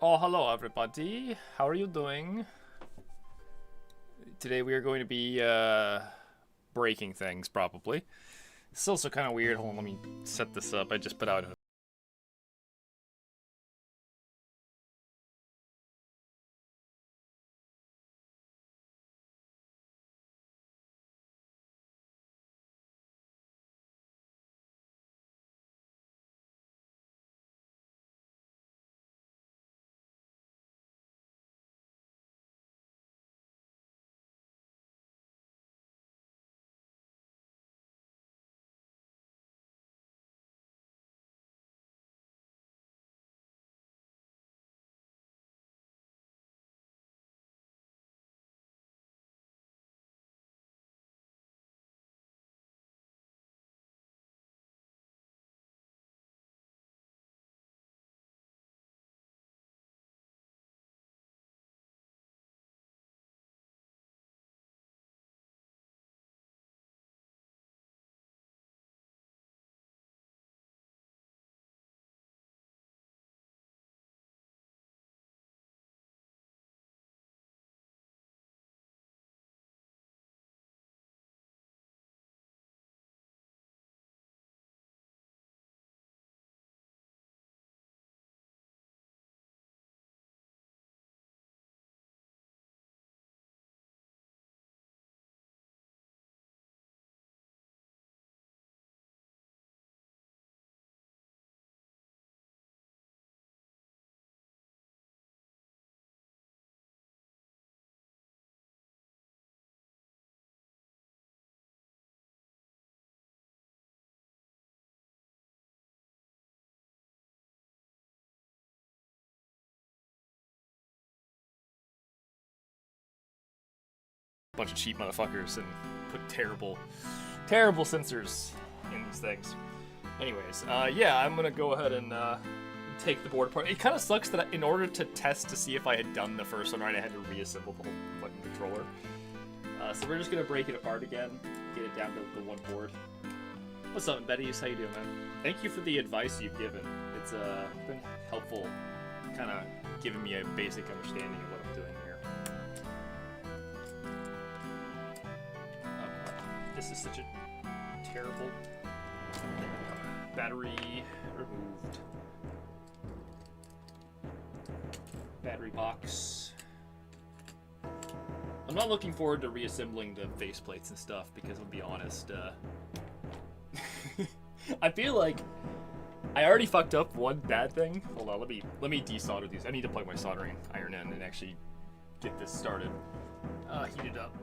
Oh, hello everybody. How are you doing? Today we are going to be breaking things, probably. It's also kind of weird. Hold on, let me set this up. I just put out a bunch of cheap motherfuckers and put terrible sensors in these things. Anyways, yeah, I'm gonna go ahead and take the board apart. It kind of sucks that in order to test to see if I had done the first one right, I had to reassemble the whole fucking controller. So we're just gonna break it apart again, get it down to the one board. What's up, Betty? How you doing, man? Thank you for the advice you've given. It's been helpful, kind of giving me a basic understanding of what I'm doing here. This is such a terrible battery removed. Battery box. I'm not looking forward to reassembling the faceplates and stuff because I'll be honest, I feel like I already fucked up one bad thing. Hold on, let me desolder these. I need to plug my soldering iron in and actually get this started. Heat it up.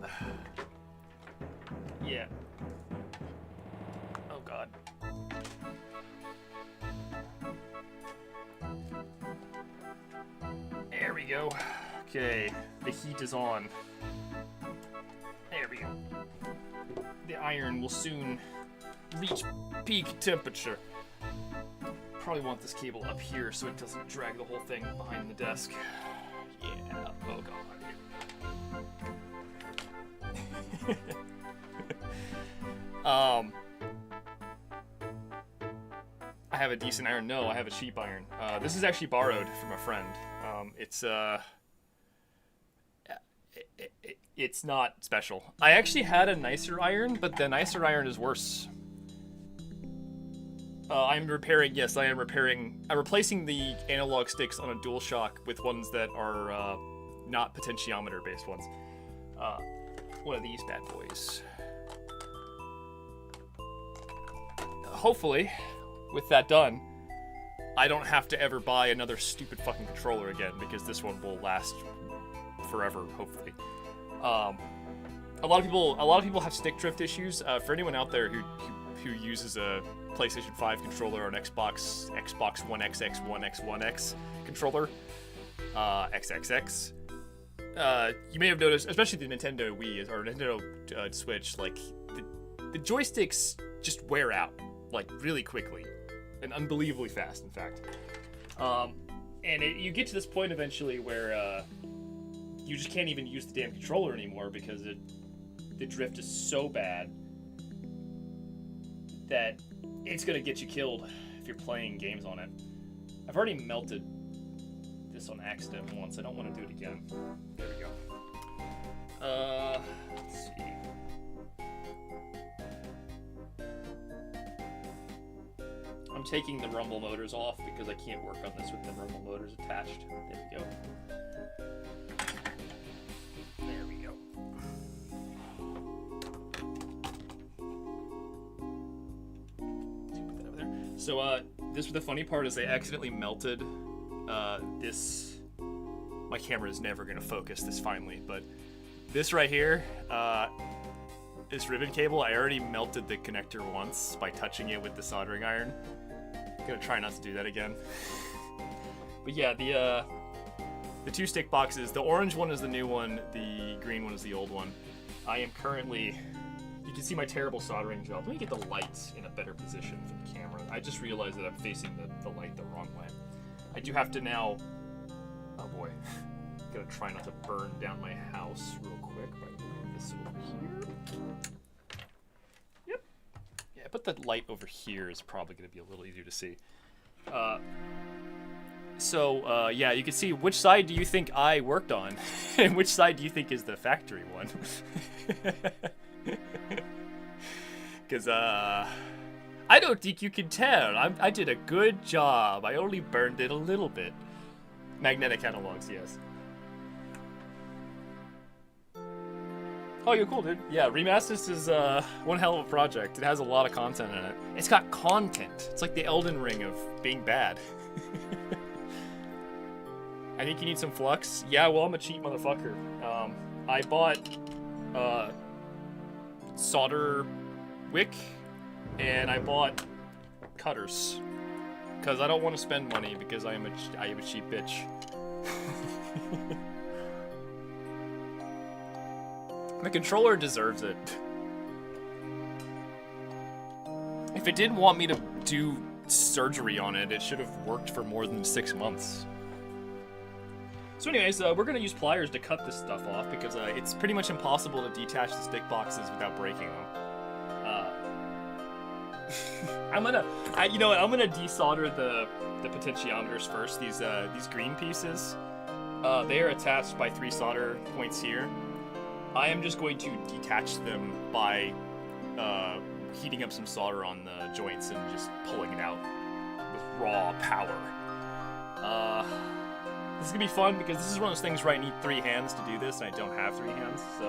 Yeah. Oh god. There we go. Okay, the heat is on. There we go. The iron will soon reach peak temperature. Probably want this cable up here so it doesn't drag the whole thing behind the desk. Yeah. Oh god. I have a decent iron. No, I have a cheap iron. This is actually borrowed from a friend. It's not special. I actually had a nicer iron, but the nicer iron is worse. I'm repairing. Yes, I am repairing. I'm replacing the analog sticks on a DualShock with ones that are not potentiometer-based ones. One of these bad boys. Hopefully, with that done, I don't have to ever buy another stupid fucking controller again because this one will last forever, hopefully. A lot of people have stick drift issues. For anyone out there who uses a PlayStation 5 controller or an Xbox One XX, One X, One X controller, XXX, you may have noticed, especially the Nintendo Wii or Nintendo Switch, like the joysticks just wear out like really quickly and unbelievably fast, in fact. And you get to this point eventually where you just can't even use the damn controller anymore because the drift is so bad that it's gonna get you killed if you're playing games on it. I've already melted this this on accident once. I don't want to do it again. There we go. Let's see. I'm taking the rumble motors off because I can't work on this with the rumble motors attached. There we go. There we go. Put that over there. So, the funny part is I accidentally melted this. My camera is never gonna focus this finely, but this right here, this ribbon cable, I already melted the connector once by touching it with the soldering iron. I'm gonna try not to do that again. But yeah, the two stick boxes, the orange one is the new one, the green one is the old one. I am currently, you can see my terrible soldering job. Let me get the lights in a better position for the camera. I just realized that I'm facing the light the wrong way. I do have to now, oh boy. Gonna try not to burn down my house real quick by moving this over here. Yep. Yeah, but the light over here is probably gonna be a little easier to see. Yeah, you can see which side do you think I worked on, and which side do you think is the factory one? Because I don't think you can tell. I did a good job. I only burned it a little bit. Magnetic analogs, yes. Oh, you're cool, dude. Yeah, Remasters is one hell of a project. It has a lot of content in it. It's got content. It's like the Elden Ring of being bad. I think you need some flux. Yeah, well, I'm a cheap motherfucker. I bought solder wick, and I bought cutters. Because I don't want to spend money, because I am a cheap bitch. The controller deserves it. If it didn't want me to do surgery on it, it should have worked for more than 6 months. So anyways, we're going to use pliers to cut this stuff off because it's pretty much impossible to detach the stick boxes without breaking them. I'm gonna desolder the potentiometers first. These green pieces, they are attached by 3 solder points here. I am just going to detach them by heating up some solder on the joints and just pulling it out with raw power. This is gonna be fun because this is one of those things where I need 3 hands to do this, and I don't have 3 hands, so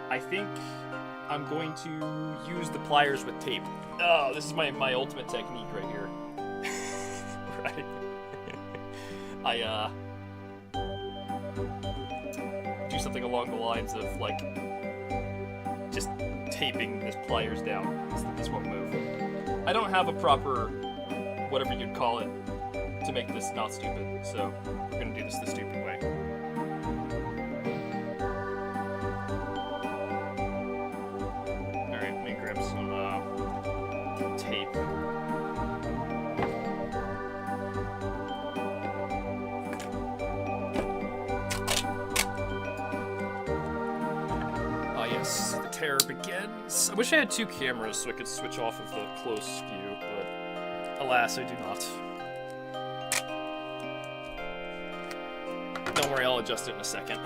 I think I'm going to use the pliers with tape. Oh, this is my ultimate technique right here. Right. I do something along the lines of like just taping this pliers down. This won't move. I don't have a proper whatever you'd call it to make this not stupid, so we're gonna do this the stupid way. Alright, let me grab some tape. Ah yes, the terror begins. I wish I had 2 cameras so I could switch off of the close view, but alas, I do not. Don't worry, I'll adjust it in a second.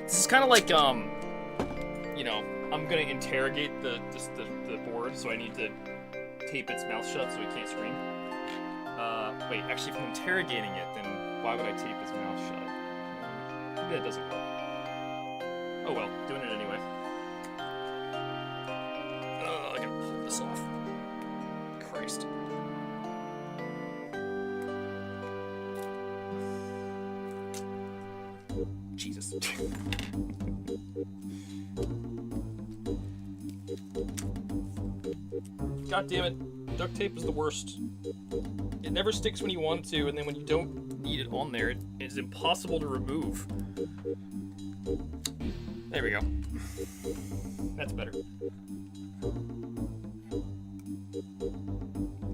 This is kind of like, you know, I'm gonna interrogate the board, so I need to tape its mouth shut so it can't scream. Wait, actually, if I'm interrogating it, then why would I tape its mouth shut? Maybe that doesn't work. Oh well, doing it anyway. I gotta pull this off. Christ. Jesus. God damn it. Duct tape is the worst. It never sticks when you want it to, and then when you don't need it on there, it is impossible to remove. There we go. That's better.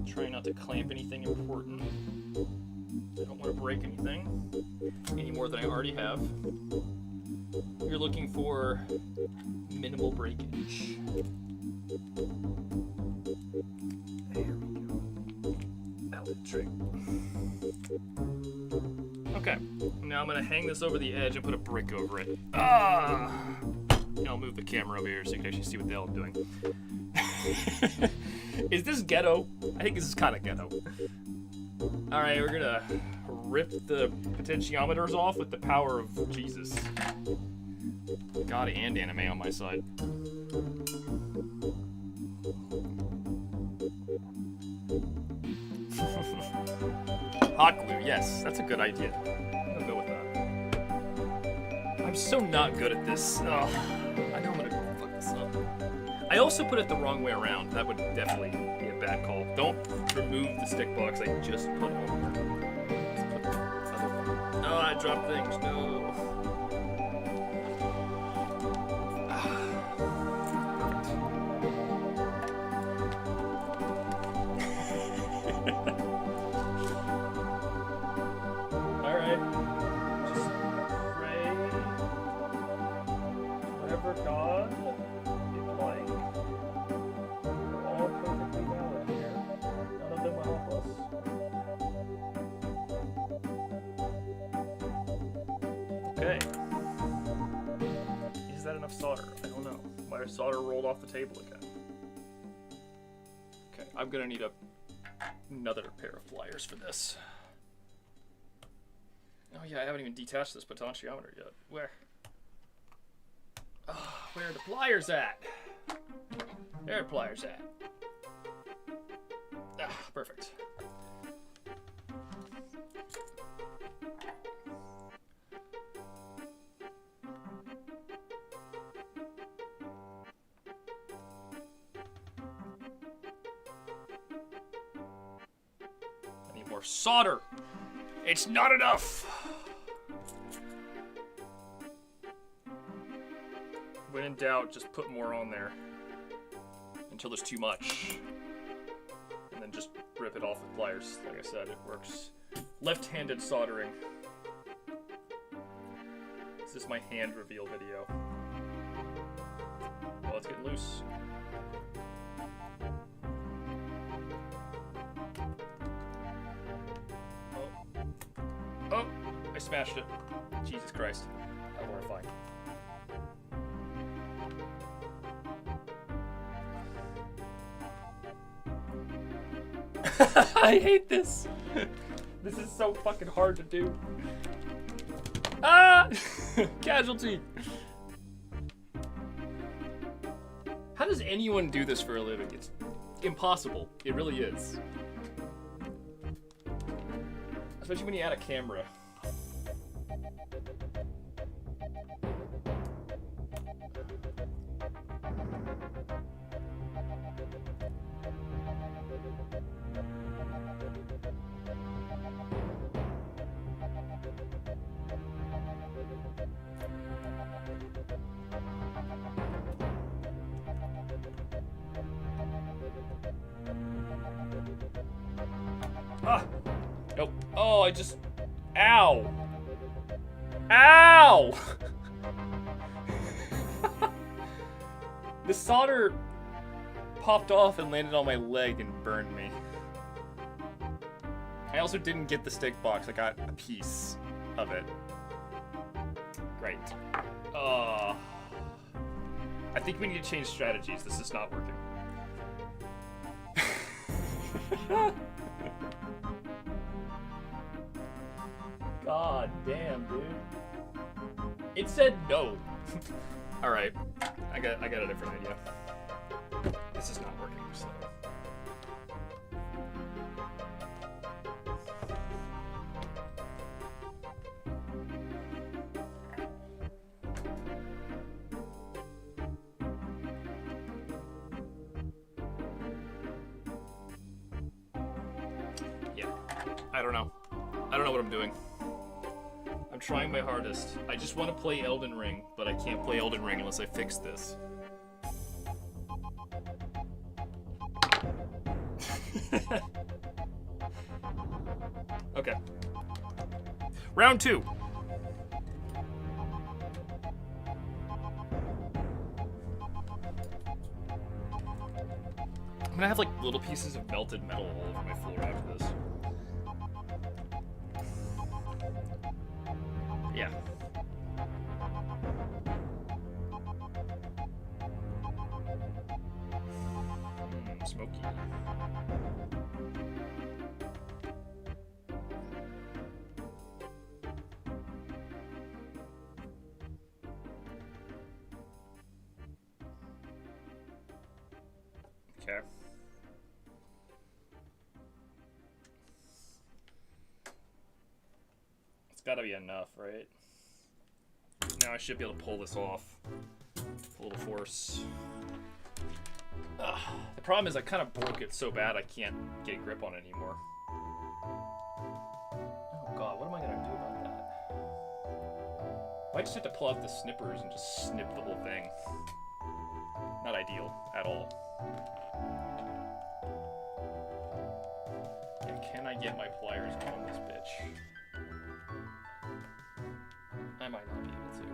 Try not to clamp anything important. I don't want to break anything any more than I already have. You're looking for minimal breakage. There we go. That'll do. trick. Okay, now I'm gonna hang this over the edge and put a brick over it. Ah! And I'll move the camera over here so you can actually see what the hell I'm doing. Is this ghetto? I think this is kind of ghetto. Alright, we're gonna rip the potentiometers off with the power of Jesus. God and anime on my side. Hot glue, yes, that's a good idea. I'll go with that. I'm so not good at this. Ugh, I know I'm gonna fuck this up. I also put it the wrong way around. That would definitely be a bad call. Don't remove the stick box I just put on. Just put the other one. Oh, I dropped things. No. God, you'd like. We're all perfectly valid here. None of them will help us. Okay. Is that enough solder? I don't know. My solder rolled off the table again. Okay, I'm gonna need another pair of pliers for this. Oh yeah, I haven't even detached this potentiometer yet. Where? Where are the pliers at? There are pliers at. Ah, perfect. I need more solder. It's not enough. When in doubt, just put more on there until there's too much. And then just rip it off with pliers. Like I said, it works. Left-handed soldering. This is my hand reveal video. Well, it's getting loose. Oh, I smashed it. Jesus Christ. How horrifying. I hate this. This is so fucking hard to do. Ah! Casualty. How does anyone do this for a living? It's impossible. It really is. Especially when you add a camera. Ah! Nope. Oh, I just... Ow! Ow! The solder popped off and landed on my leg and burned me. I also didn't get the stick box. I got a piece of it. Great. I think we need to change strategies. This is not working. God damn, dude. It said no. All right, I got a different idea. This is not working, so. Yeah, I don't know. I don't know what I'm doing. I'm trying my hardest. I just want to play Elden Ring, but I can't play Elden Ring unless I fix this. Okay. Round 2. I'm gonna have like little pieces of melted metal all over my floor after this. smoky. Okay. It's gotta be enough, right? Now I should be able to pull this off. A little force. The problem is I kind of broke it so bad I can't get a grip on it anymore. Oh god, what am I gonna do about that? I just have to pull out the snippers and just snip the whole thing. Not ideal at all. Yeah, can I get my pliers on this bitch? I might not be able to.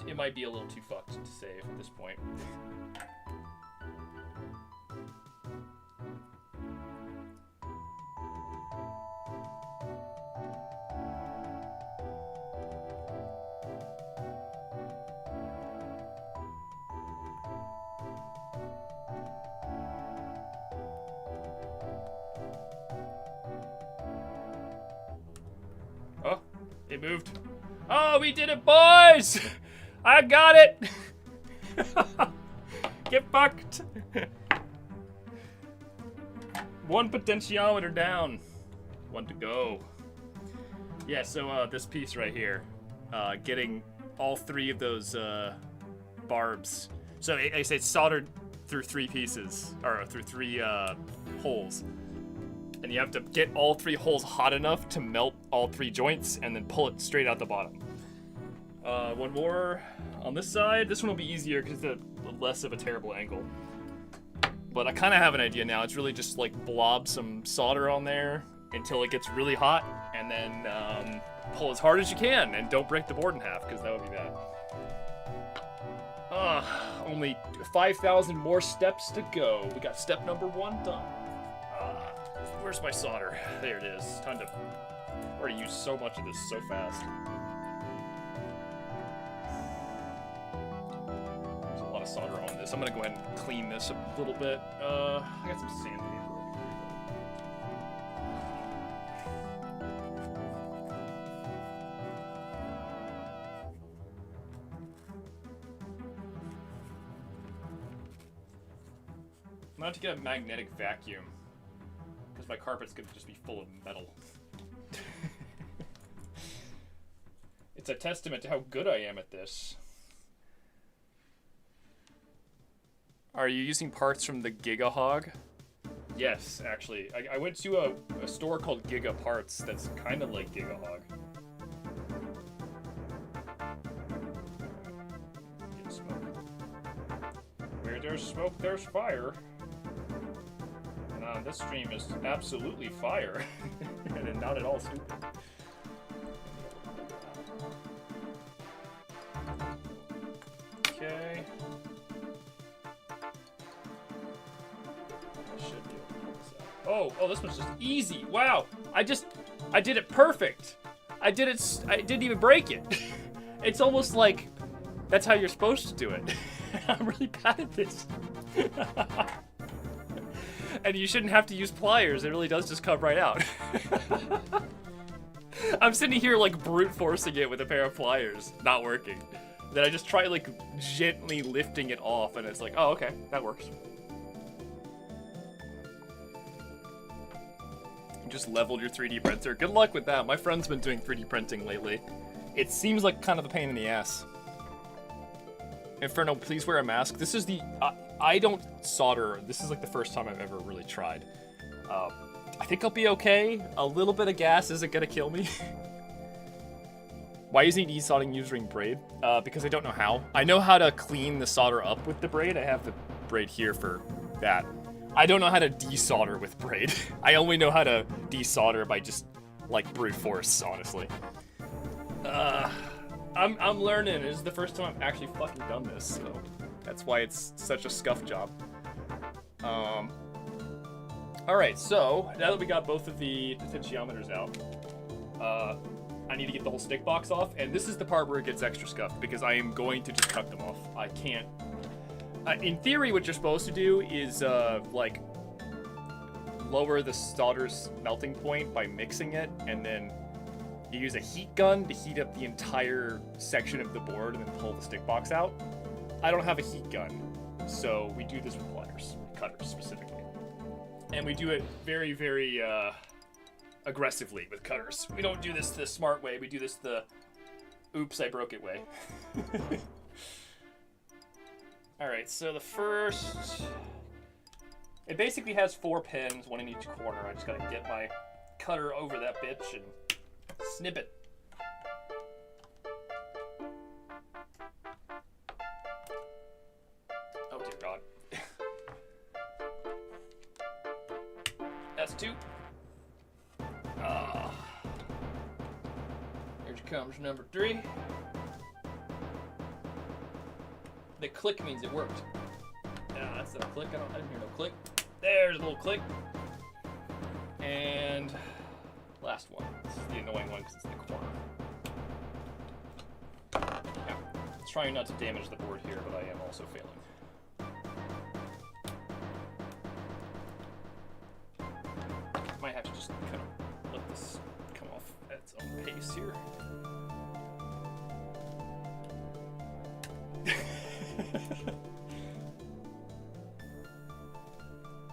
It might be a little too fucked to save at this point. Oh, it moved. Oh, we did it, boys! I got it! Get fucked! One potentiometer down. One to go. Yeah, so this piece right here, getting all three of those barbs. So I say it's soldered through three pieces, or through three holes. And you have to get all three holes hot enough to melt all three joints and then pull it straight out the bottom. One more on this side. This one will be easier because it's a less of a terrible angle. But I kind of have an idea now. It's really just like blob some solder on there until it gets really hot, and then pull as hard as you can, and don't break the board in half because that would be bad. Only 5,000 more steps to go. We got step number 1 done. Where's my solder? There it is. Time to... I already used so much of this so fast. Solder on this. I'm gonna go ahead and clean this a little bit. I got some sandpaper over here. I'm gonna have to get a magnetic vacuum because my carpet's gonna just be full of metal. It's a testament to how good I am at this. Are you using parts from the Giga Hog? Yes, actually. I went to a store called Giga Parts that's kind of like Giga Hog. Get smoke. Where there's smoke, there's fire. And this stream is absolutely fire. And not at all stupid. Okay. Oh, this one's just easy. Wow, I did it perfect. I didn't even break it. It's almost like that's how you're supposed to do it. I'm really bad at this. And you shouldn't have to use pliers. It really does just come right out. I'm sitting here like brute forcing it with a pair of pliers, not working. Then I just try like gently lifting it off, and it's like, oh, okay, that works. Just leveled your 3D printer. Good luck with that. My friend's been doing 3D printing lately. It seems like kind of a pain in the ass. Inferno, please wear a mask. This is the... I don't solder. This is like the first time I've ever really tried. I think I'll be okay. A little bit of gas isn't gonna kill me. Why isn't desoldering using braid? Because I don't know how. I know how to clean the solder up with the braid. I have the braid here for that. I don't know how to desolder with braid. I only know how to desolder by just, like, brute force, honestly. I'm learning. This is the first time I've actually fucking done this, so that's why it's such a scuff job. Alright, so, now that we got both of the potentiometers out, I need to get the whole stick box off, and this is the part where it gets extra scuffed, because I am going to just cut them off. I can't... in theory, what you're supposed to do is, like, lower the solder's melting point by mixing it, and then you use a heat gun to heat up the entire section of the board and then pull the stick box out. I don't have a heat gun, so we do this with pliers, cutters specifically. And we do it very, very, aggressively with cutters. We don't do this the smart way, we do this the oops, I broke it way. Alright, so the first... It basically has 4 pins, 1 in each corner. I just gotta get my cutter over that bitch and snip it. Oh dear God. That's 2. Here comes number 3. The click means it worked. Yeah, that's a click. I didn't hear no click. There's a little click. And last one. This is the annoying one because it's in the corner. Yeah. Trying not to damage the board here, but I am also failing. Might have to just kind of let this come off at its own pace here.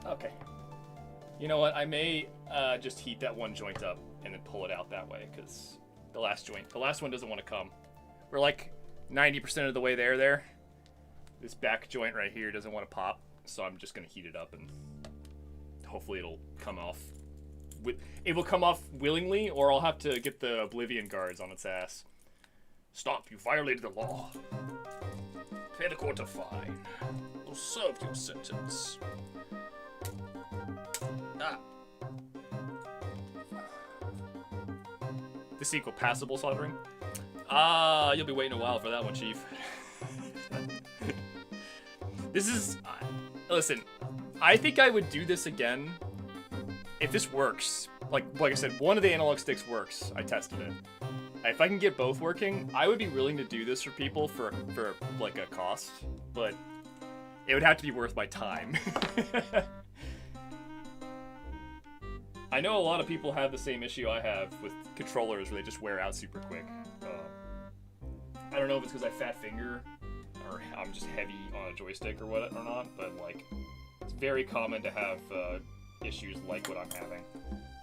Okay. You know what? I may just heat that one joint up and then pull it out that way, because the last one doesn't want to come. We're like 90% of the way there. This back joint right here doesn't want to pop, so I'm just going to heat it up and hopefully it'll come off. It will come off willingly, or I'll have to get the Oblivion guards on its ass. Stop, you violated the law. Pay the court a fine. Or serve your sentence. Ah. This equal passable soldering? You'll be waiting a while for that one, Chief. This is... listen, I think I would do this again if this works. Like I said, one of the analog sticks works. I tested it. If I can get both working, I would be willing to do this for people for like a cost, but it would have to be worth my time. I know a lot of people have the same issue I have with controllers where they just wear out super quick. I don't know if it's because I fat finger or I'm just heavy on a joystick or what or not, but like it's very common to have issues like what I'm having,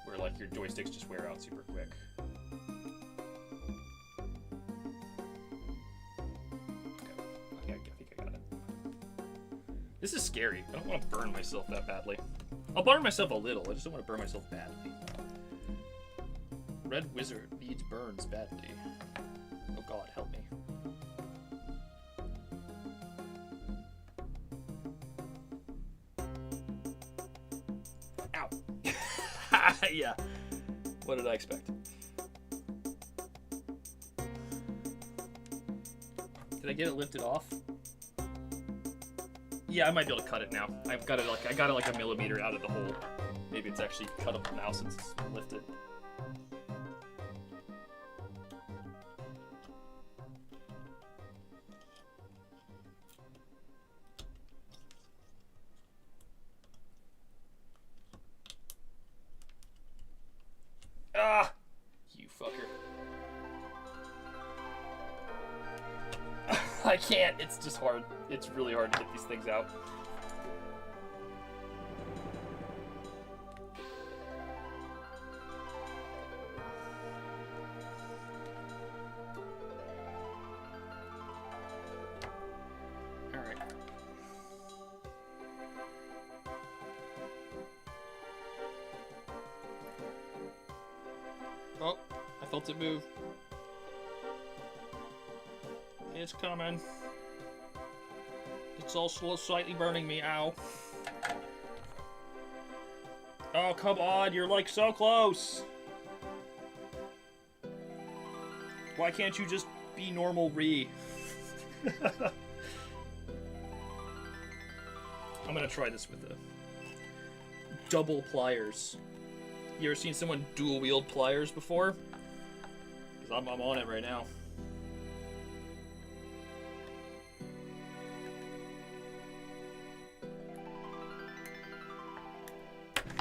where like your joysticks just wear out super quick. Okay, I think I got it. This is scary. I don't want to burn myself that badly. I'll burn myself a little. I just don't want to burn myself badly. Red Wizard needs burns badly. Oh God, help me. Ow. Yeah. What did I expect? Did I get it lifted off? Yeah, I might be able to cut it now. I got it like a millimeter out of the hole. Maybe it's actually cut up now since it's lifted. Ah! You fucker. I can't. It's just hard. It's really hard to get these things out. All right. Oh, I felt it move. It's coming. It's also slightly burning me. Ow. Oh, come on. You're like so close. Why can't you just be normal Re? I'm gonna try this with the double pliers. You ever seen someone dual wield pliers before? Because I'm on it right now.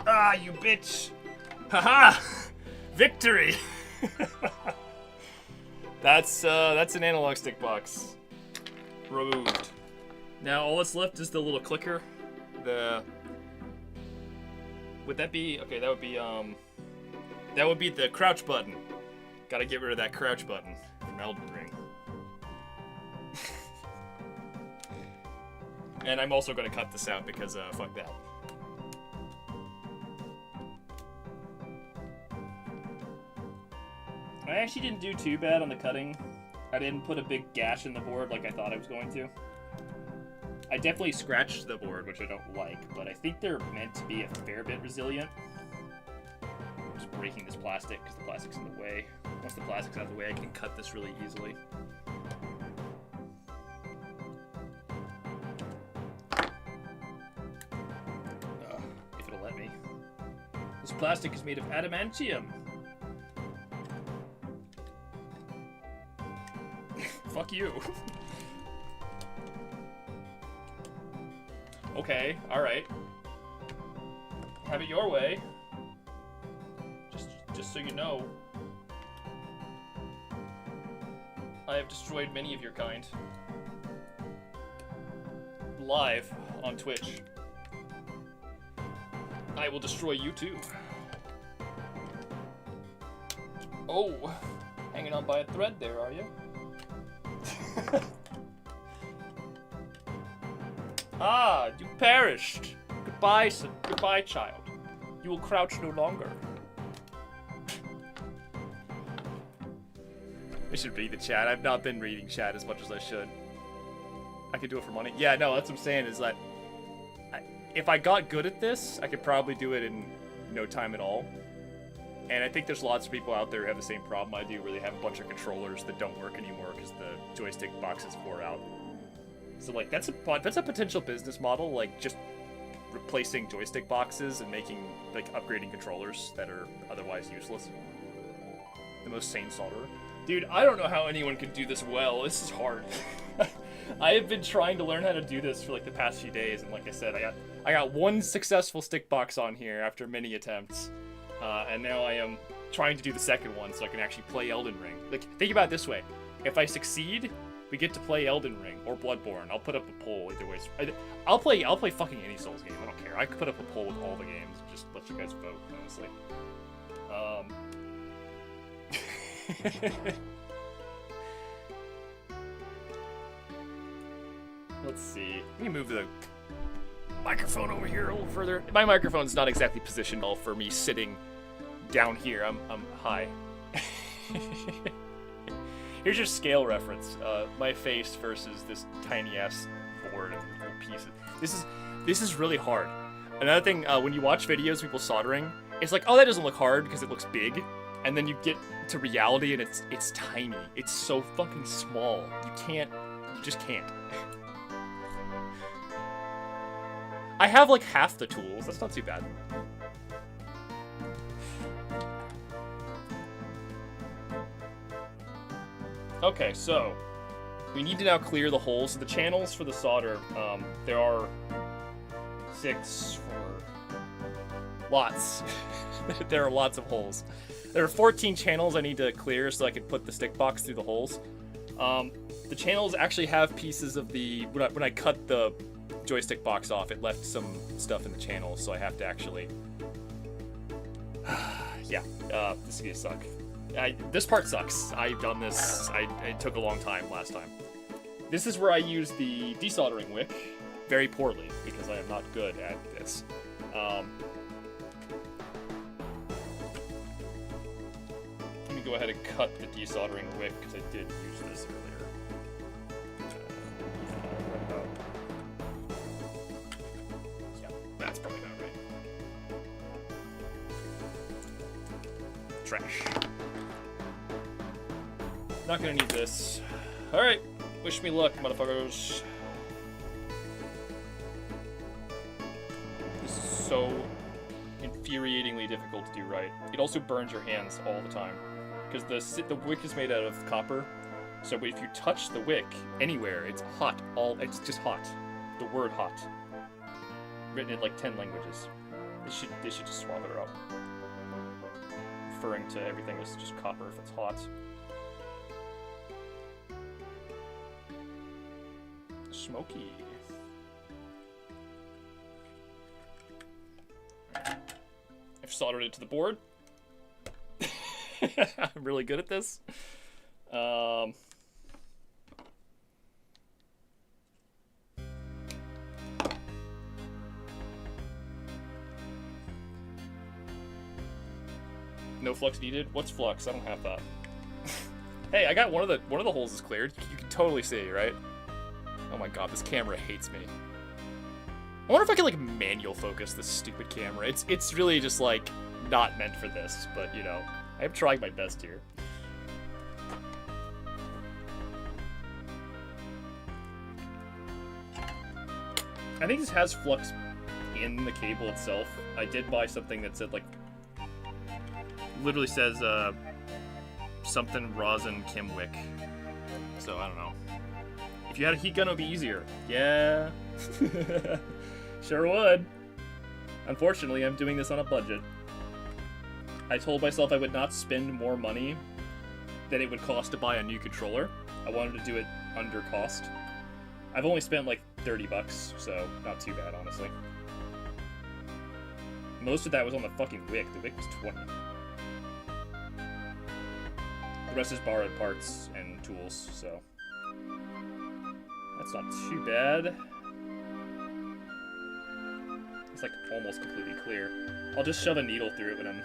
Ah, you bitch! Haha! Victory! That's an analog stick box. Removed. Now all that's left is the little clicker. Would that be okay? That would be the crouch button. Gotta get rid of that crouch button from Elden Ring. And I'm also gonna cut this out because fuck that. I actually didn't do too bad on the cutting. I didn't put a big gash in the board like I thought I was going to. I definitely scratched the board, which I don't like, but I think they're meant to be a fair bit resilient. I'm just breaking this plastic because the plastic's in the way. Once the plastic's out of the way, I can cut this really easily. If it'll let me. This plastic is made of adamantium. Fuck you. Okay, alright. Have it your way. Just so you know. I have destroyed many of your kind. Live on Twitch. I will destroy you too. Oh, hanging on by a thread there, are you? Ah, you perished. Goodbye, son. Goodbye, child. You will crouch no longer. I should read the chat. I've not been reading chat as much as I should. I could do it for money. Yeah, no, that's what I'm saying is that if I got good at this, I could probably do it in no time at all. And I think there's lots of people out there who have the same problem I do, where they have a bunch of controllers that don't work anymore because the joystick boxes wore out. So like that's a potential business model, like just replacing joystick boxes and making like upgrading controllers that are otherwise useless. The most sane solderer. Dude, I don't know how anyone can do this well. This is hard. I have been trying to learn how to do this for like the past few days, and like I said, I got one successful stick box on here after many attempts. And now I am trying to do the second one so I can actually play Elden Ring. Like, think about it this way. If I succeed, we get to play Elden Ring or Bloodborne. I'll put up a poll either way. I'll play fucking any Souls game. I don't care. I could put up a poll with all the games. Just let you guys vote, honestly. Let's see. Let me move the microphone over here a little further. My microphone's not exactly positioned all for me sitting down here. I'm high. Here's your scale reference. My face versus this tiny ass board of little pieces. This is really hard. Another thing, when you watch videos of people soldering, it's like, oh, that doesn't look hard because it looks big, and then you get to reality and it's tiny. It's so fucking small. You just can't. I have like half the tools. That's not too bad. Okay, so we need to now clear the holes. So the channels for the solder, there are 6 for lots. There are lots of holes. There are 14 channels I need to clear so I can put the stick box through the holes. The channels actually have pieces of the when I cut the joystick box off, it left some stuff in the channel, so I have to actually yeah, this is gonna suck. This part sucks. I've done this. It took a long time last time. This is where I use the desoldering wick very poorly because I am not good at this. Let me go ahead and cut the desoldering wick because I did use this earlier. That's probably not right. Trash. Not gonna need this. Alright. Wish me luck, motherfuckers. This is so infuriatingly difficult to do right. It also burns your hands all the time. because the wick is made out of copper. So if you touch the wick anywhere, it's hot. It's just hot. The word hot. Written in like 10 languages. They should just swap it up. Referring to everything as just copper if it's hot. Smoky. I've soldered it to the board. I'm really good at this. No flux needed. What's flux? I don't have that. Hey, I got one of the holes is cleared. You can totally see, right? Oh my god, this camera hates me. I wonder if I can like manual focus this stupid camera. It's really just like not meant for this, but you know, I'm trying my best here. I think this has flux in the cable itself. I did buy something that said like, literally says something rosin Kim Wick. So I don't know. If you had a heat gun, it would be easier. Yeah. Sure would. Unfortunately, I'm doing this on a budget. I told myself I would not spend more money than it would cost to buy a new controller. I wanted to do it under cost. I've only spent like 30 bucks, so not too bad, honestly. Most of that was on the fucking wick. The wick was 20. The rest is borrowed parts and tools, so that's not too bad. It's like almost completely clear. I'll just shove a needle through it when I'm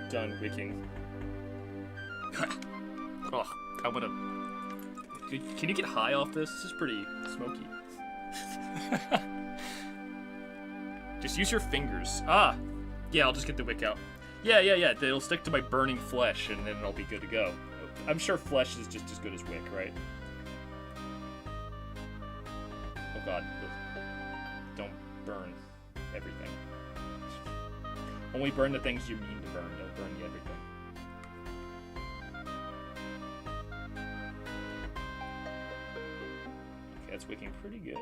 done wicking. Oh, I'm gonna... Can you get high off this? This is pretty smoky. Just use your fingers. Ah! Yeah, I'll just get the wick out. Yeah. It'll stick to my burning flesh, and then it'll be good to go. I'm sure flesh is just as good as wick, right? Oh god. Don't burn everything. Only burn the things you mean to burn. Don't burn the everything. Okay, that's wicking pretty good.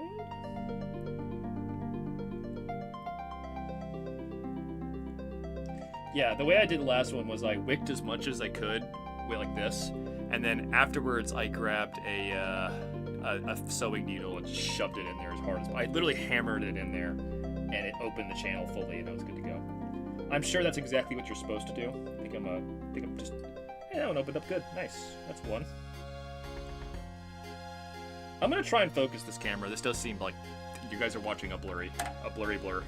Yeah, the way I did the last one was I wicked as much as I could with like this, and then afterwards I grabbed a sewing needle and shoved it in there as hard as I literally hammered it in there, and it opened the channel fully, and it was good to go. I'm sure that's exactly what you're supposed to do. I think I'm just. Hey, that one opened up good. Nice. That's one. I'm gonna try and focus this camera. This does seem like you guys are watching a blurry blur.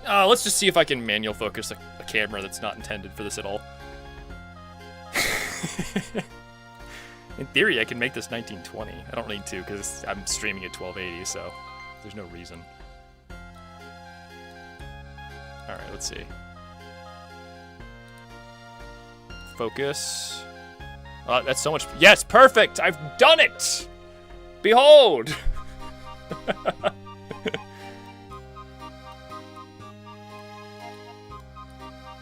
Let's just see if I can manual focus a camera that's not intended for this at all. In theory, I can make this 1920. I don't need to because I'm streaming at 1280, so there's no reason. All right, let's see. Focus. That's so much. Yes, perfect. I've done it. Behold.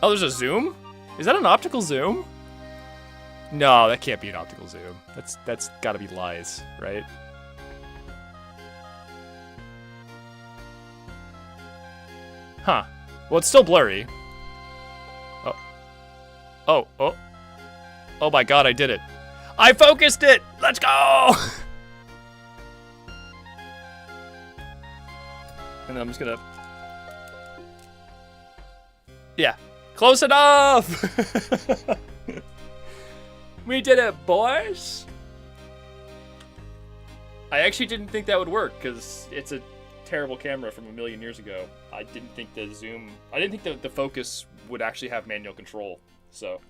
Oh, there's a zoom? Is that an optical zoom? No, that can't be an optical zoom. That's gotta be lies, right? Huh. Well, it's still blurry. Oh. Oh my god, I did it. I focused it! Let's go! And then I'm just gonna... Yeah. Close enough! We did it, boys! I actually didn't think that would work, because it's a terrible camera from a million years ago. I didn't think the zoom... I didn't think the focus would actually have manual control, so...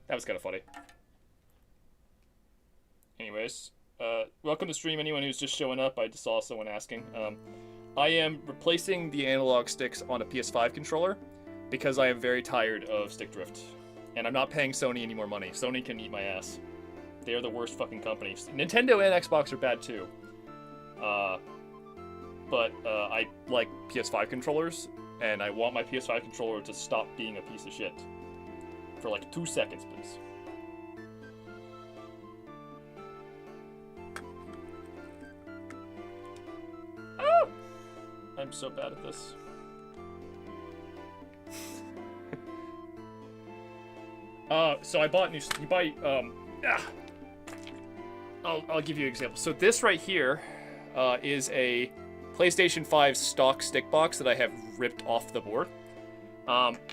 That was kind of funny. Anyways, welcome to stream, anyone who's just showing up. I just saw someone asking. I am replacing the analog sticks on a PS5 controller, because I am very tired of stick drift. And I'm not paying Sony any more money. Sony can eat my ass. They are the worst fucking companies. Nintendo and Xbox are bad too. But I like PS5 controllers, and I want my PS5 controller to stop being a piece of shit. for like 2 seconds, please. Ah! I'm so bad at this. So I bought I'll give you an example. So this right here is a PlayStation 5 stock stick box that I have ripped off the board.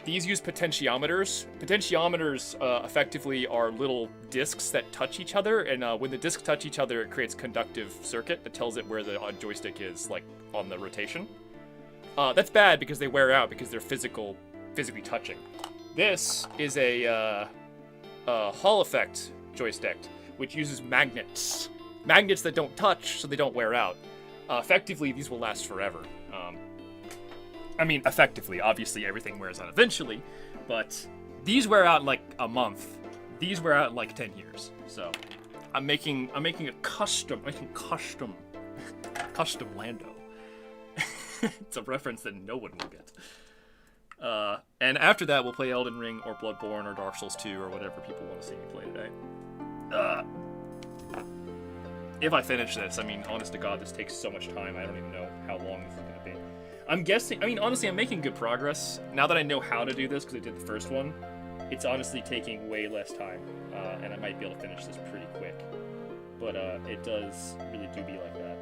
These use potentiometers. Potentiometers effectively are little discs that touch each other, and when the discs touch each other, it creates conductive circuit that tells it where the joystick is, like, on the rotation. That's bad because they wear out because they're physically touching. This is a Hall effect joystick, which uses magnets. Magnets that don't touch, so they don't wear out. Effectively, these will last forever. I mean, effectively, obviously everything wears out eventually, but these wear out in like a month. These wear out in like 10 years. So I'm making a custom Lando. It's a reference that no one will get. And after that, we'll play Elden Ring or Bloodborne or Dark Souls 2 or whatever people want to see me play today. If I finish this, I mean, honest to God, this takes so much time. I don't even know how long this is going to be. I'm guessing, I mean, honestly, I'm making good progress. Now that I know how to do this, because I did the first one, it's honestly taking way less time. And I might be able to finish this pretty quick. But it does really do be like that.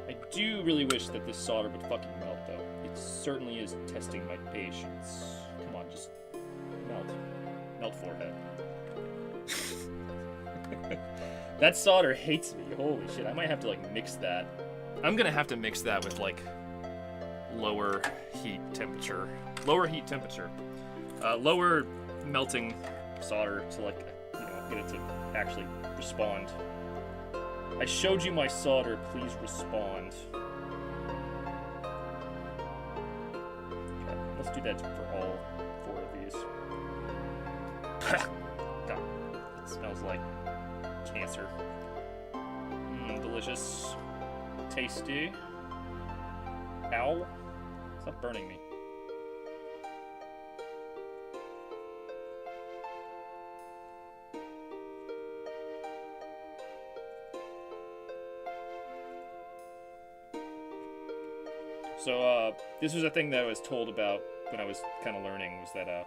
I do really wish that this solder would fucking melt, though. It certainly is testing my patience. Come on, just melt. Melt forehead. That solder hates me. Holy shit, I might have to, like, mix that. I'm gonna have to mix that with, like, lower heat temperature. Lower heat temperature. Lower melting solder to, like, you know, get it to actually respond. I showed you my solder, please respond. Okay, let's do that for all 4 of these. God, it smells like cancer. Delicious. Tasty. Ow. Stop burning me. So, this was a thing that I was told about when I was kind of learning, was that,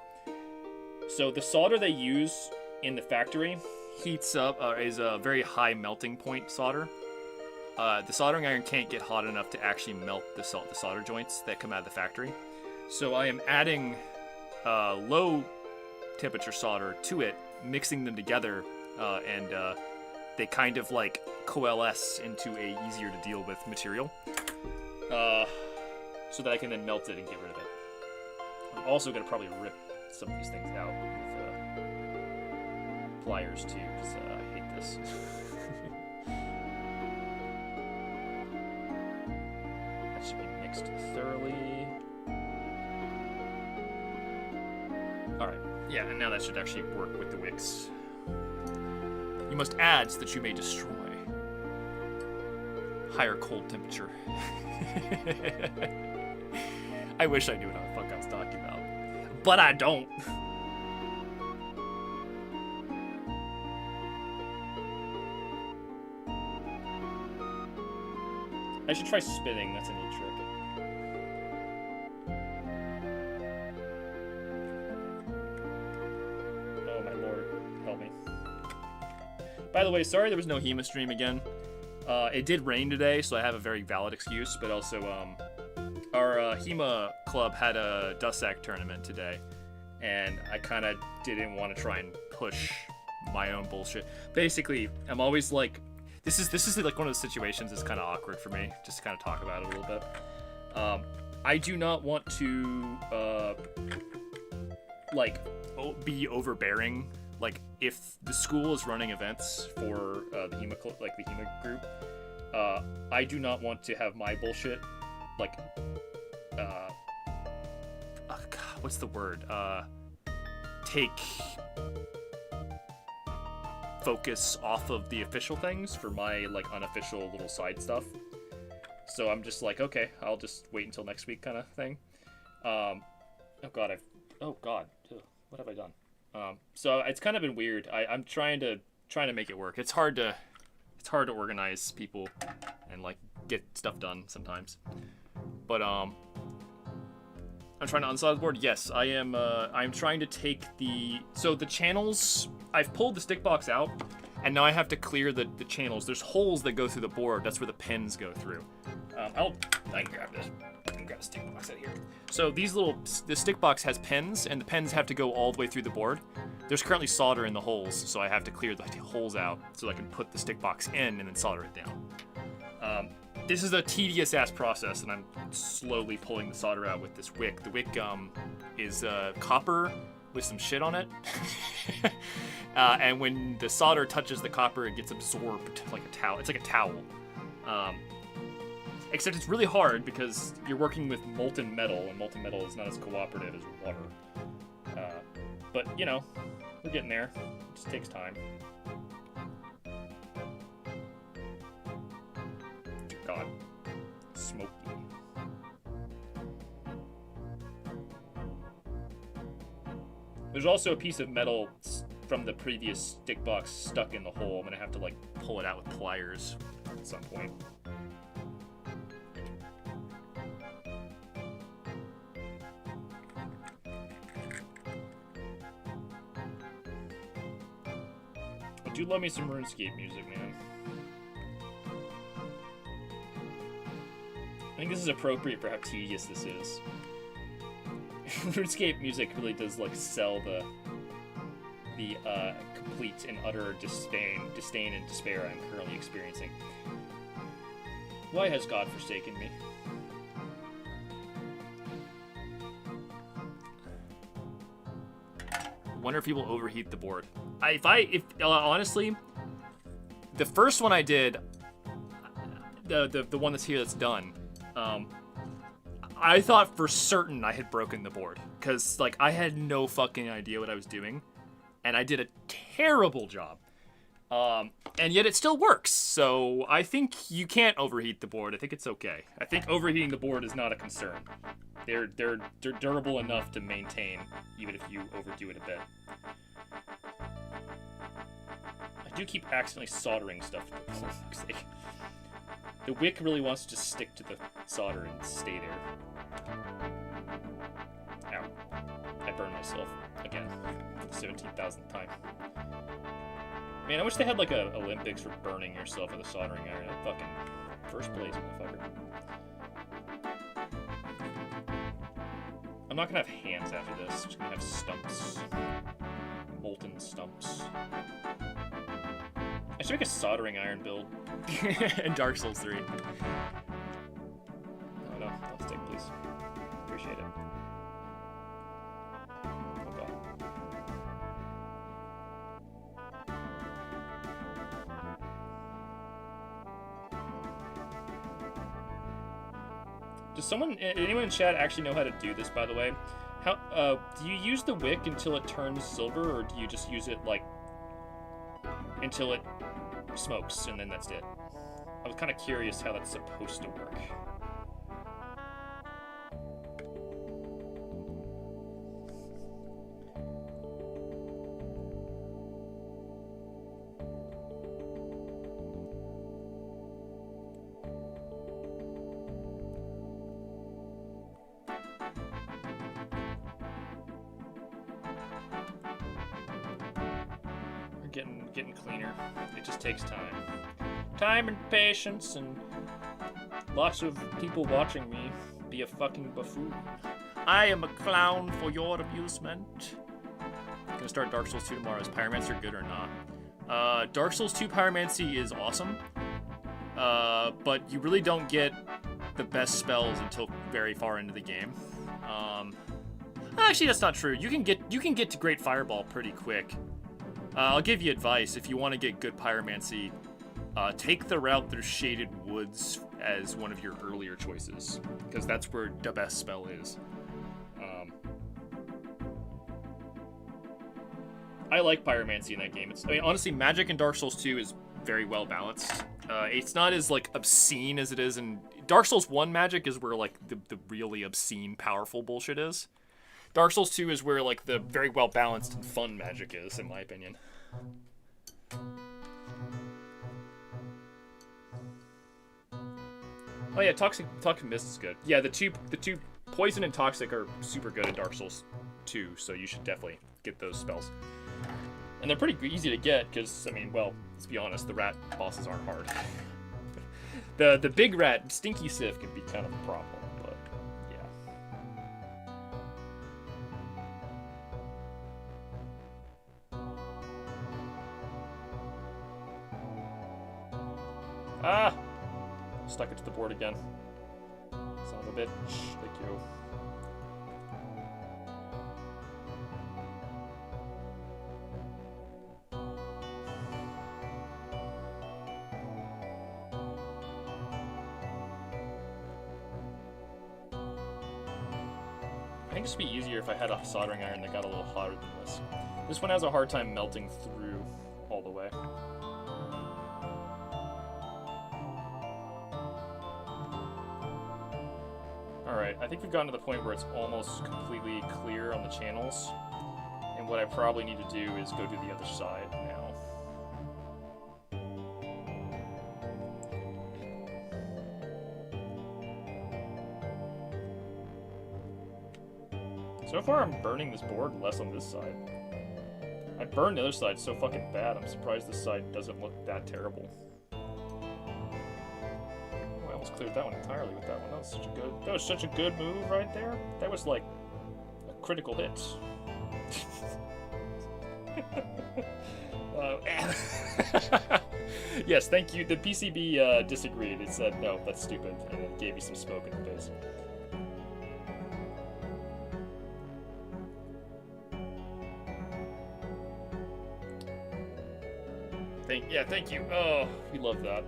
so the solder they use in the factory heats up, is a very high melting point solder. The soldering iron can't get hot enough to actually melt the solder joints that come out of the factory. So I am adding low temperature solder to it, mixing them together, and they kind of like coalesce into a easier to deal with material. So that I can then melt it and get rid of it. I'm also going to probably rip some of these things out with pliers too, because I hate this. That should be mixed thoroughly. Alright, yeah, and now that should actually work with the wicks. You must add so that you may destroy. Higher cold temperature. I wish I knew what the fuck I was talking about. But I don't. I should try spinning, that's a neat trick. Oh my lord, help me. By the way, sorry there was no HEMA stream again. It did rain today, so I have a very valid excuse, but also, our HEMA club had a Dussack tournament today, and I kind of didn't want to try and push my own bullshit. Basically, I'm always like, this is like one of those situations that's kind of awkward for me, just to kind of talk about it a little bit. I do not want to, like, be overbearing. Like, if the school is running events for the HEMA club, like the HEMA group, I do not want to have my bullshit, like, God, what's the word? Take focus off of the official things for my, like, unofficial little side stuff. So I'm just like, okay, I'll just wait until next week kind of thing. Oh god, what have I done? So it's kind of been weird. I'm trying to make it work. It's hard to organize people and like get stuff done sometimes. But I'm trying to unsolder the board. Yes, I am. I'm trying to take the channels. I've pulled the stick box out, and now I have to clear the channels. There's holes that go through the board. That's where the pins go through. I can grab this. I can grab a stick box out here. So the stick box has pins, and the pins have to go all the way through the board. There's currently solder in the holes, so I have to clear the holes out so I can put the stick box in and then solder it down. This is a tedious ass process, and I'm slowly pulling the solder out with this wick. The wick is copper with some shit on it. And when the solder touches the copper, it gets absorbed like a towel. It's like a towel. Except it's really hard because you're working with molten metal, and molten metal is not as cooperative as water. But, you know, we're getting there. It just takes time. Dear God. Smoky. There's also a piece of metal from the previous stick box stuck in the hole. I'm gonna have to, like, pull it out with pliers at some point. I do love me some RuneScape music, man. I think this is appropriate for how tedious this is. RuneScape music really does like sell the complete and utter disdain and despair I'm currently experiencing. Why has God forsaken me? I wonder if he will overheat the board. If honestly, the first one I did, the one that's here that's done, I thought for certain I had broken the board because like I had no fucking idea what I was doing, and I did a terrible job. And yet it still works. So I think you can't overheat the board. I think it's okay. I think overheating the board is not a concern. They're durable enough to maintain, even if you overdo it a bit. I do keep accidentally soldering stuff to the board. The wick really wants to just stick to the solder and stay there. Ow. I burned myself again for the 17,000th time. Man, I wish they had like a Olympics for burning yourself with a soldering iron. I'd fucking first place, motherfucker. I'm not gonna have hands after this. I'm just gonna have stumps. Molten stumps. I should make a soldering iron build. in Dark Souls 3. Oh no, I'll stick, please. Appreciate it. Oh god. Does anyone in chat actually know how to do this, by the way? How, do you use the wick until it turns silver, or do you just use it, like, until it smokes, and then that's it? I was kind of curious how that's supposed to work. Getting cleaner. It just takes time. Time and patience and lots of people watching me be a fucking buffoon. I am a clown for your amusement. Gonna start Dark Souls 2 tomorrow. Is Pyromancer good or not? Dark Souls 2 Pyromancy is awesome. But you really don't get the best spells until very far into the game. Actually, that's not true. You can get to Great Fireball pretty quick. I'll give you advice. If you want to get good pyromancy, take the route through Shaded Woods as one of your earlier choices, because that's where the best spell is. I like pyromancy in that game. I mean, honestly, magic in Dark Souls 2 is very well balanced. It's not as like obscene as it is in Dark Souls 1 magic is where like the really obscene powerful bullshit is. Dark Souls 2 is where like the very well balanced and fun magic is, in my opinion. Oh yeah, Toxic Mist is good. Yeah, the two Poison and Toxic are super good in Dark Souls 2, so you should definitely get those spells. And they're pretty easy to get, because, I mean, well, let's be honest, the rat bosses aren't hard. the big rat, Stinky Sif, can be kind of a problem, but, yeah. Ah! Stuck it to the board again. Son of a bitch. Thank you. I think this would be easier if I had a soldering iron that got a little hotter than this. This one has a hard time melting through all the way. Alright, I think we've gotten to the point where it's almost completely clear on the channels. And what I probably need to do is go to the other side now. So far I'm burning this board less on this side. I burned the other side so fucking bad, I'm surprised this side doesn't look that terrible. I almost cleared that one entirely with that one. That was such a good move right there. That was like a critical hit. Yes, thank you. The PCB disagreed. It said, no, that's stupid, and it gave me some smoke in the face. Thank you. Oh, we love that.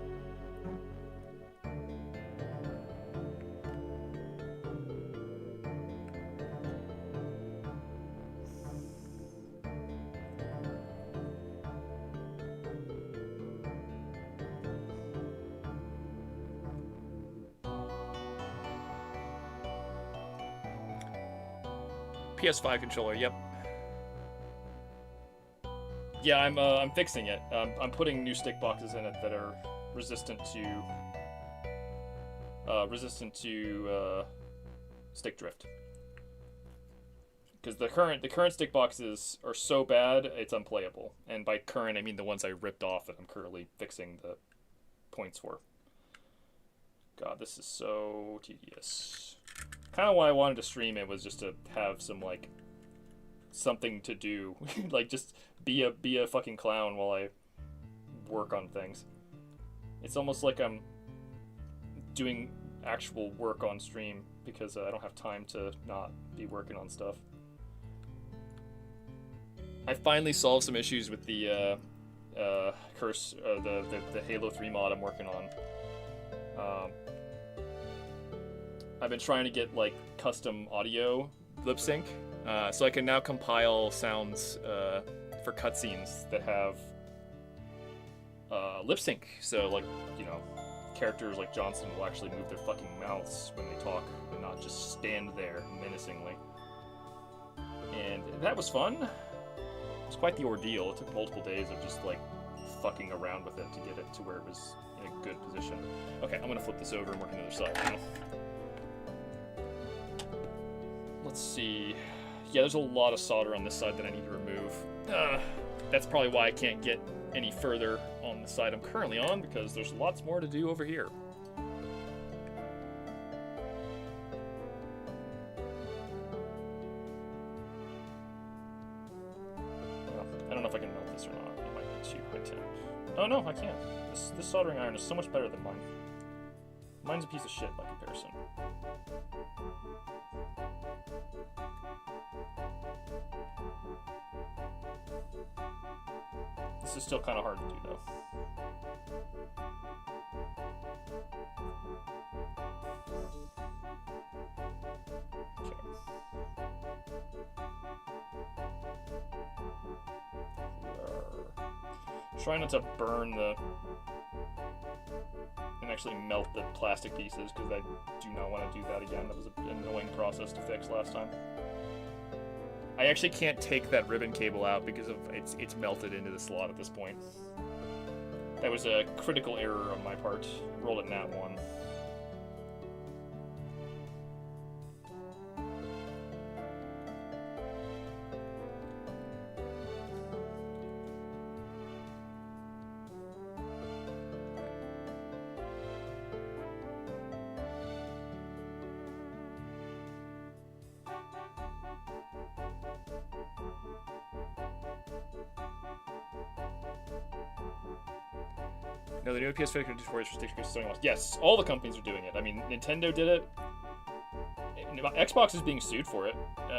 PS5 controller, yep. Yeah, I'm fixing it. I'm putting new stick boxes in it that are resistant to stick drift. Because the current stick boxes are so bad it's unplayable, and by current I mean the ones I ripped off that I'm currently fixing the points for. God, this is so tedious. Kind of why I wanted to stream it was just to have some like something to do, like just be a fucking clown while I work on things. It's almost like I'm doing actual work on stream because I don't have time to not be working on stuff. I finally solved some issues with the curse, the Halo 3 mod I'm working on. I've been trying to get like custom audio lip sync, so I can now compile sounds for cutscenes that have lip sync. So like, you know, characters like Johnson will actually move their fucking mouths when they talk and not just stand there menacingly. And that was fun. It was quite the ordeal. It took multiple days of just like fucking around with it to get it to where it was in a good position. Okay, I'm gonna flip this over and work on the other side now. Let's see. Yeah, there's a lot of solder on this side that I need to remove. That's probably why I can't get any further on the side I'm currently on, because there's lots more to do over here. Well, I don't know if I can melt this or not. It might be too high temp. Oh no, I can't. This soldering iron is so much better than mine. Mine's a piece of shit by comparison. This is still kind of hard to do, though. Okay. Trying not to burn the and actually melt the plastic pieces, because I do not want to do that again. That was an annoying process to fix last time. I actually can't take that ribbon cable out because of it's melted into the slot at this point. That was a critical error on my part. Rolled a nat 1. No, the new PS5 can just restrict. Yes, all the companies are doing it. I mean, Nintendo did it. Xbox is being sued for it.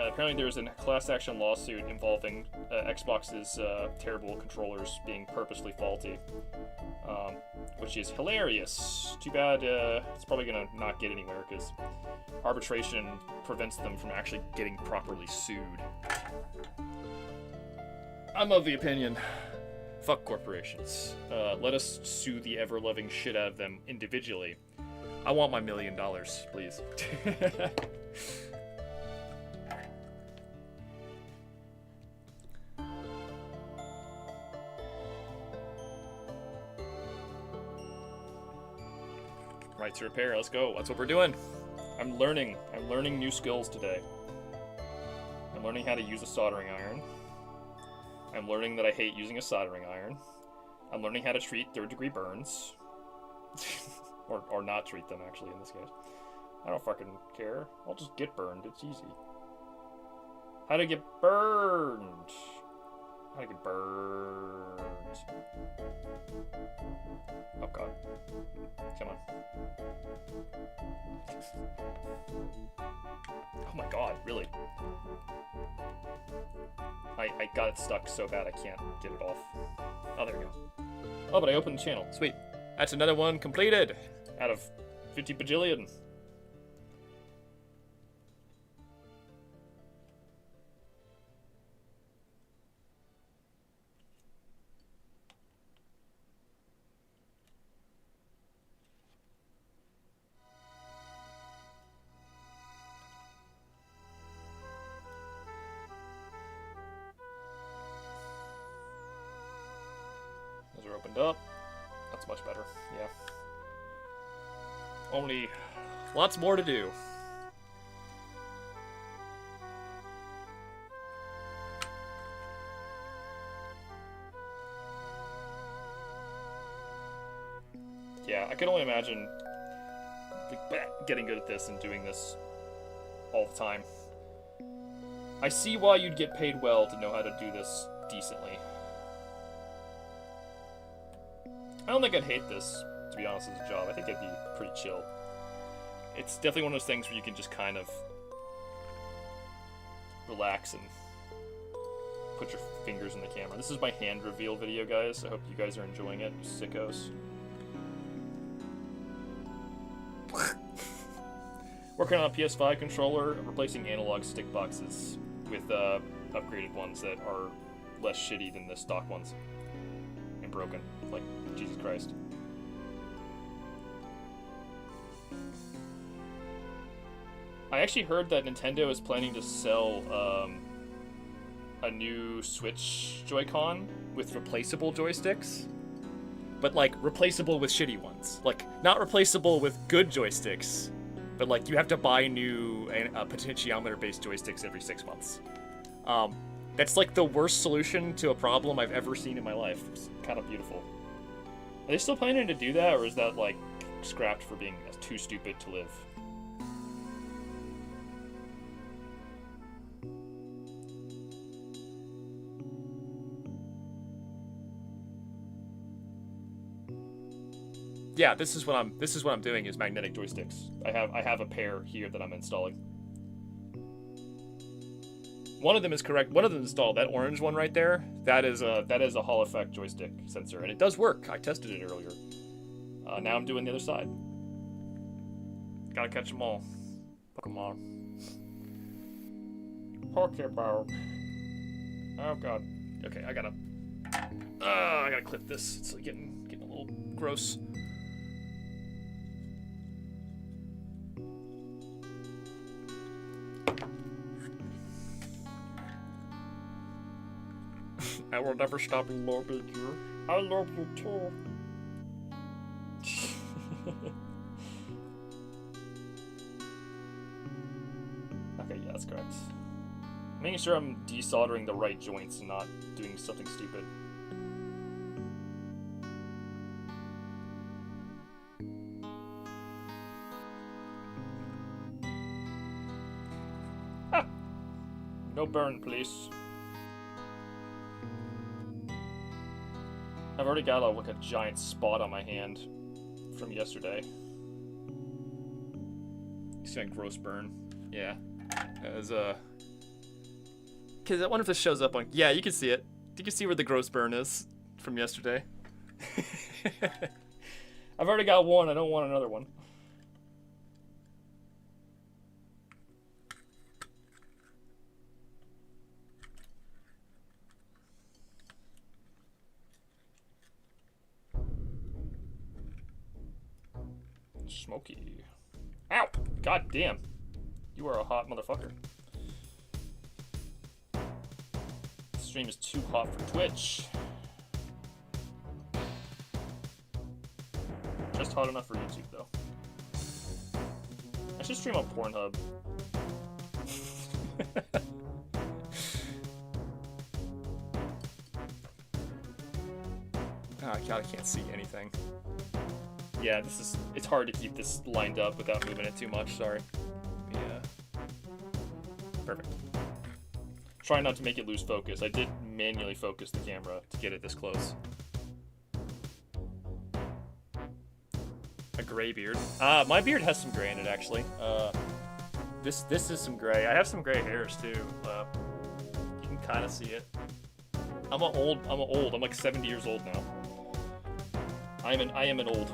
Apparently, there's a class action lawsuit involving Xbox's terrible controllers being purposely faulty, which is hilarious. Too bad it's probably gonna not get anywhere because arbitration prevents them from actually getting properly sued. I'm of the opinion. Fuck corporations. Let us sue the ever-loving shit out of them individually. I want my $1 million, please. Right to repair, let's go. That's what we're doing. I'm learning new skills today. I'm learning how to use a soldering iron. I'm learning that I hate using a soldering iron. I'm learning how to treat third-degree burns. or not treat them, actually, in this case. I don't fucking care. I'll just get burned. It's easy. How to get burned. How to get burned. Oh, God. Come on. Oh, my God. Really? I got it stuck so bad I can't get it off. Oh, there we go. Oh, but I opened the channel. Sweet. That's another one completed out of 50 bajillion. Those are opened up. That's much better, yeah. Only lots more to do. Yeah, I can only imagine getting good at this and doing this all the time. I see why you'd get paid well to know how to do this decently. I don't think I'd hate this, to be honest, as a job. I think it'd be pretty chill. It's definitely one of those things where you can just kind of relax and put your fingers in the camera. This is my hand reveal video, guys. I hope you guys are enjoying it, you sickos. Working on a PS5 controller, replacing analog stick boxes with upgraded ones that are less shitty than the stock ones. And broken. Like, Jesus Christ. I actually heard that Nintendo is planning to sell a new Switch Joy-Con with replaceable joysticks. But, like, replaceable with shitty ones. Like, not replaceable with good joysticks, but, like, you have to buy new potentiometer-based joysticks every 6 months. That's, like, the worst solution to a problem I've ever seen in my life. It's kind of beautiful. Are they still planning to do that, or is that, like, scrapped for being too stupid to live? Yeah, this is what I'm doing is magnetic joysticks. I have a pair here that I'm installing. One of them is correct. One of them installed. That orange one right there, that is a Hall effect joystick sensor, and it does work. I tested it earlier. Now I'm doing the other side. Gotta catch them all. Pokemon. Pokeball. Oh God. Okay, I gotta clip this. It's getting a little gross. I will never stop loving you. I love you too. Okay, yeah, that's correct. Making sure I'm desoldering the right joints and not doing something stupid. Ah! No burn, please. I've already got like a giant spot on my hand from yesterday. It's a gross burn. Yeah. As Cause I wonder if this shows up on. Yeah, you can see it. You can see where the gross burn is from yesterday. I've already got one. I don't want another one. Smoky. Ow! God damn. You are a hot motherfucker. This stream is too hot for Twitch. Just hot enough for YouTube, though. I should stream on Pornhub. Oh god, I can't see anything. Yeah, it's hard to keep this lined up without moving it too much, sorry. Yeah. Perfect. Try not to make it lose focus. I did manually focus the camera to get it this close. A gray beard. My beard has some gray in it, actually. This is some gray. I have some gray hairs, too. You can kind of see it. I'm old. I'm like 70 years old now. I am an old.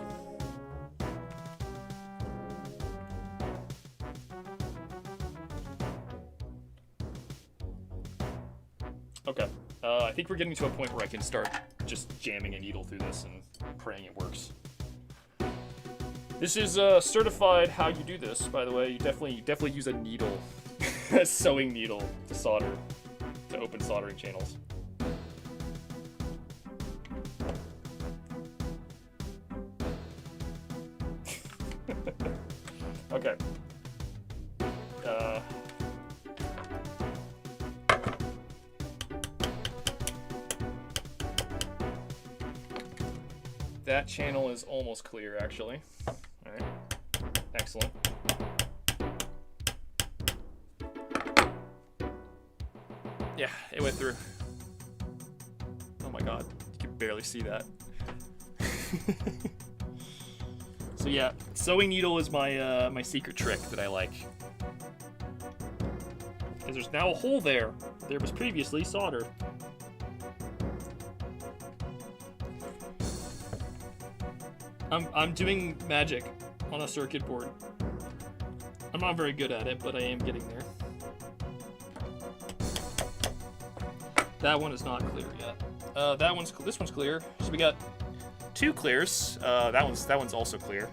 Okay, I think we're getting to a point where I can start just jamming a needle through this and praying it works. This is certified how you do this, by the way. You definitely use a needle, a sewing needle to solder, to open soldering channels. Okay. That channel is almost clear, actually. Alright. Excellent. Yeah, it went through. Oh my god, you can barely see that. So yeah, sewing needle is my my secret trick that I like. Because there's now a hole there. There was previously solder. I'm doing magic on a circuit board. I'm not very good at it, but I am getting there. That one is not clear yet. This one's clear. So we got two clears. That one's also clear.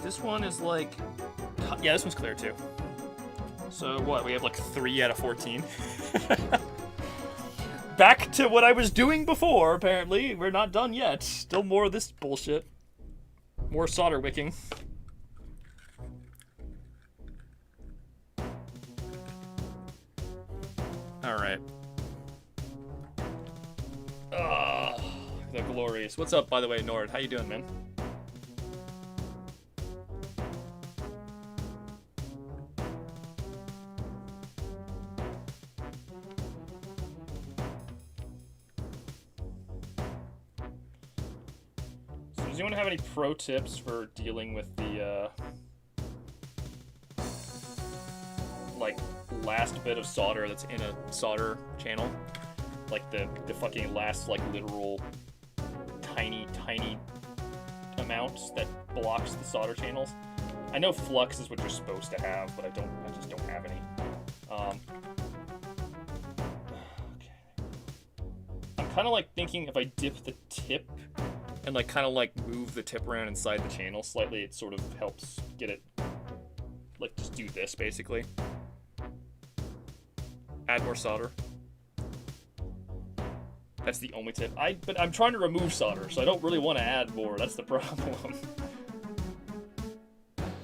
This one is like, yeah, this one's clear too. So what? We have like 3 out of 14. Back to what I was doing before, apparently. We're not done yet. Still more of this bullshit. More solder wicking. Alright. The glorious. What's up, by the way, Nord? How you doing, man? Does anyone have any pro tips for dealing with the, like, last bit of solder that's in a solder channel? Like, the fucking last, like, literal tiny amount that blocks the solder channels? I know flux is what you're supposed to have, but I just don't have any. Okay. I'm kind of, like, thinking if I dip the tip and like kind of like move the tip around inside the channel slightly, it sort of helps get it like just do this basically. Add more solder. That's the only tip. But I'm trying to remove solder, so I don't really want to add more. That's the problem.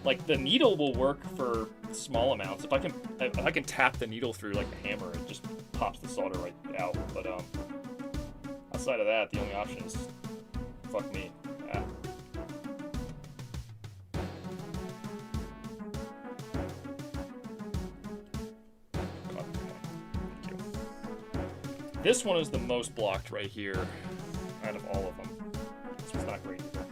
Like the needle will work for small amounts. If I can tap the needle through like a hammer, it just pops the solder right out. But outside of that, the only option is fuck me. Ah. This one is the most blocked right here out of all of them. This one's not great either.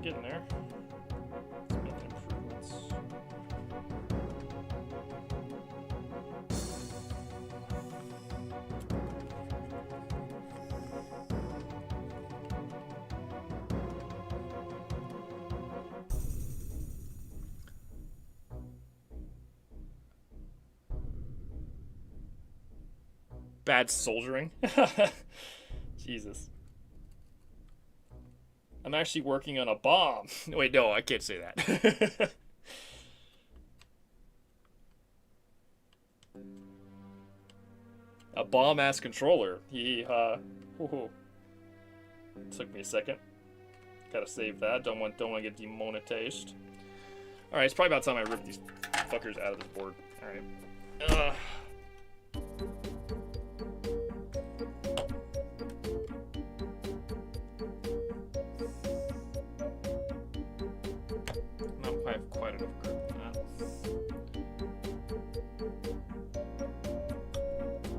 Getting there. Let's make improvements. Bad soldering. Jesus. I'm actually working on a bomb. Wait, no, I can't say that. A bomb-ass controller. Took me a second. Gotta save that. Don't want to get demonetized. All right, it's probably about time I rip these fuckers out of this board. All right. I have quite enough grip on that.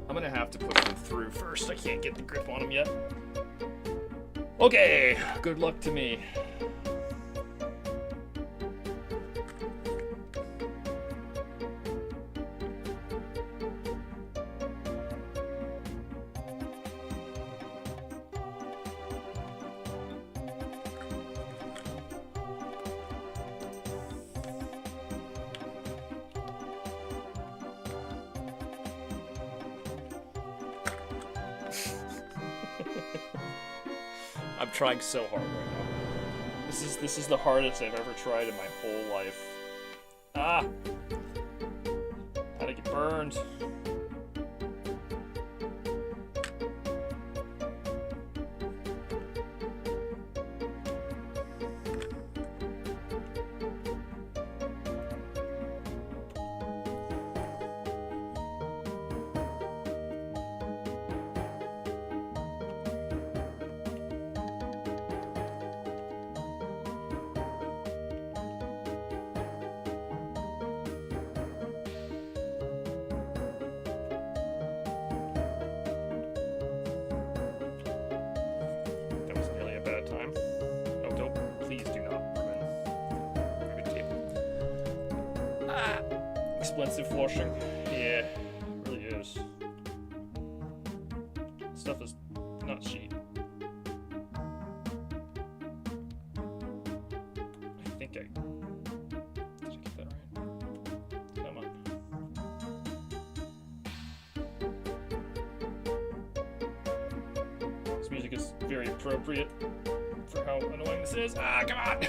I'm gonna have to push them through first. I can't get the grip on them yet. Okay, good luck to me. I'm trying so hard right now. This is the hardest I've ever tried in my whole life. Ah! How'd I get burned? Expensive washing. Yeah, it really is. Stuff is not cheap. I think did I get that right? Come on. This music is very appropriate for how annoying this is. Ah, come on!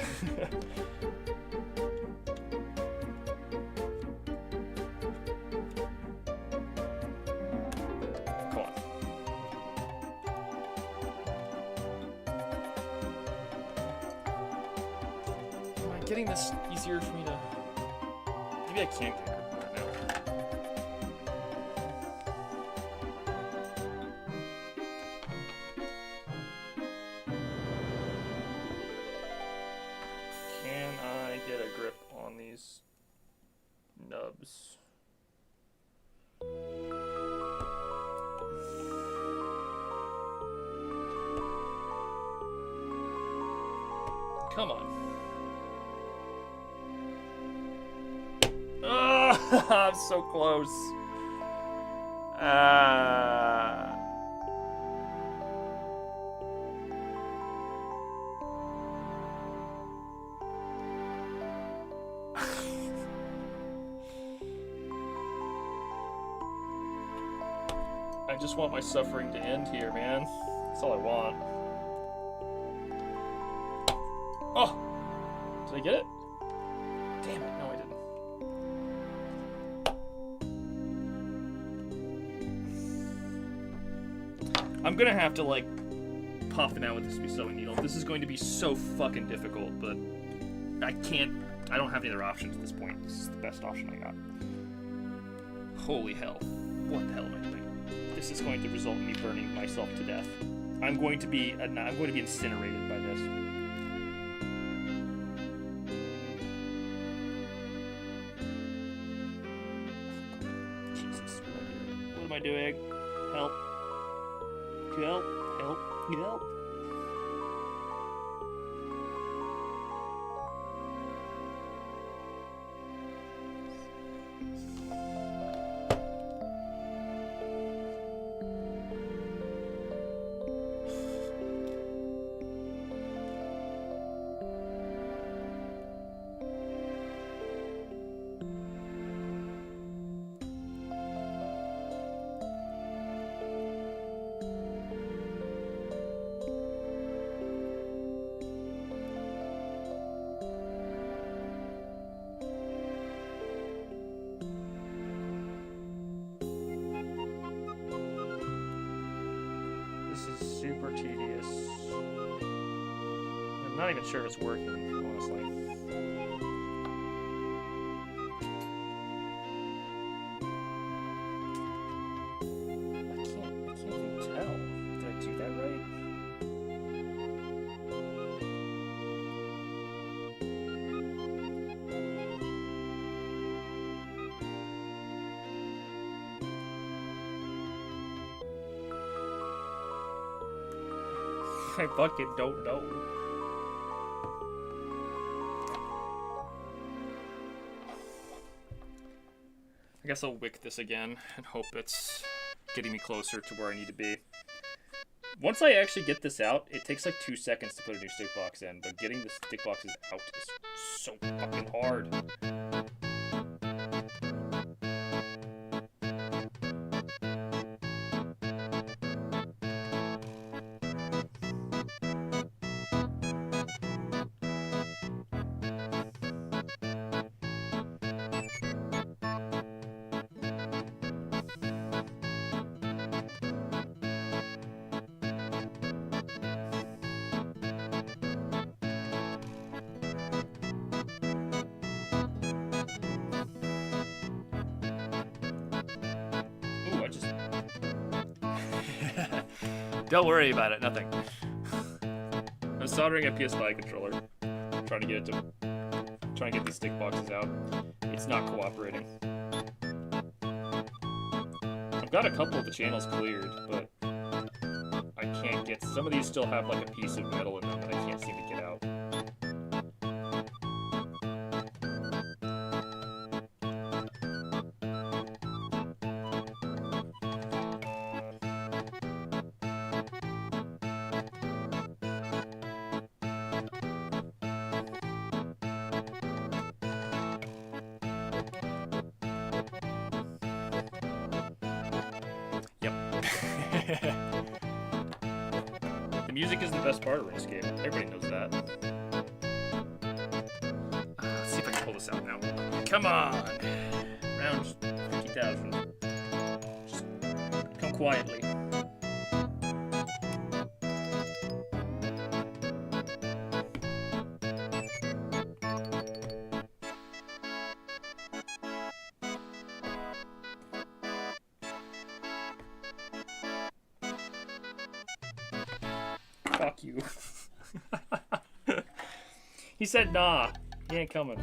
Getting this easier for me to... Maybe I can't get a grip on it now. Can I get a grip on these nubs? Come on. Oh, I'm so close. I just want my suffering to end here, man. That's all I want. Oh! Did I get it? Damn it, no I didn't. I'm gonna have to, like, pop it out with this sewing needle. This is going to be so fucking difficult, but I don't have any other options at this point. This is the best option I got. Holy hell. What the hell am I doing? This is going to result in me burning myself to death. I'm going to be incinerated by this. Jesus, what am I doing? Help. Help. Help. Help. Super tedious. I'm not even sure if it's working, honestly. I can't even tell. Did I do that right? I fucking don't know. I guess I'll wick this again and hope it's getting me closer to where I need to be. Once I actually get this out, it takes like 2 seconds to put a new stick box in, but getting the stick boxes out is so fucking hard. Don't worry about it, nothing. I'm soldering a PS5 controller, trying to get these stick boxes out. It's not cooperating. I've got a couple of the channels cleared, but I can't get. Some of these still have like a piece of metal in them that I can't seem to get out. The music is the best part of RuneScape. Everybody knows that. Let's see if I can pull this out now. Come on! Round 50,000. Just come quietly. Fuck you. He said nah. He ain't coming.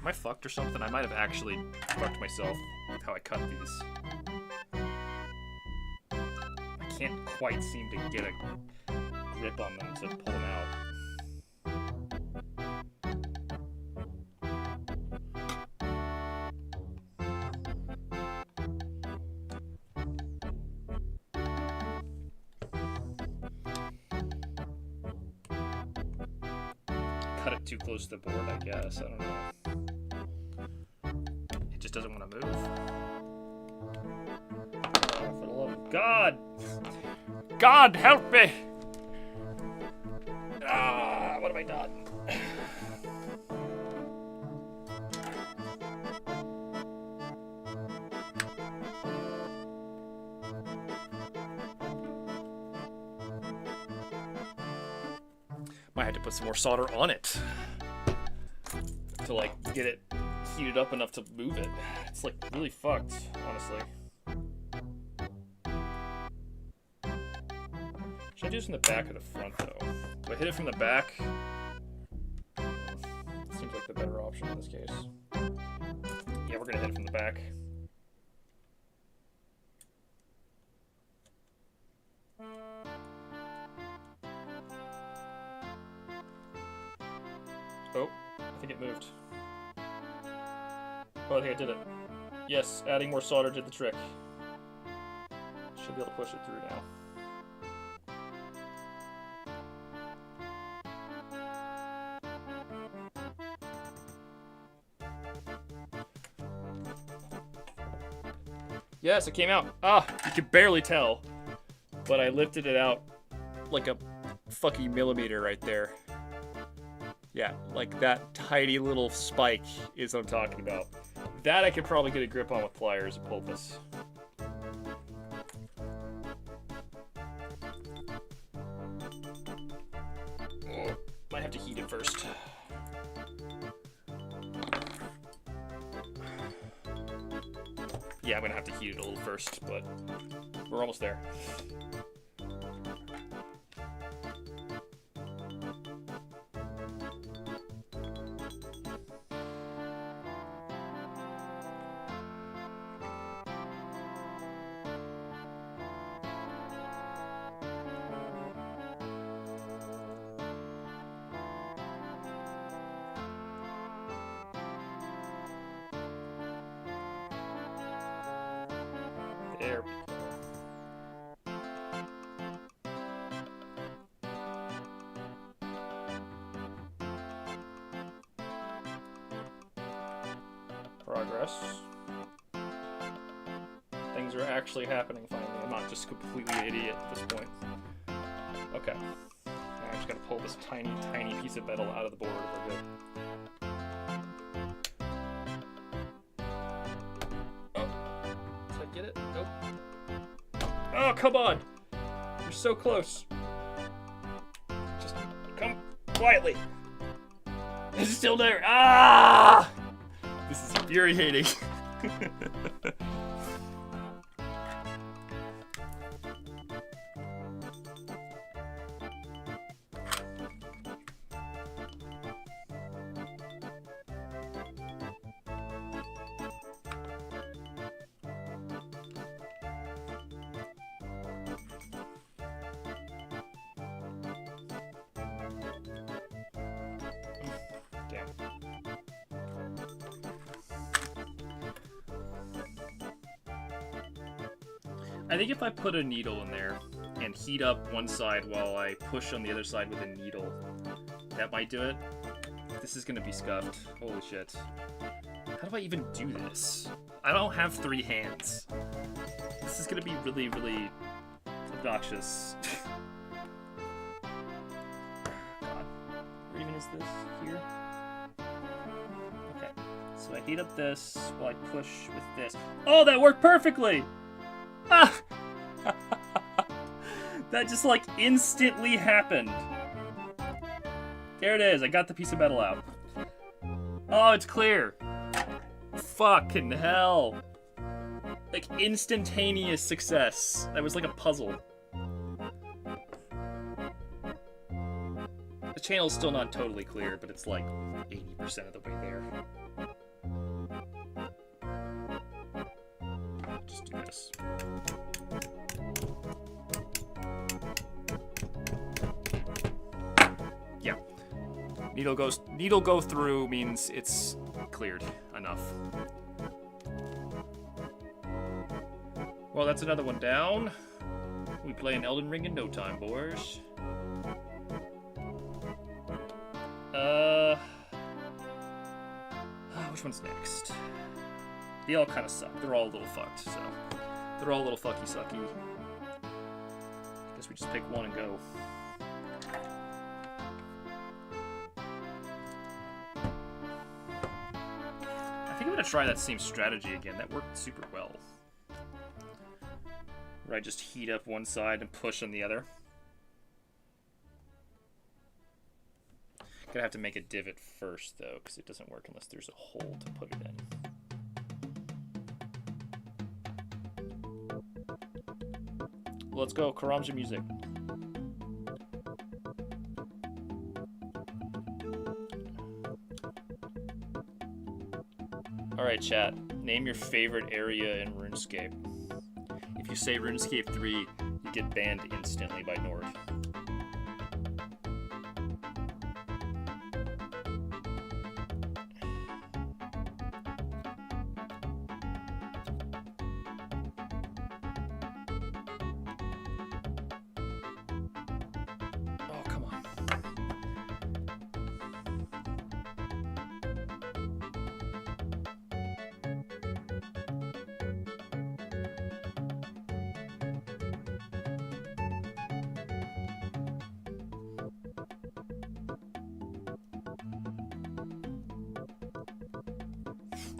Am I fucked or something? I might have actually fucked myself with how I cut these. I can't quite seem to get a grip on them to pull them out. Cut it too close to the board, I guess. I don't know. It just doesn't want to move. Oh, for the love of God! God, help me! Ah, what have I done? Might have to put some more solder on it to like get it heated up enough to move it. It's like really fucked, honestly. Should I do this from the back or the front though? Do I hit it from the back? Seems like the better option in this case. Yeah, we're gonna hit it from the back. Oh, I think it moved. Oh, I think I did it. Yes, adding more solder did the trick. Should be able to push it through now. Yes, it came out. Ah, you can barely tell, but I lifted it out like a fucking millimeter right there. Yeah, like that tiny little spike is what I'm talking about. That I could probably get a grip on with pliers and pull this. Oh, might have to heat it first. Yeah, I'm gonna have to heat it a little first, but we're almost there. There we go. Progress. Things are actually happening finally. I'm not just completely an idiot at this point. Okay. Now I just gotta pull this tiny, tiny piece of metal out of the board. We're good. Get it? Nope. Oh, come on! You're so close. Just come quietly. It's still there. Ah! This is infuriating. I think if I put a needle in there and heat up one side while I push on the other side with a needle, that might do it. This is gonna be scuffed. Holy shit. How do I even do this? I don't have 3 hands. This is gonna be really, really obnoxious. God. Where even is this? Here? Okay. So I heat up this while I push with this. Oh, that worked perfectly! Ah! That just like instantly happened. There it is. I got the piece of metal out. Oh, it's clear. Fucking hell. Like instantaneous success. That was like a puzzle. The channel's still not totally clear, but it's like 80% of the way there. just do this. Yeah. Needle go through means it's cleared enough. Well, that's another one down. We play an Elden Ring in no time, boys. Which one's next? They all kind of suck. They're all a little fucked, so they're all a little fucky sucky. Guess we just pick one and go. I think I'm gonna try that same strategy again. That worked super well. Where I just heat up one side and push on the other. Gonna have to make a divot first though, because it doesn't work unless there's a hole to put it in. Let's go, Karamja music. Alright, chat. Name your favorite area in RuneScape. If you say RuneScape 3, you get banned instantly by Nord.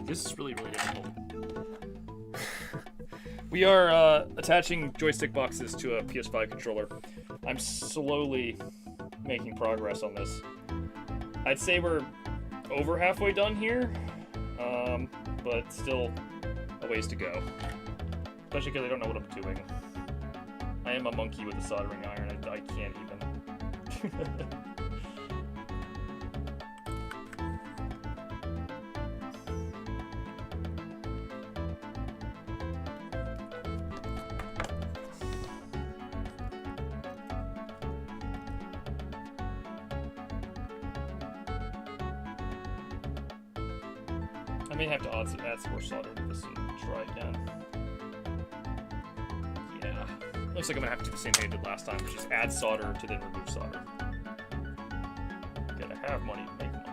This is really, really difficult. We are attaching joystick boxes to a PS5 controller. I'm slowly making progress on this. I'd say we're over halfway done here, but still a ways to go. Especially because I don't know what I'm doing. I am a monkey with a soldering iron. I can't even. I may have to add some more solder to this and try again. Yeah. Looks like I'm gonna have to do the same thing I did last time, which is add solder to then remove solder. Gotta have money to make money.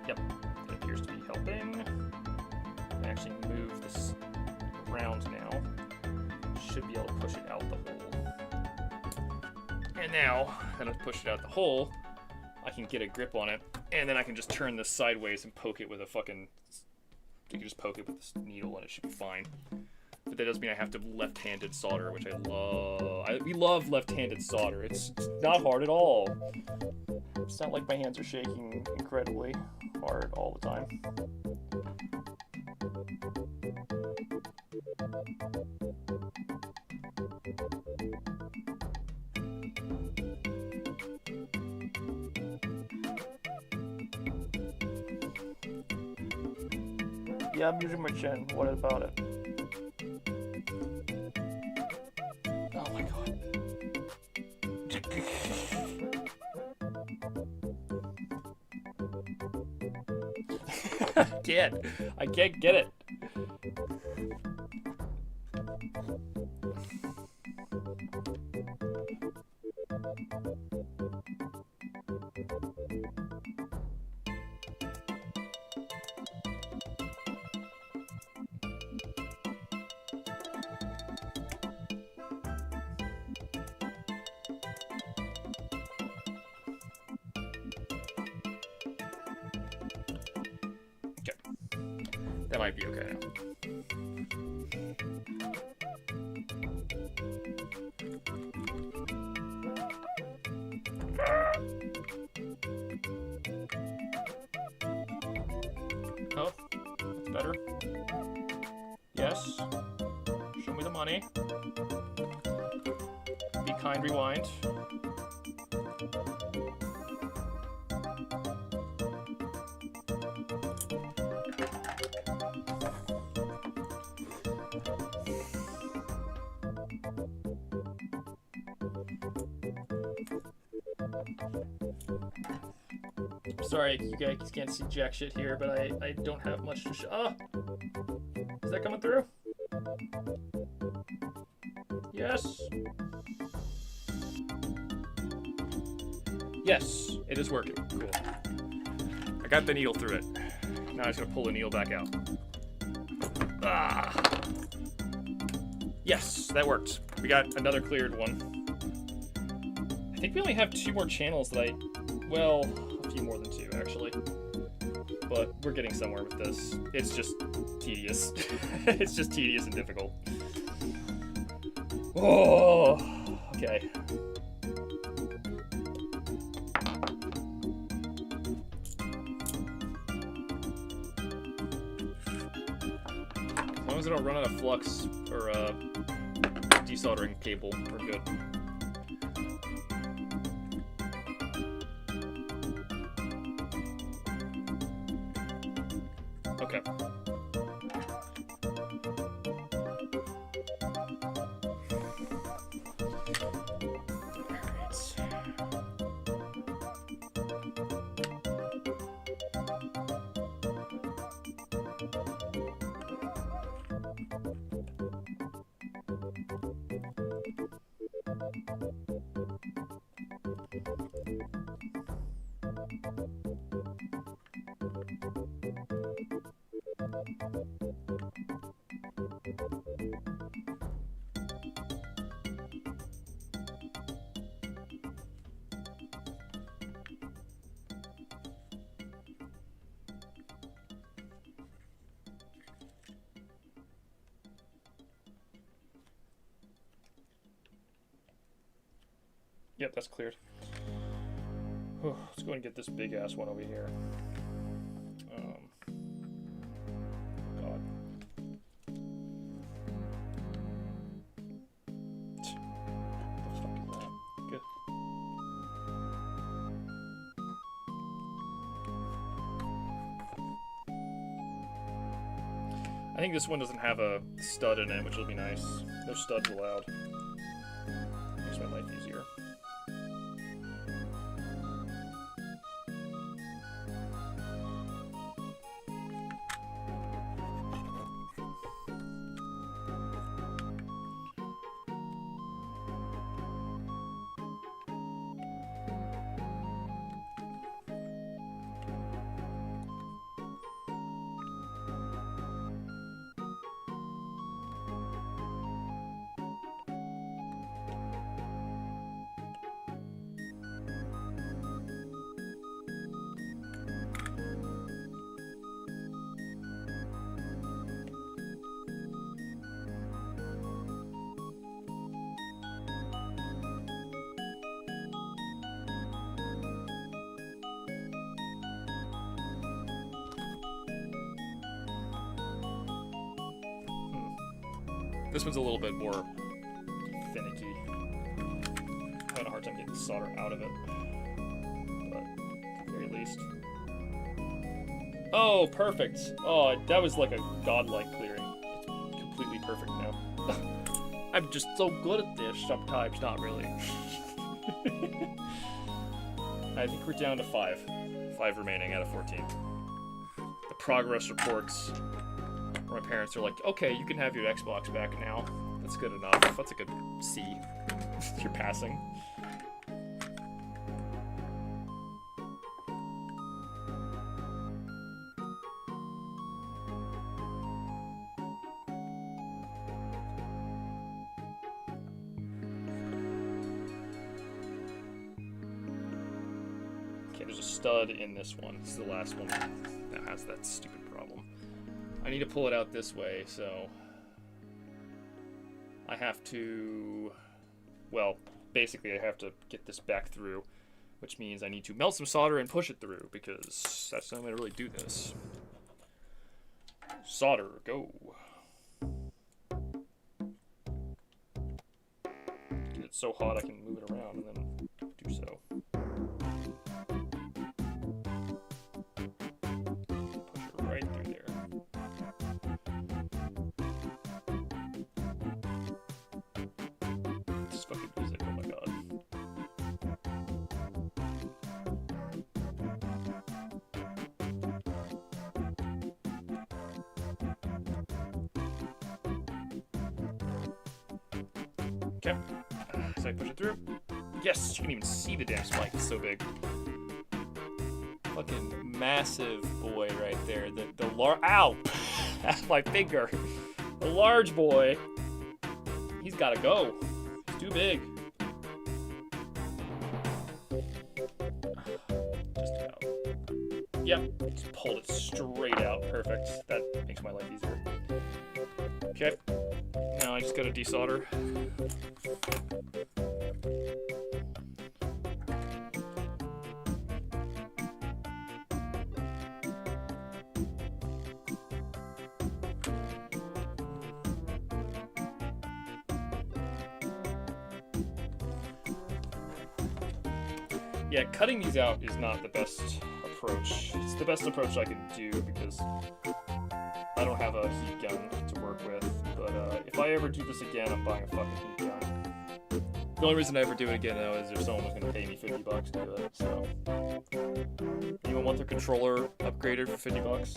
Yep, it appears to be helping. I actually move this around now. Should be able to push it out the hole. And now that I've pushed it out the hole, I can get a grip on it, and then I can just turn this sideways and poke it with a fucking... You can just poke it with this needle and it should be fine. But that does mean I have to left-handed solder, which I love. We love left-handed solder. It's not hard at all. It's not like my hands are shaking incredibly hard all the time. Yeah, I'm using my chin. What about it? Oh my god. I can't get it. That might be okay now. Oh, that's better. Yes. Show me the money. Be kind, rewind. Sorry, you guys can't see jack shit here, but I don't have much to show. Oh! Is that coming through? Yes. Yes, it is working. Cool. I got the needle through it. Now I'm just gonna pull the needle back out. Ah. Yes, that worked. We got another cleared one. I think we only have 2 more channels that well, a few more than 2 actually. But we're getting somewhere with this. It's just tedious. It's just tedious and difficult. Oh, okay. As long as I don't run out of flux or desoldering cable, we're good. Okay. Yep, that's cleared. Let's go and get this big ass one over here. God. What the fuck is that? Good. I think this one doesn't have a stud in it, which will be nice. No studs allowed. Makes my life easier. This one's a little bit more finicky. Having a hard time getting the solder out of it, but at the very least. Oh, perfect. Oh, that was like a godlike clearing. It's completely perfect now. I'm just so good at this sometimes, not really. I think we're down to 5. 5 remaining out of 14. The progress reports. My parents are like, okay, you can have your Xbox back now. That's good enough. That's a good C. You're passing. Okay, there's a stud in this one. This is the last one that has that stupid problem. I need to pull it out this way, so I have to, well, basically I have to get this back through, which means I need to melt some solder and push it through, because that's the only way to really do this. Solder, go. Get it so hot I can move it around and then do so. Push it right through there. Fucking music, oh my god. Okay. So I push it through. Yes, you can even see the damn spike. It's so big. Fucking massive boy right there. The large. Ow! That's my finger. The large boy. He's gotta go. It's too big. Just about. Yep. Just pulled it straight out. Perfect. That makes my life easier. Okay. Now I just gotta desolder. Yeah, cutting these out is not the best approach. It's the best approach I can do because I don't have a heat gun to work with. But if I ever do this again, I'm buying a fucking heat gun. The only reason I ever do it again, though, is if someone was going to pay me $50 to do it. So, anyone want their controller upgraded for $50?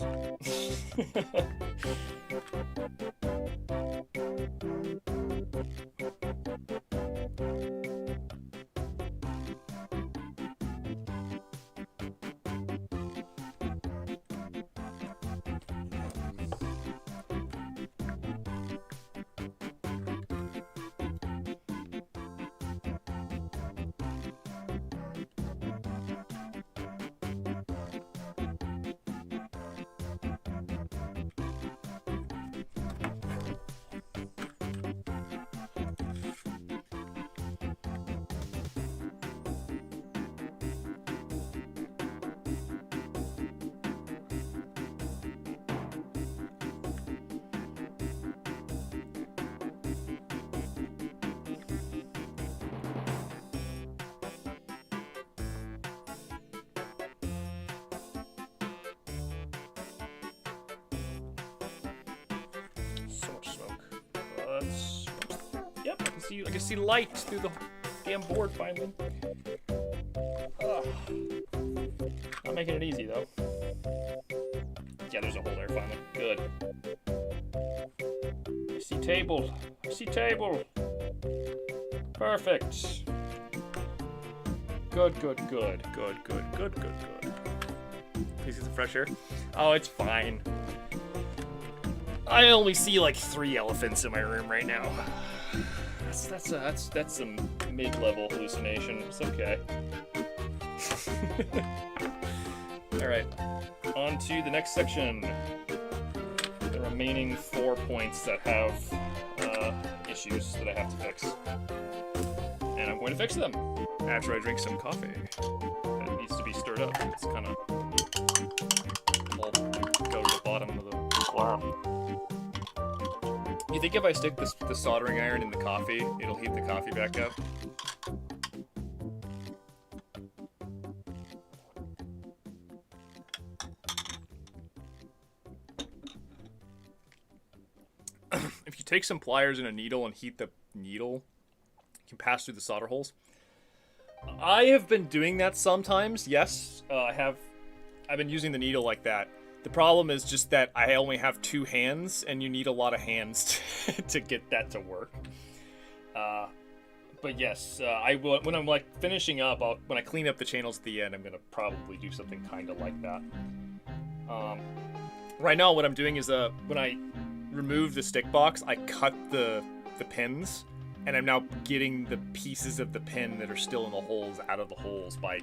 So much smoke. Yep, I can see light through the damn board finally. Ugh. Not making it easy though. Yeah, there's a hole there finally. Good. I see table. I see table. Perfect. Good. Please get some fresh air. Oh, it's fine. I only see like 3 elephants in my room right now. That's some mid-level hallucination. It's okay. All right, on to the next section. The remaining 4 points that have issues that I have to fix, and I'm going to fix them after I drink some coffee. That needs to be stirred up. It's kind of go to the bottom of the slab. You think if I stick the soldering iron in the coffee, it'll heat the coffee back up? If you take some pliers and a needle and heat the needle, you can pass through the solder holes. I have been doing that sometimes, yes. I've been using the needle like that. The problem is just that I only have 2 hands, and you need a lot of hands to get that to work. But yes, I will, when I'm like finishing up, when I clean up the channels at the end, I'm gonna probably do something kind of like that. Right now, what I'm doing is when I remove the stick box, I cut the pins, and I'm now getting the pieces of the pin that are still in the holes out of the holes by,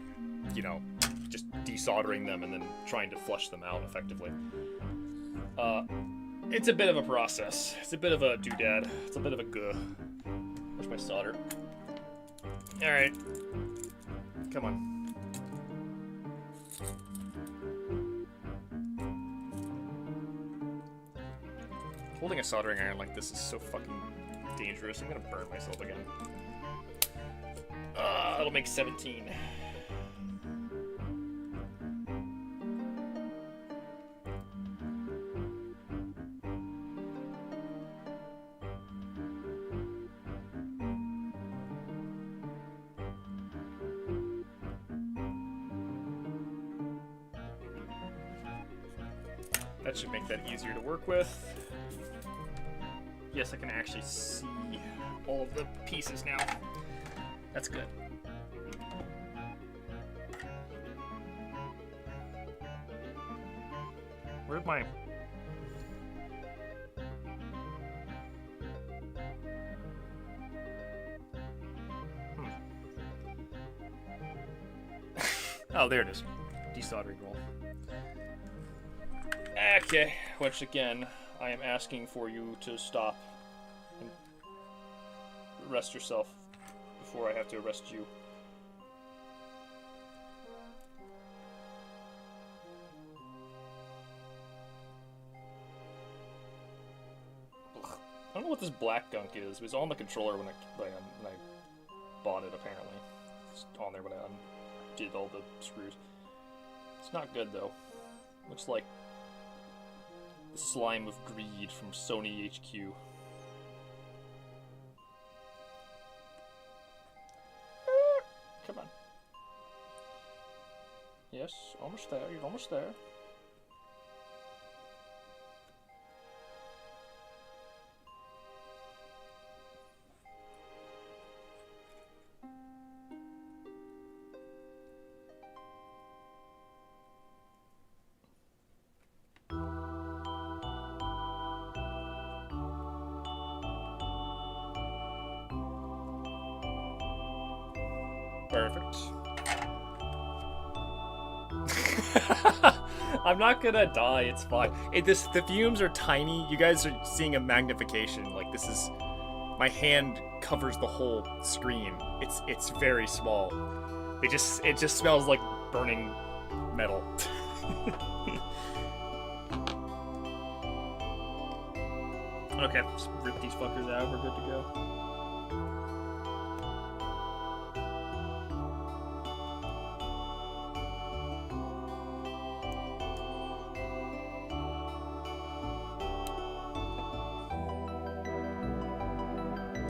you know, just desoldering them and then trying to flush them out effectively. It's a bit of a process. It's a bit of a doodad. It's a bit of a guh. Where's my solder? Alright. Come on. Holding a soldering iron like this is so fucking dangerous. I'm gonna burn myself again. It'll make 17. That should make that easier to work with. Yes, I can actually see all of the pieces now. That's good. Where'd my... Oh, there it is. Desoldering roll. Okay, which again, I am asking for you to stop and rest yourself before I have to arrest you. Ugh. I don't know what this black gunk is. It was on the controller when I bought it, apparently. It's on there when I undid all the screws. It's not good, though. Looks like the slime of greed from Sony HQ. Come on. Yes, almost there. You're almost there. Perfect. I'm not gonna die, it's fine. The fumes are tiny. You guys are seeing a magnification. Like, this is... My hand covers the whole screen. It's very small. It just smells like burning metal. Okay, just rip these fuckers out, we're good to go.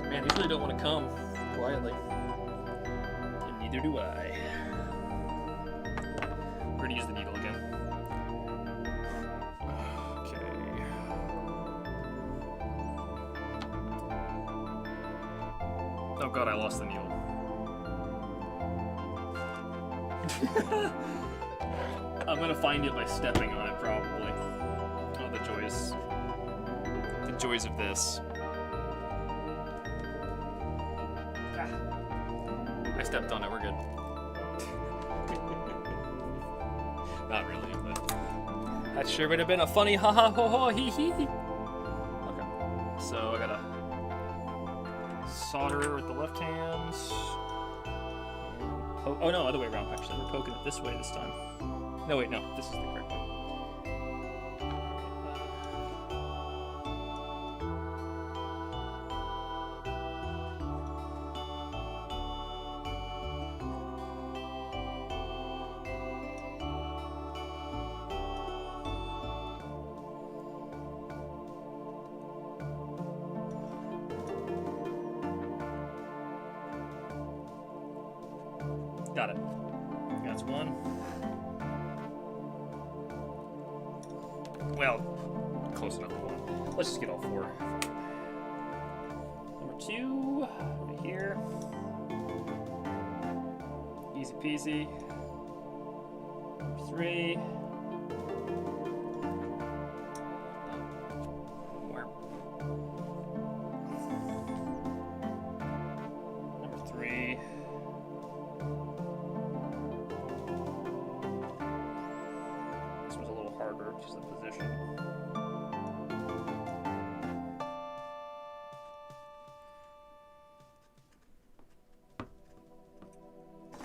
Man, these really don't want to come quietly. And neither do I. We're gonna use the needle again. Okay. Oh god, I lost the needle. I'm gonna find it by stepping on it, probably. Oh, the joys. The joys of this. I stepped on it, we're good. Not really, but that sure would have been a funny ha ha ho ho hee hee. Okay, so I gotta solder with the left hand. Oh no, other way around actually. We're poking it this way this time. No wait, no, this is the correct one. Got it. That's one. Well, close enough to one. Let's just get all four. Number two, right here. Easy peasy. Number three. Number three. Just the position.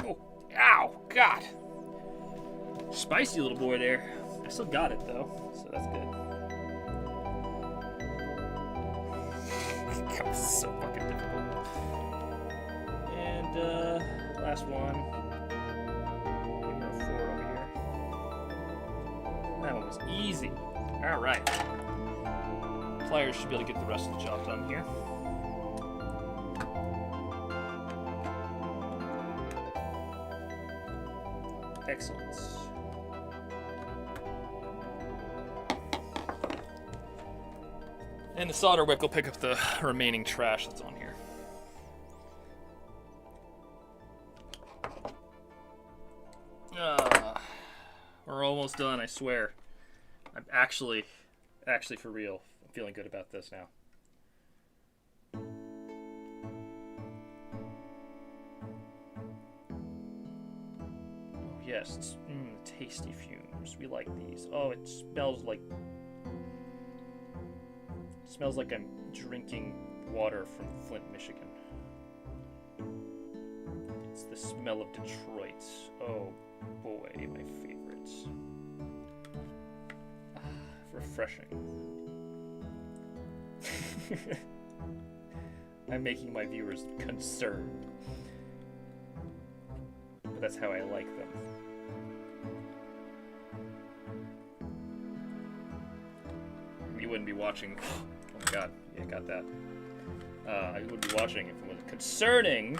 Oh, ow, God. Spicy little boy there. I still got it though, so that's good. God, this is so fucking difficult. And last one. That one was easy. Alright. Pliers should be able to get the rest of the job done here. Excellent. And the solder wick will pick up the remaining trash that's on here. almost done, I swear. I'm actually for real. I'm feeling good about this now. Oh, yes, it's tasty fumes. We like these. Oh, it smells like I'm drinking water from Flint, Michigan. It's the smell of Detroit. Oh boy, my favorites. Refreshing. I'm making my viewers concerned. But that's how I like them. You wouldn't be watching. Oh my god, yeah, got that. I wouldn't be watching if it was concerning.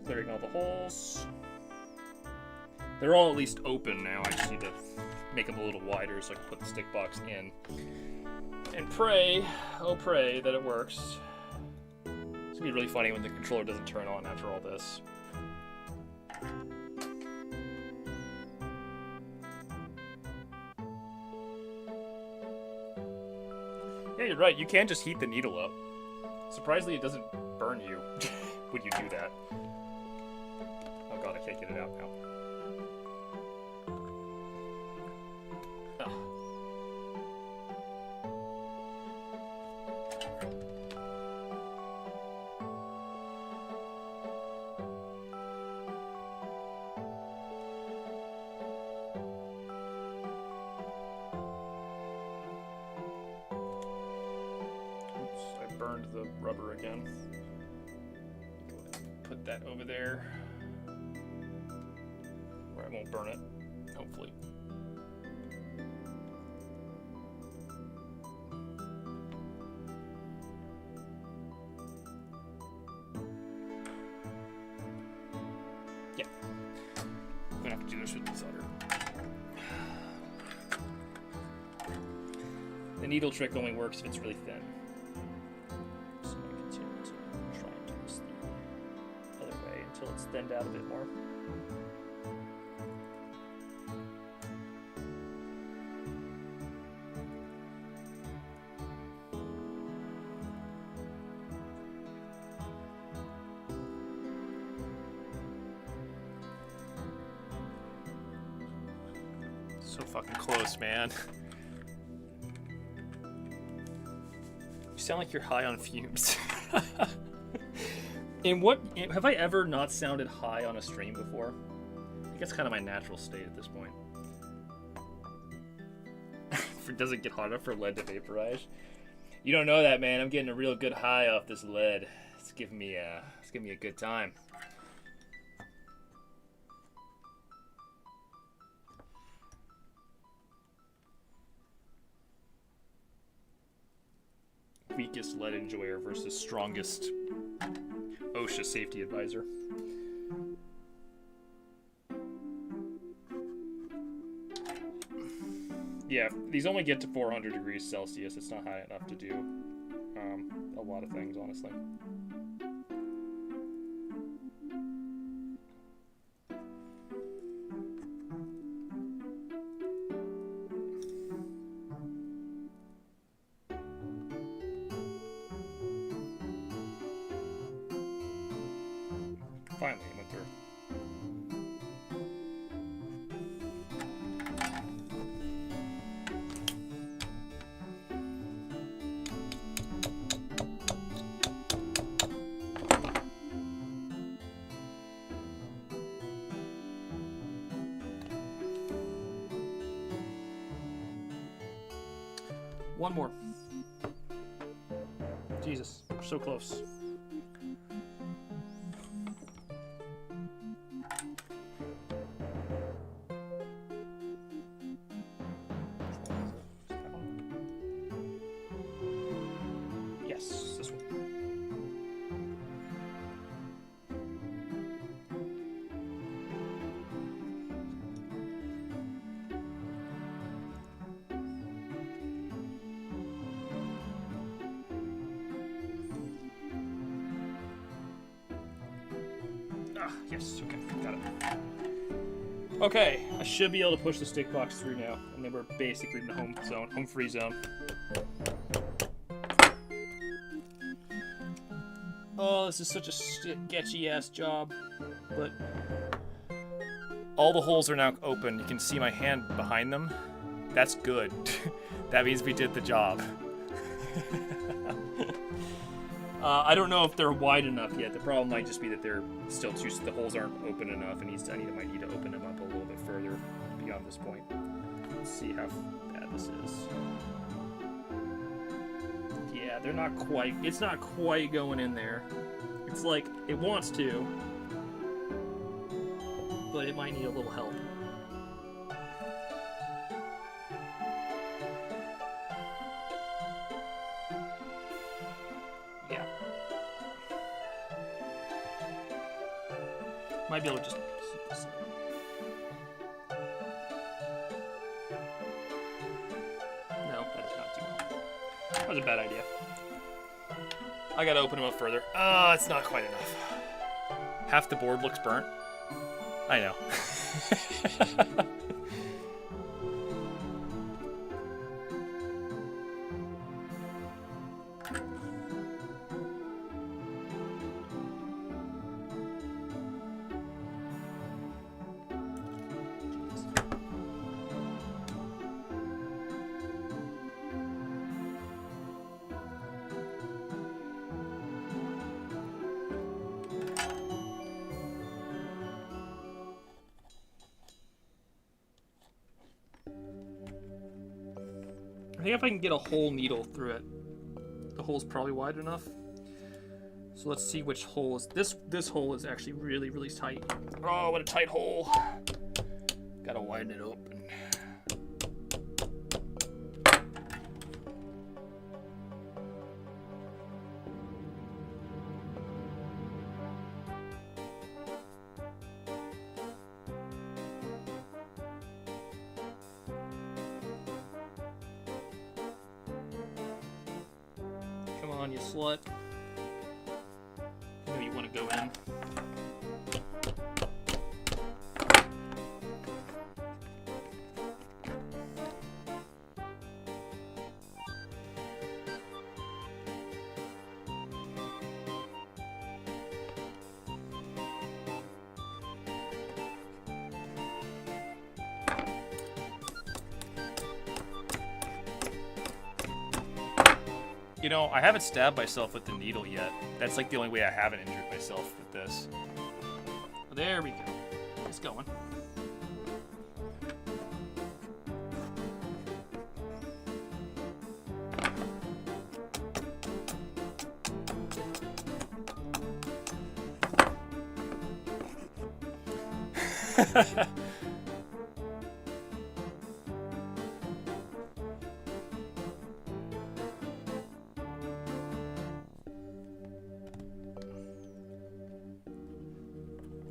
Clearing all the holes. They're all at least open now. I just need to make them a little wider so I can put the stick box in. And pray, oh pray, that it works. It's gonna be really funny when the controller doesn't turn on after all this. Yeah, you're right. You can just heat the needle up. Surprisingly, it doesn't burn you when you do that. Oh god, I can't get it out now. Oh. Oops, I burned the rubber again. Go ahead and put that over there. Where I won't burn it, hopefully. Yeah. I'm gonna have to do this with the solder. The needle trick only works if it's really thin. So I continue to try and do this the other way until it's thinned out a bit more. So fucking close, man. You sound like you're high on fumes. Have I ever not sounded high on a stream before? I think that's kind of my natural state at this point. If it doesn't get hot enough for lead to vaporize. You don't know that, man. I'm getting a real good high off this lead. It's giving me a good time. Weakest lead enjoyer versus strongest OSHA safety advisor. Yeah, these only get to 400 degrees Celsius. It's not high enough to do a lot of things, honestly. Finally, it went through. One more. Jesus, we're so close. Yes, this one. Ah, yes, okay, got it. Okay, I should be able to push the stick box through now, and then we're basically in the home zone, home free zone. Oh, this is such a sketchy-ass job, but all the holes are now open. You can see my hand behind them. That's good. That means we did the job. I don't know if they're wide enough yet. The problem might just be that they're still the holes aren't open enough, and I might need to open them up a little bit further beyond this point. Let's see how bad this is. Yeah, they're not quite. It's not quite going in there. It's like it wants to, but it might need a little help. Yeah. Might be able to just keep this. No, that does not do well. That was a bad idea. I gotta open them up further. It's not quite enough. Half the board looks burnt. I know. I think if I can get a whole needle through it, the hole's probably wide enough. So let's see which hole is this hole is actually really, really tight. Oh, what a tight hole. Gotta widen it open. Come on, you slut. I know you want to go in. You know, I haven't stabbed myself with the needle yet. That's like the only way I haven't injured myself with this. There we go. It's going.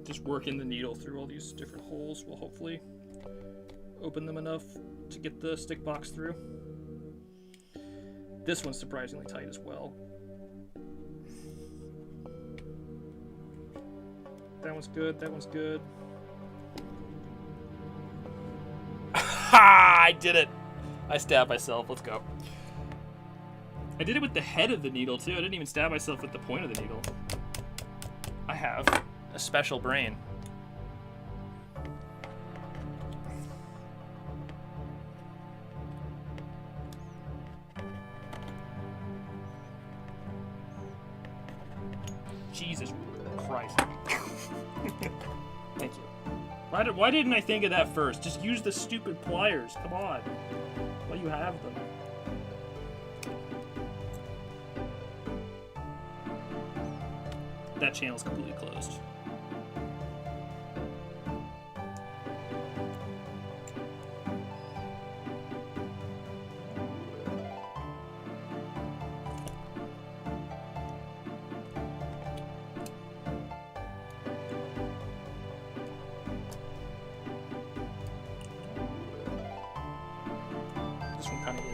Just working the needle through all these different holes will hopefully open them enough to get the stick box through. This one's surprisingly tight as well. That one's good, that one's good. Ha! I did it! I stabbed myself, let's go. I did it with the head of the needle too, I didn't even stab myself with the point of the needle. I have a special brain. Jesus Christ. Thank you. Why didn't I think of that first? Just use the stupid pliers. Come on. Well, you have them. That channel's completely closed.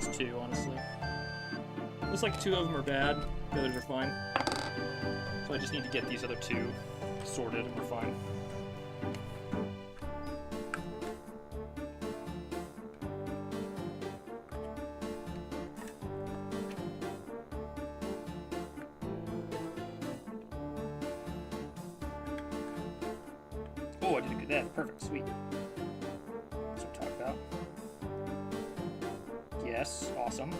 just 2, honestly. Looks like 2 of them are bad, the others are fine. So I just need to get these other 2 sorted and we're fine. Oh, I did a good that. Perfect, sweet. That's what I'm talking about. Yes, awesome.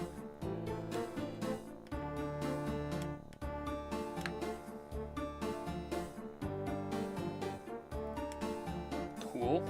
Cool.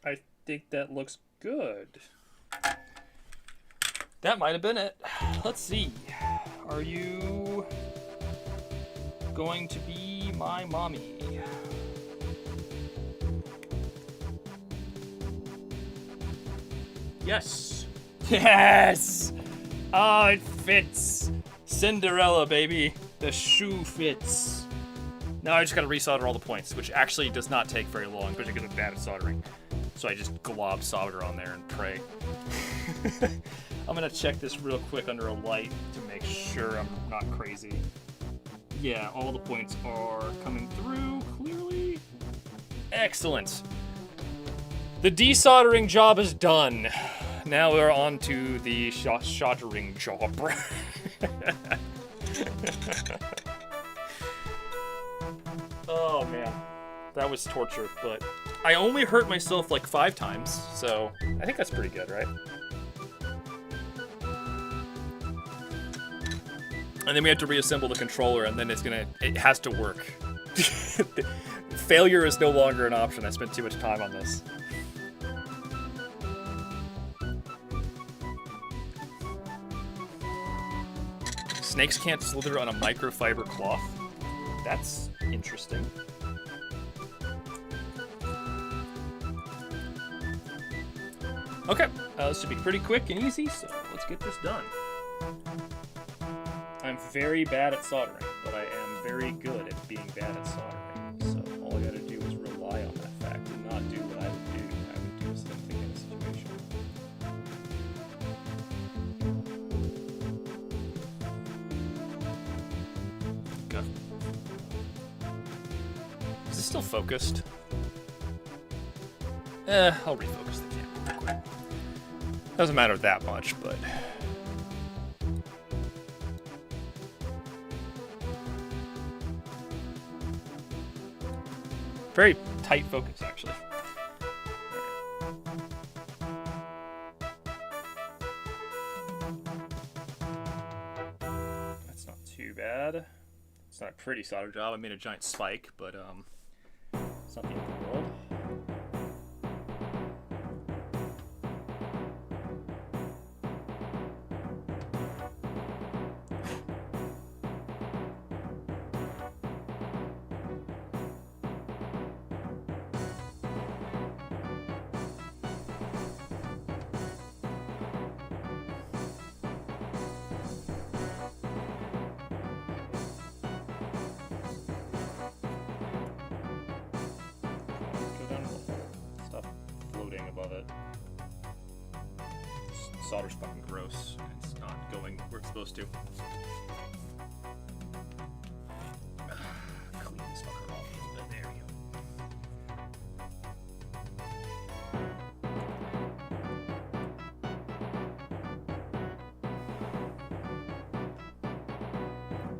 I think that looks good. That might have been it. Let's see. Are you going to be my mommy? Yes. Yes! Oh, it fits. Cinderella, baby. The shoe fits. Now I just gotta resolder all the points, which actually does not take very long, especially because I'm bad at soldering. So I just glob solder on there and pray. I'm gonna check this real quick under a light to make sure I'm not crazy. Yeah, all the points are coming through clearly. Excellent. The desoldering job is done. Now we're on to the soldering job. Oh man, that was torture, but I only hurt myself like 5 times, so I think that's pretty good, right? And then we have to reassemble the controller, and then it has to work. Failure is no longer an option. I spent too much time on this. Snakes can't slither on a microfiber cloth. That's interesting. Okay, this should be pretty quick and easy, so let's get this done. I'm very bad at soldering, but I am very good at being bad at soldering. So all I gotta do is rely on that fact and not do what I would do. I would do something in a situation. Go. Is it still focused? I'll refocus the camera real quick. Doesn't matter that much, but... very tight focus, actually. That's not too bad. It's not a pretty solder job. I made a giant spike, but it's not the end of the world. Solder's fucking gross. It's not going where it's supposed to. Clean this fucker off a little bit. There we go.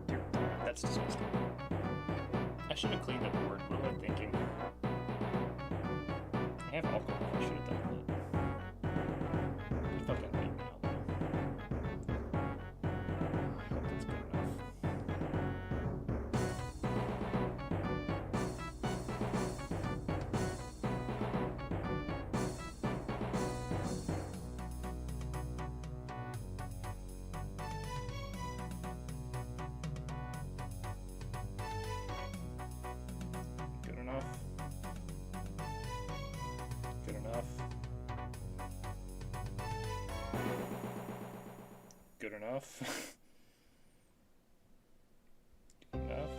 Dear God, that's disgusting. I should have cleaned the board. What am I thinking? I have alcohol. I should have done that. Good enough. Good enough.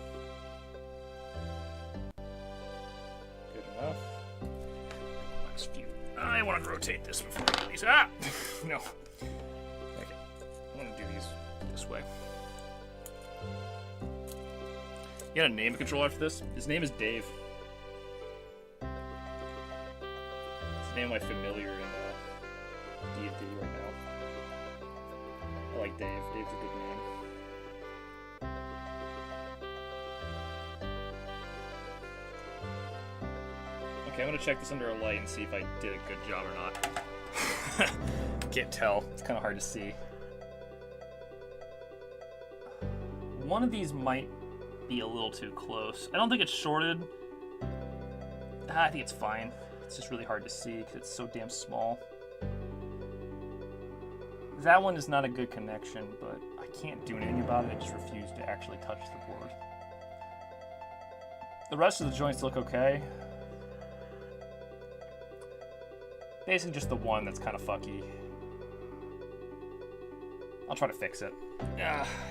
Good enough. Last few. I want to rotate this before I do these. Ah! No. Okay. I want to do these this way. You gotta name a controller after this? His name is Dave. It's the name of my familiar in D&D right now. I like Dave. Dave's a good name. Okay, I'm gonna check this under a light and see if I did a good job or not. Can't tell. It's kind of hard to see. One of these might be a little too close. I don't think it's shorted. I think it's fine. It's just really hard to see because it's so damn small. That one is not a good connection, but I can't do anything about it. I just refuse to actually touch the board. The rest of the joints look okay. Basically just the one that's kind of fucky. I'll try to fix it.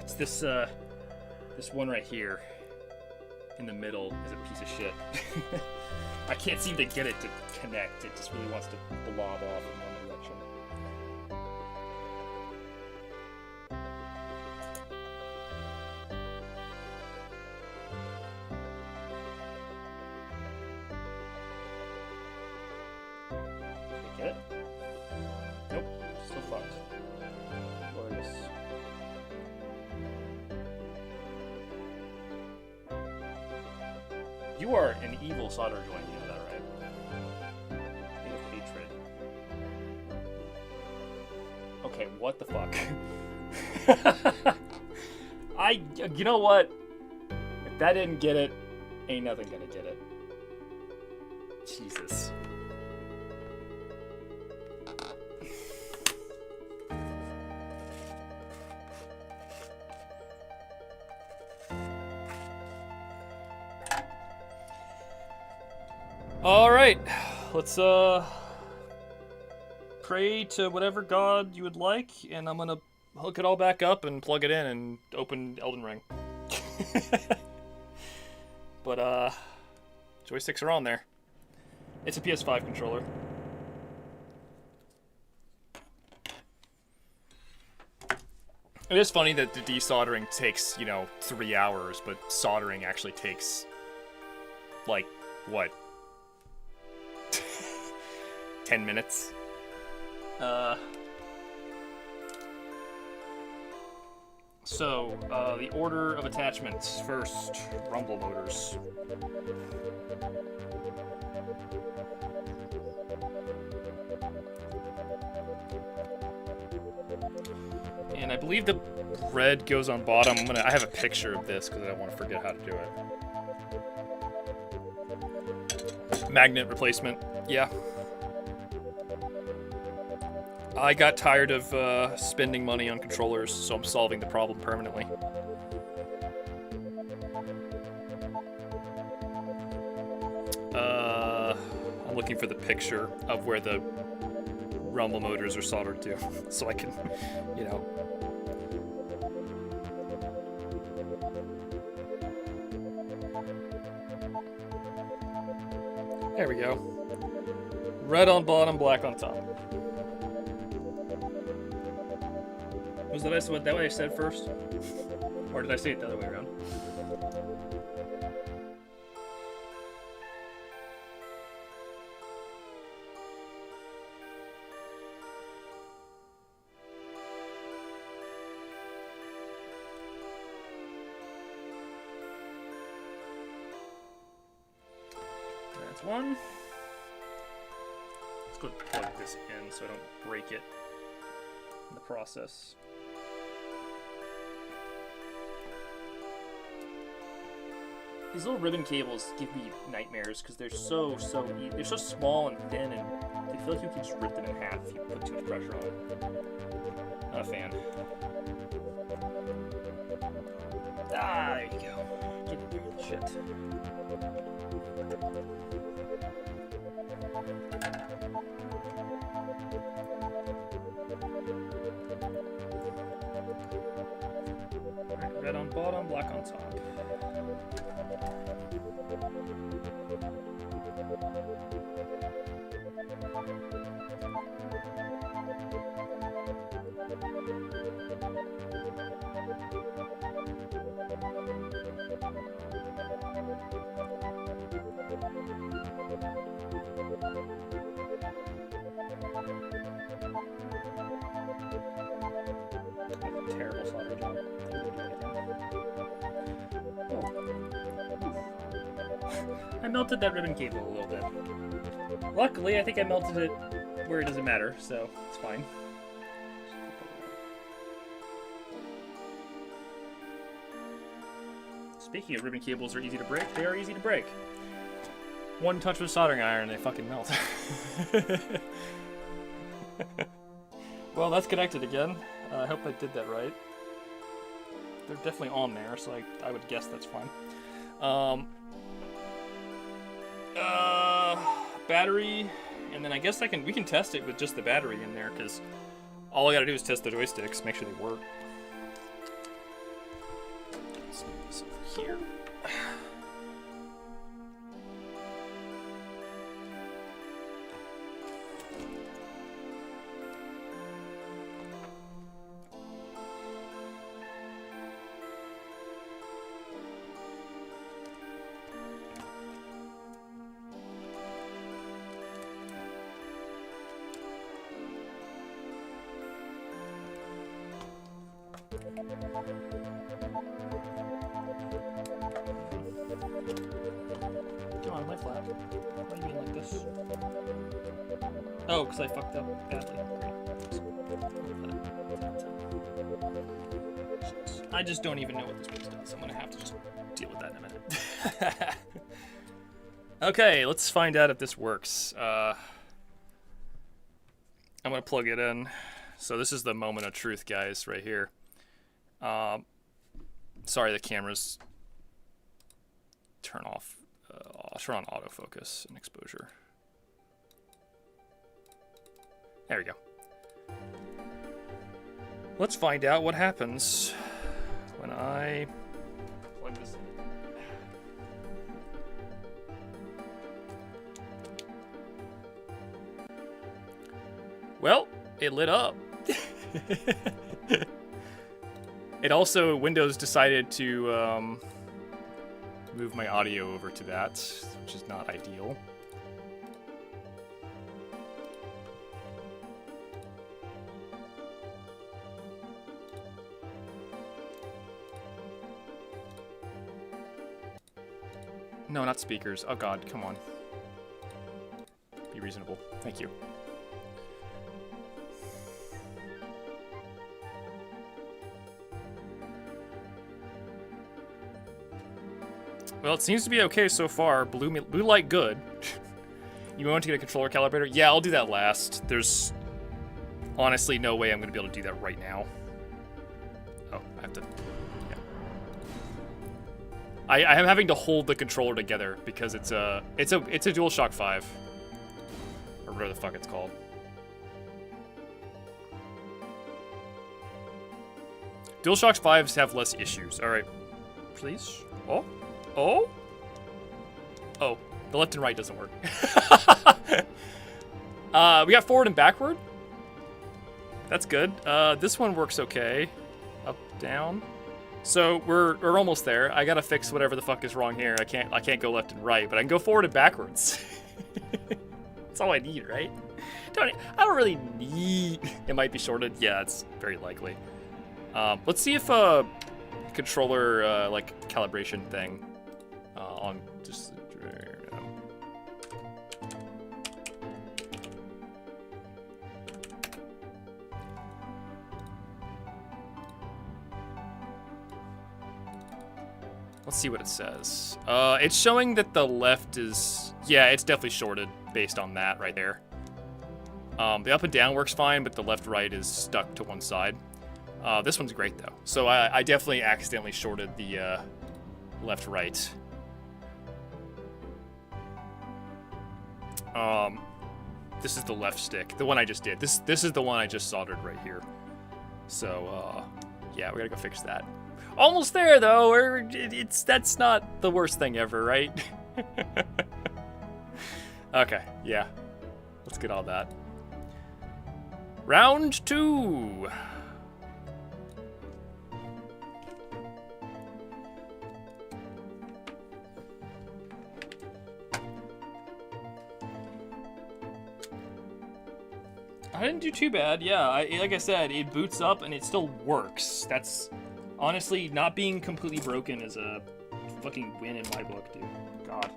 It's this one right here in the middle is a piece of shit. I can't seem to get it to connect. It just really wants to blob off in one direction. Did I get it? Nope. Still fucked. Glorious. You are an evil solder joint, you know that, right? Made of hatred. Okay, what the fuck? You know what? If that didn't get it, ain't nothing gonna get it. Jesus. Alright, let's pray to whatever god you would like, and I'm gonna hook it all back up and plug it in and open Elden Ring. But joysticks are on there. It's a PS5 controller. It is funny that the desoldering takes, 3 hours, but soldering actually takes, like, what? 10 minutes. So, the order of attachments. First, rumble motors. And I believe the red goes on bottom. I have a picture of this because I don't want to forget how to do it. Magnet replacement. Yeah. I got tired of spending money on controllers, so I'm solving the problem permanently. I'm looking for the picture of where the rumble motors are soldered to, so I can, There we go. Red on bottom, black on top. Was that what I said first? Or did I say it the other way around? That's one. Let's go plug this in so I don't break it in the process. These little ribbon cables give me nightmares because they're so small and thin, and I feel like you can just rip them in half if you put too much pressure on them. Not a fan. Ah, there you go. Get in there, little shit. bottom, black on top. Terrible solder job. I melted that ribbon cable a little bit. Luckily, I think I melted it where it doesn't matter, so it's fine. Speaking of ribbon cables are easy to break, they are easy to break. One touch with a soldering iron, they fucking melt. Well, that's connected again. I hope I did that right. They're definitely on there, so I would guess that's fine. Battery, and then I guess we can test it with just the battery in there, because all I gotta do is test the joysticks, make sure they work. Let's move this over here. Come on, lay flat. What do you mean like this? Oh, because I fucked up badly. Great. I just don't even know what this piece does. I'm gonna have to just deal with that in a minute. Okay, let's find out if this works. I'm gonna plug it in. So this is the moment of truth, guys, right here. Sorry, the camera's turn off. I'll turn on autofocus and exposure. There we go. Let's find out what happens when I plug this in. Well, it lit up. It also, Windows decided to move my audio over to that, which is not ideal. No, not speakers. Oh god, come on. Be reasonable. Thank you. Well, it seems to be okay so far. Blue light good. You want to get a controller calibrator? Yeah, I'll do that last. There's honestly no way I'm going to be able to do that right now. Oh, I have to... Yeah. I am having to hold the controller together because it's a DualShock 5. Or whatever the fuck it's called. DualShock 5s have less issues. Alright. Please? Oh? Oh? Oh, the left and right doesn't work. We got forward and backward. That's good. This one works okay. Up, down. So we're almost there. I gotta fix whatever the fuck is wrong here. I can't go left and right, but I can go forward and backwards. That's all I need, right? I don't really need. It might be shorted. Yeah, it's very likely. Let's see if controller like calibration thing. On just let's see what it says. It's showing that the left is, yeah, it's definitely shorted based on that right there. The up and down works fine, but the left right is stuck to one side. This one's great though. So I definitely accidentally shorted the left right. This is the left stick, the one I just did. This is the one I just soldered right here. So, yeah, we gotta go fix that. almost there though. That's not the worst thing ever, right? Okay, yeah. Let's get all that. Round 2. I didn't do too bad. Yeah, like I said, it boots up and it still works. That's honestly not being completely broken is a fucking win in my book, dude. God.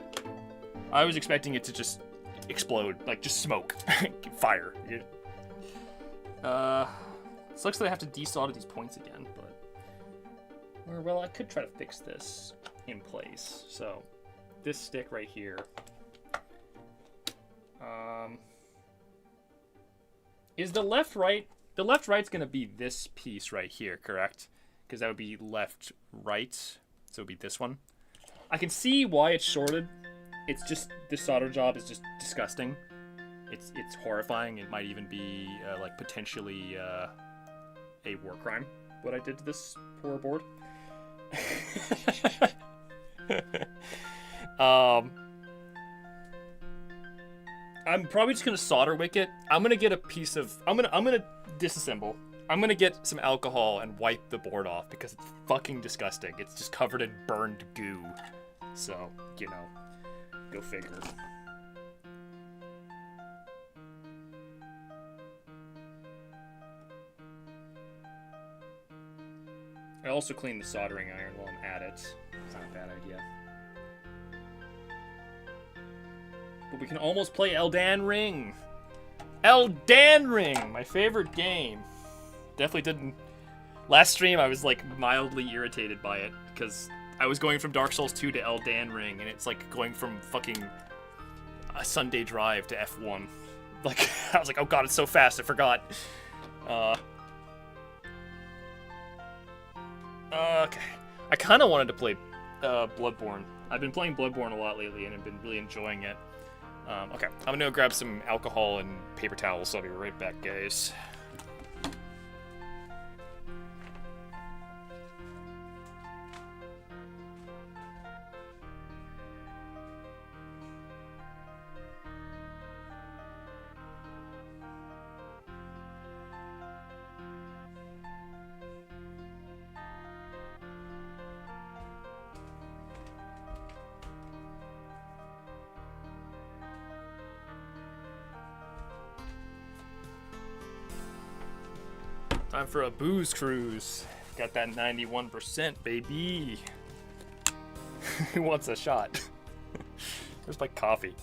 I was expecting it to just explode, like just smoke, fire. Sucks that I have to desolder these points again, but well, I could try to fix this in place. So this stick right here. Is the left right? The left right's gonna be this piece right here, correct? Because that would be left right, so it would be this one. I can see why it's shorted. It's just, this solder job is just disgusting. It's horrifying. It might even be like potentially a war crime, what I did to this poor board. I'm probably just gonna solder wick it. I'm gonna get a piece of, I'm gonna disassemble. I'm gonna get some alcohol and wipe the board off because it's fucking disgusting. It's just covered in burned goo. So, you know, go figure. I also clean the soldering iron while I'm at it. It's not a bad idea. But we can almost play Elden Ring. Elden Ring, my favorite game. Definitely didn't. Last stream, I was like mildly irritated by it because I was going from Dark Souls 2 to Elden Ring, and it's like going from fucking a Sunday drive to F1. Like, I was like, oh god, it's so fast, I forgot. Okay. I kind of wanted to play Bloodborne. I've been playing Bloodborne a lot lately, and I've been really enjoying it. Okay, I'm gonna go grab some alcohol and paper towels, so I'll be right back, guys. Time for a booze cruise. Got that 91%, baby. Who wants a shot? Where's my coffee?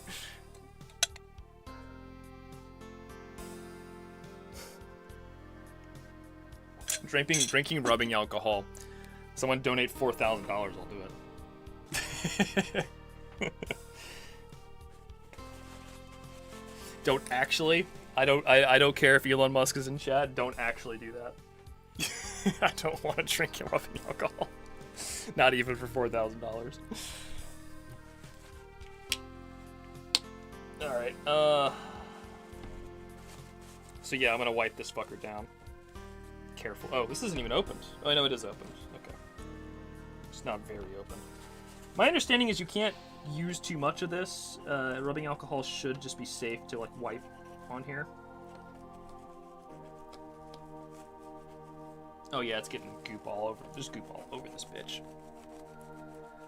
Drinking rubbing alcohol. Someone donate $4,000, I'll do it. Don't actually. I don't care if Elon Musk is in chat. Don't actually do that. I don't want to drink rubbing alcohol. Not even for $4,000. All right. So yeah, I'm gonna wipe this fucker down. Careful. Oh, this isn't even opened. Oh, I know it is opened. Okay. It's not very open. My understanding is you can't use too much of this. Rubbing alcohol should just be safe to like wipe on here. Oh yeah, it's getting goop all over. There's goop all over this bitch.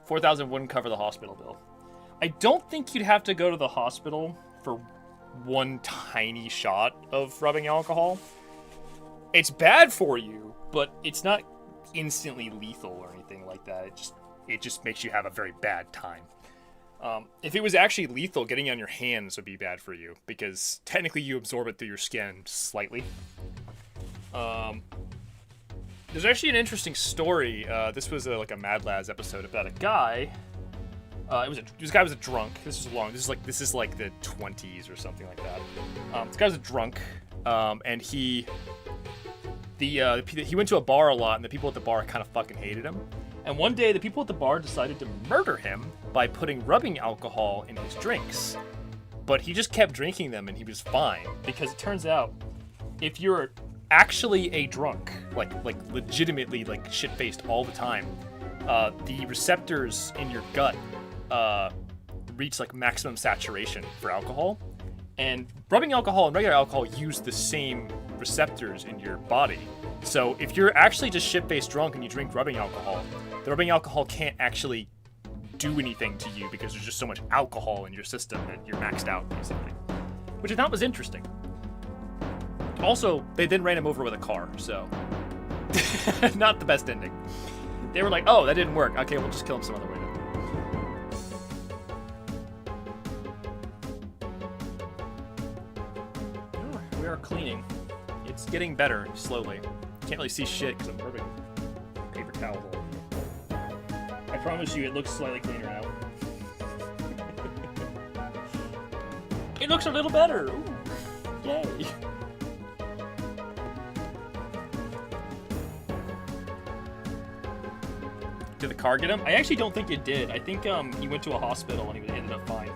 4,000 wouldn't cover the hospital bill. I don't think you'd have to go to the hospital for one tiny shot of rubbing alcohol. It's bad for you, but it's not instantly lethal or anything like that. It just makes you have a very bad time. If it was actually lethal, getting it on your hands would be bad for you, because technically you absorb it through your skin slightly. There's actually an interesting story. This was like a Mad Lads episode about a guy. This guy was a drunk. This is like the 20s or something like that. This guy was a drunk, and he went to a bar a lot, and the people at the bar kind of fucking hated him. And one day, the people at the bar decided to murder him by putting rubbing alcohol in his drinks. But he just kept drinking them, and he was fine. Because it turns out, if you're actually a drunk, like legitimately like shit-faced all the time, the receptors in your gut reach like maximum saturation for alcohol, and rubbing alcohol and regular alcohol use the same receptors in your body. So if you're actually just shit-faced drunk and you drink rubbing alcohol, the rubbing alcohol can't actually do anything to you because there's just so much alcohol in your system that you're maxed out, basically. Which I thought was interesting. Also, they then ran him over with a car, so not the best ending. They were like, oh, that didn't work. Okay, we'll just kill him some other way then. Oh, we are cleaning. It's getting better, slowly. Can't really see shit because I'm rubbing paper towels all over. I promise you, it looks slightly cleaner now. It looks a little better. Ooh. Yay. Did the car get him? I actually don't think it did. I think he went to a hospital and he ended up fine.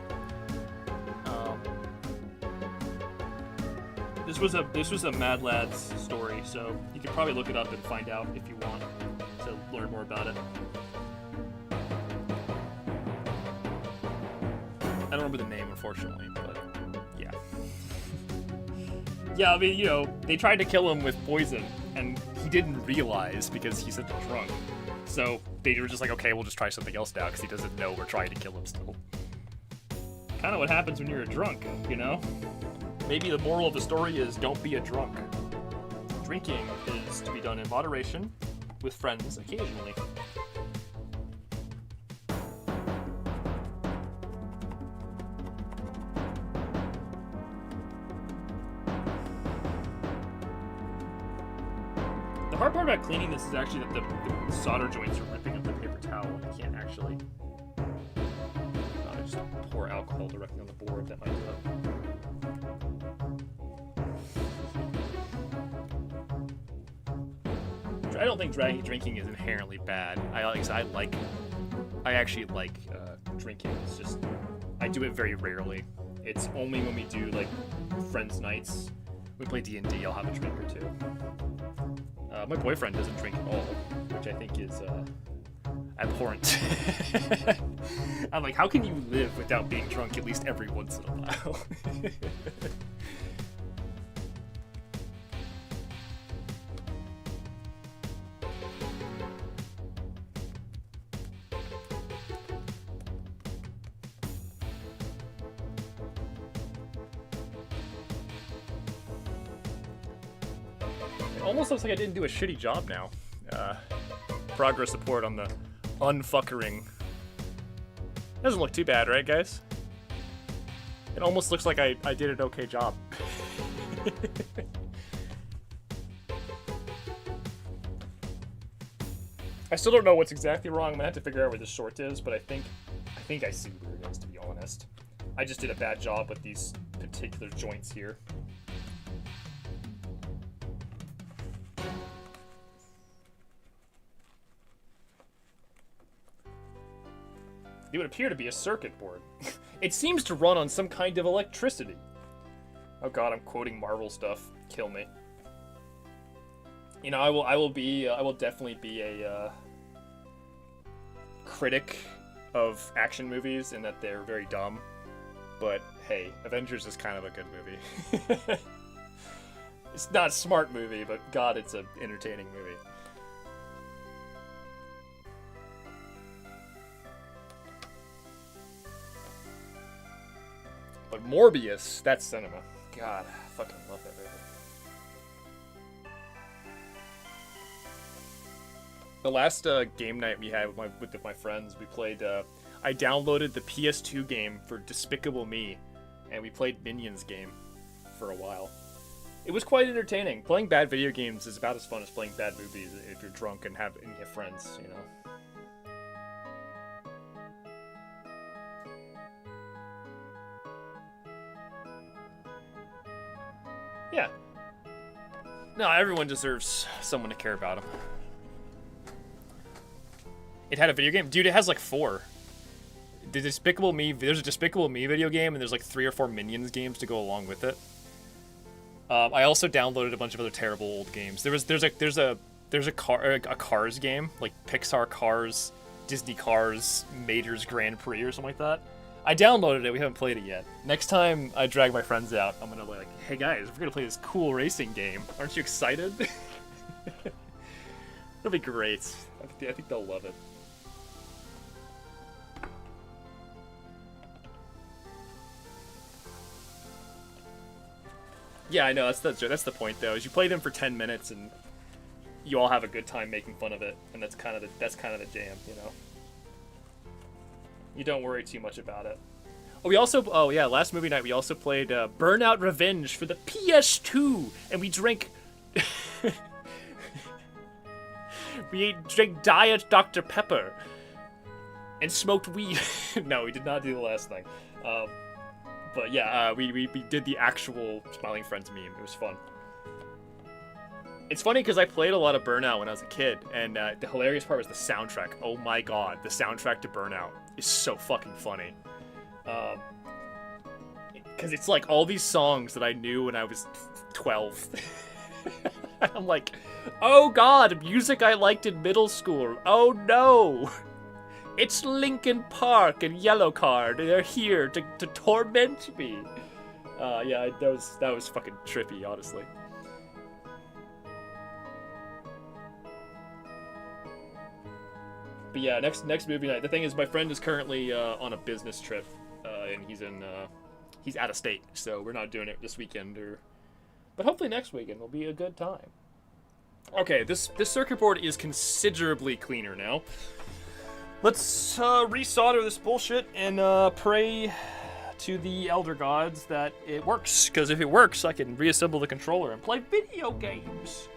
This was a Mad Lads story, so you could probably look it up and find out if you want to learn more about it. I don't remember the name, unfortunately, but yeah. Yeah, I mean, you know, they tried to kill him with poison, and he didn't realize because he's such a drunk. So they were just like, okay, we'll just try something else now because he doesn't know we're trying to kill him still. Kind of what happens when you're a drunk, you know? Maybe the moral of the story is don't be a drunk. Drinking is to be done in moderation with friends occasionally. The hard part about cleaning this is actually that the solder joints are ripping up the paper towel. I can't actually just pour alcohol directly on the board. That might do it. I don't think drinking is inherently bad. I actually like drinking. It's just I do it very rarely. It's only when we do like friends nights. We play D&D. I'll have a drink or two. My boyfriend doesn't drink at all, which I think is abhorrent. I'm like, how can you live without being drunk at least every once in a while? Almost looks like I didn't do a shitty job now. Progress report on the unfuckering. Doesn't look too bad, right, guys? It almost looks like I did an okay job. I still don't know what's exactly wrong. I'm gonna have to figure out where this short is, but I think I see where it is, to be honest. I just did a bad job with these particular joints here. It would appear to be a circuit board. It seems to run on some kind of electricity. Oh god, I'm quoting Marvel stuff. Kill me. You know, I will definitely be a critic of action movies in that they're very dumb. But hey, Avengers is kind of a good movie. It's not a smart movie, but god, it's an entertaining movie. But Morbius, that's cinema. God, I fucking love that movie. The last game night we had with my friends, we played. I downloaded the PS2 game for Despicable Me, and we played Minions game for a while. It was quite entertaining. Playing bad video games is about as fun as playing bad movies if you're drunk and have friends, you know. Yeah. No, everyone deserves someone to care about them. It had a video game? Dude, it has like 4. There's a Despicable Me video game, and there's like 3 or 4 Minions games to go along with it. I also downloaded a bunch of other terrible old games. There's a Cars game, like Pixar Cars, Disney Cars, Mater's Grand Prix or something like that. I downloaded it. We haven't played it yet. Next time I drag my friends out, I'm gonna be like, "Hey guys, we're gonna play this cool racing game. Aren't you excited?" It'll be great. I think they'll love it. Yeah, I know. That's the point, though. Is you play them for 10 minutes and you all have a good time making fun of it, and that's kind of the jam, you know. You don't worry too much about it. Oh, yeah, last movie night we also played Burnout Revenge for the PS2, and we drank drank Diet Dr. Pepper and smoked weed. No, we did not do the last thing. But yeah, we did the actual Smiling Friends meme. It was fun. It's funny because I played a lot of Burnout when I was a kid, and the hilarious part was the soundtrack. Oh my god, the soundtrack to Burnout is so fucking funny. Because it's like all these songs that I knew when I was 12. I'm like, oh god, music I liked in middle school. Oh no! It's Linkin Park and Yellowcard. They're here to torment me. Yeah, that was fucking trippy, honestly. But yeah, next movie night. The thing is, my friend is currently on a business trip, and he's out of state, so we're not doing it this weekend. But hopefully next weekend will be a good time. Okay, this circuit board is considerably cleaner now. Let's resolder this bullshit and pray to the elder gods that it works. Because if it works, I can reassemble the controller and play video games.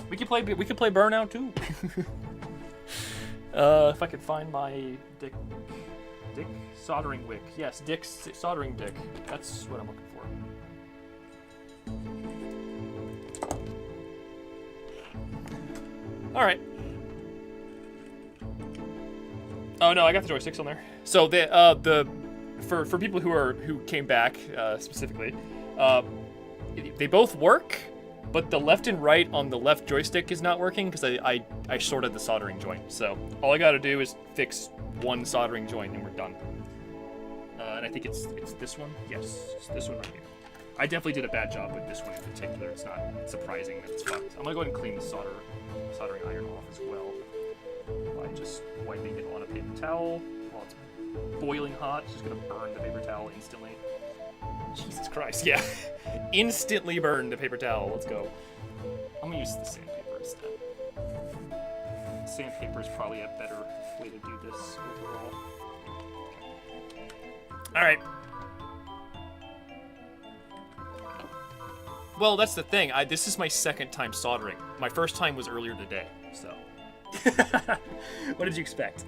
We can play Burnout too. If I could find my Dick soldering wick. Yes, Dick's soldering dick. That's what I'm looking for. All right. Oh no, I got the joysticks on there. So for people who came back specifically, they both work, but the left and right on the left joystick is not working because I sorted the soldering joint. So all I got to do is fix one soldering joint and we're done. And I think it's this one. Yes, it's this one right here. I definitely did a bad job with this one in particular. It's not surprising that it's fucked. I'm gonna go ahead and clean the soldering iron off as well by just wiping it on a paper towel while it's boiling hot. It's just gonna burn the paper towel instantly. Jesus Christ, yeah. Instantly burn the paper towel. Let's go. I'm gonna use the sandpaper instead. Sandpaper is probably a better way to do this overall. Alright. Well, that's the thing. This is my second time soldering. My first time was earlier today, so. What did you expect?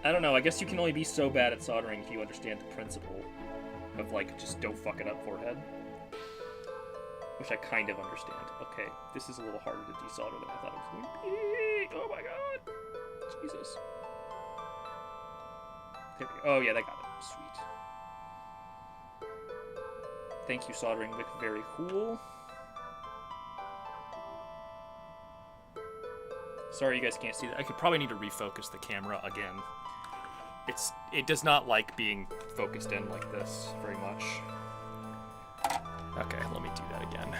I don't know. I guess you can only be so bad at soldering if you understand the principle of, like, just don't fuck it up, forehead. Which I kind of understand. Okay, this is a little harder to desolder than I thought it was going to be. Oh my god. Jesus. There we go. Oh yeah, that got it. Sweet. Thank you, soldering wick. Very cool. Sorry you guys can't see that. I could probably need to refocus the camera again. It does not like being focused in like this very much. Okay, let me do that again.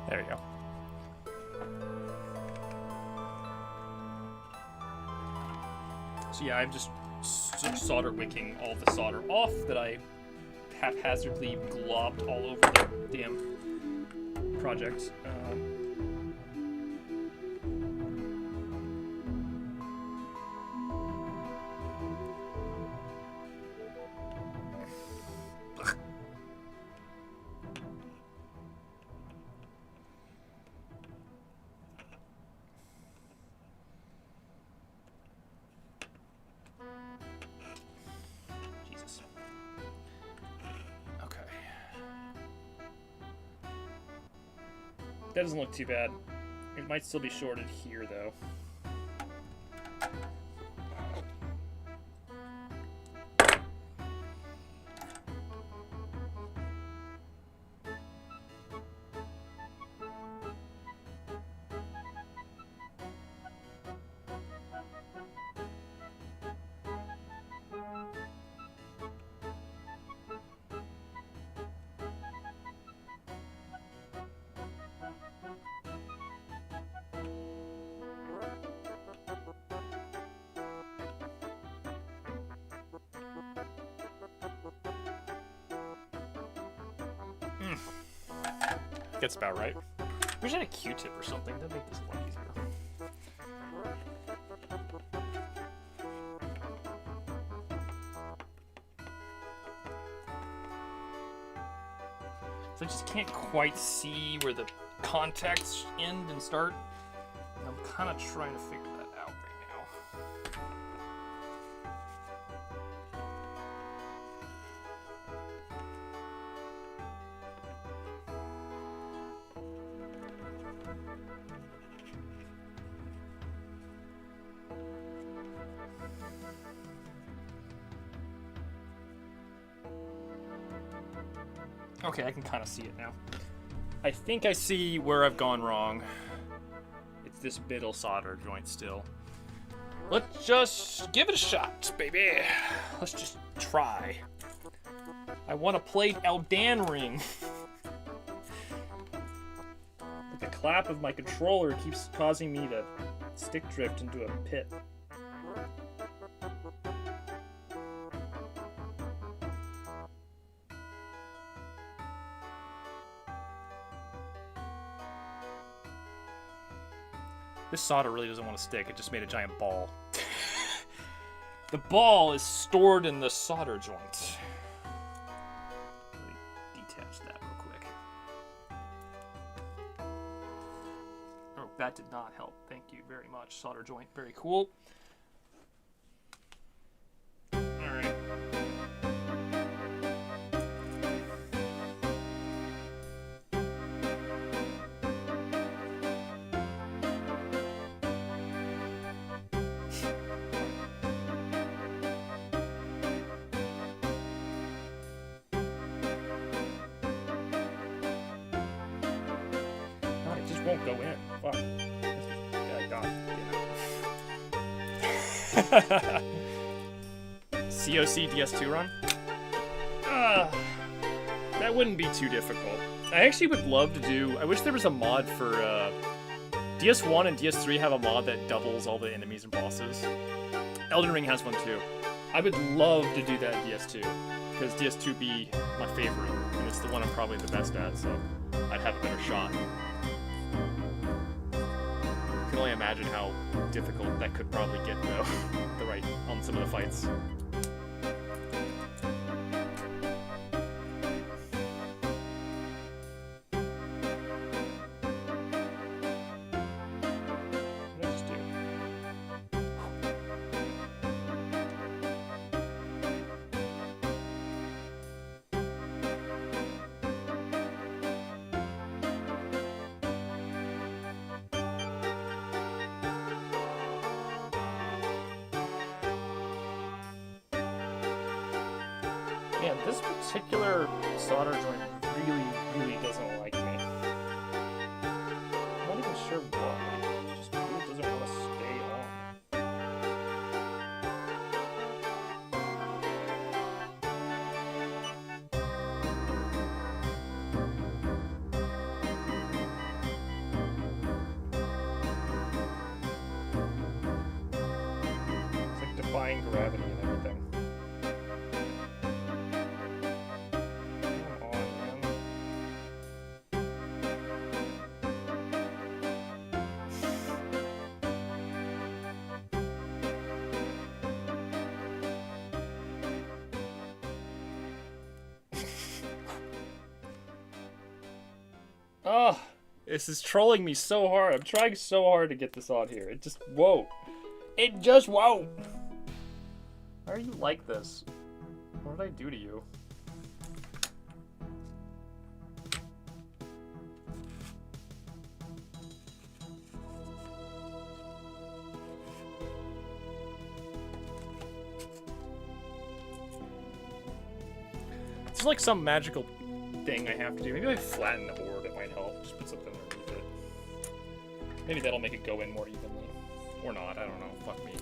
There we go. So yeah, I'm just solder wicking all the solder off that I haphazardly globbed all over the damn project. That doesn't look too bad. It might still be shorted here, though. That's about right. Wish I had a Q-tip or something. That'd make this a lot easier. So I just can't quite see where the contacts end and start. And I'm kind of trying to figure that out right now. Okay, I can kind of see it now. I think I see where I've gone wrong. It's this middle solder joint still. Let's just give it a shot, baby. Let's just try. I want to play Elden Ring. But the clap of my controller keeps causing me to stick drift into a pit. This solder really doesn't want to stick. It just made a giant ball. The ball is stored in the solder joint. Let me detach that real quick. Oh, that did not help. Thank you very much. Solder joint, very cool. All right. Won't go in. Fuck. COC DS2 run? That wouldn't be too difficult. I actually would love to do... I wish there was a mod for... DS1 and DS3 have a mod that doubles all the enemies and bosses. Elden Ring has one too. I would love to do that in DS2. Because DS2 be my favorite. And it's the one I'm probably the best at, so I'd have a better shot. I can only imagine how difficult that could probably get, though, on some of the fights. What did I just do? Man, this particular solder joint really doesn't like me. I'm not even sure why. It just really doesn't want to stay on. It's like defying gravity and everything. Oh, this is trolling me so hard. I'm trying so hard to get this on here. It just won't. It just won't. Why are you like this? What did I do to you? It's like some magical thing I have to do. Maybe I flatten the board, it might help. Just put something underneath it. Maybe that'll make it go in more evenly. Or not, I don't know. Fuck me.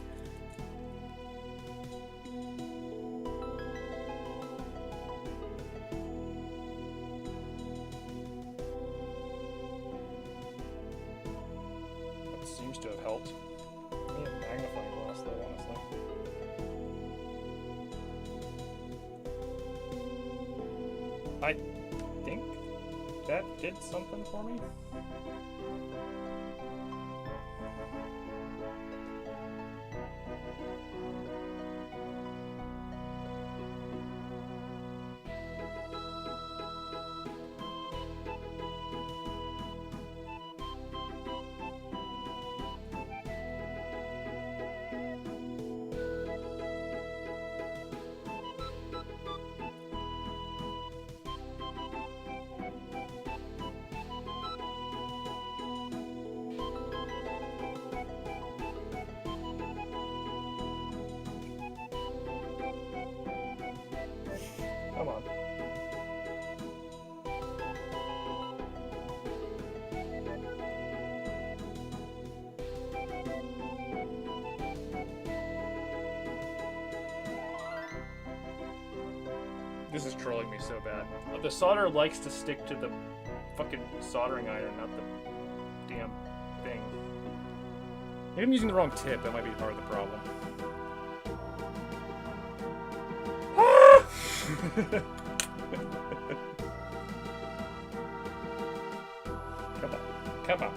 That seems to have helped. Maybe a magnifying glass though, honestly. I think that did something for me. Come on. This is trolling me so bad. The solder likes to stick to the fucking soldering iron, not the damn thing. Maybe I'm using the wrong tip. That might be part of the problem. Come on. Come on.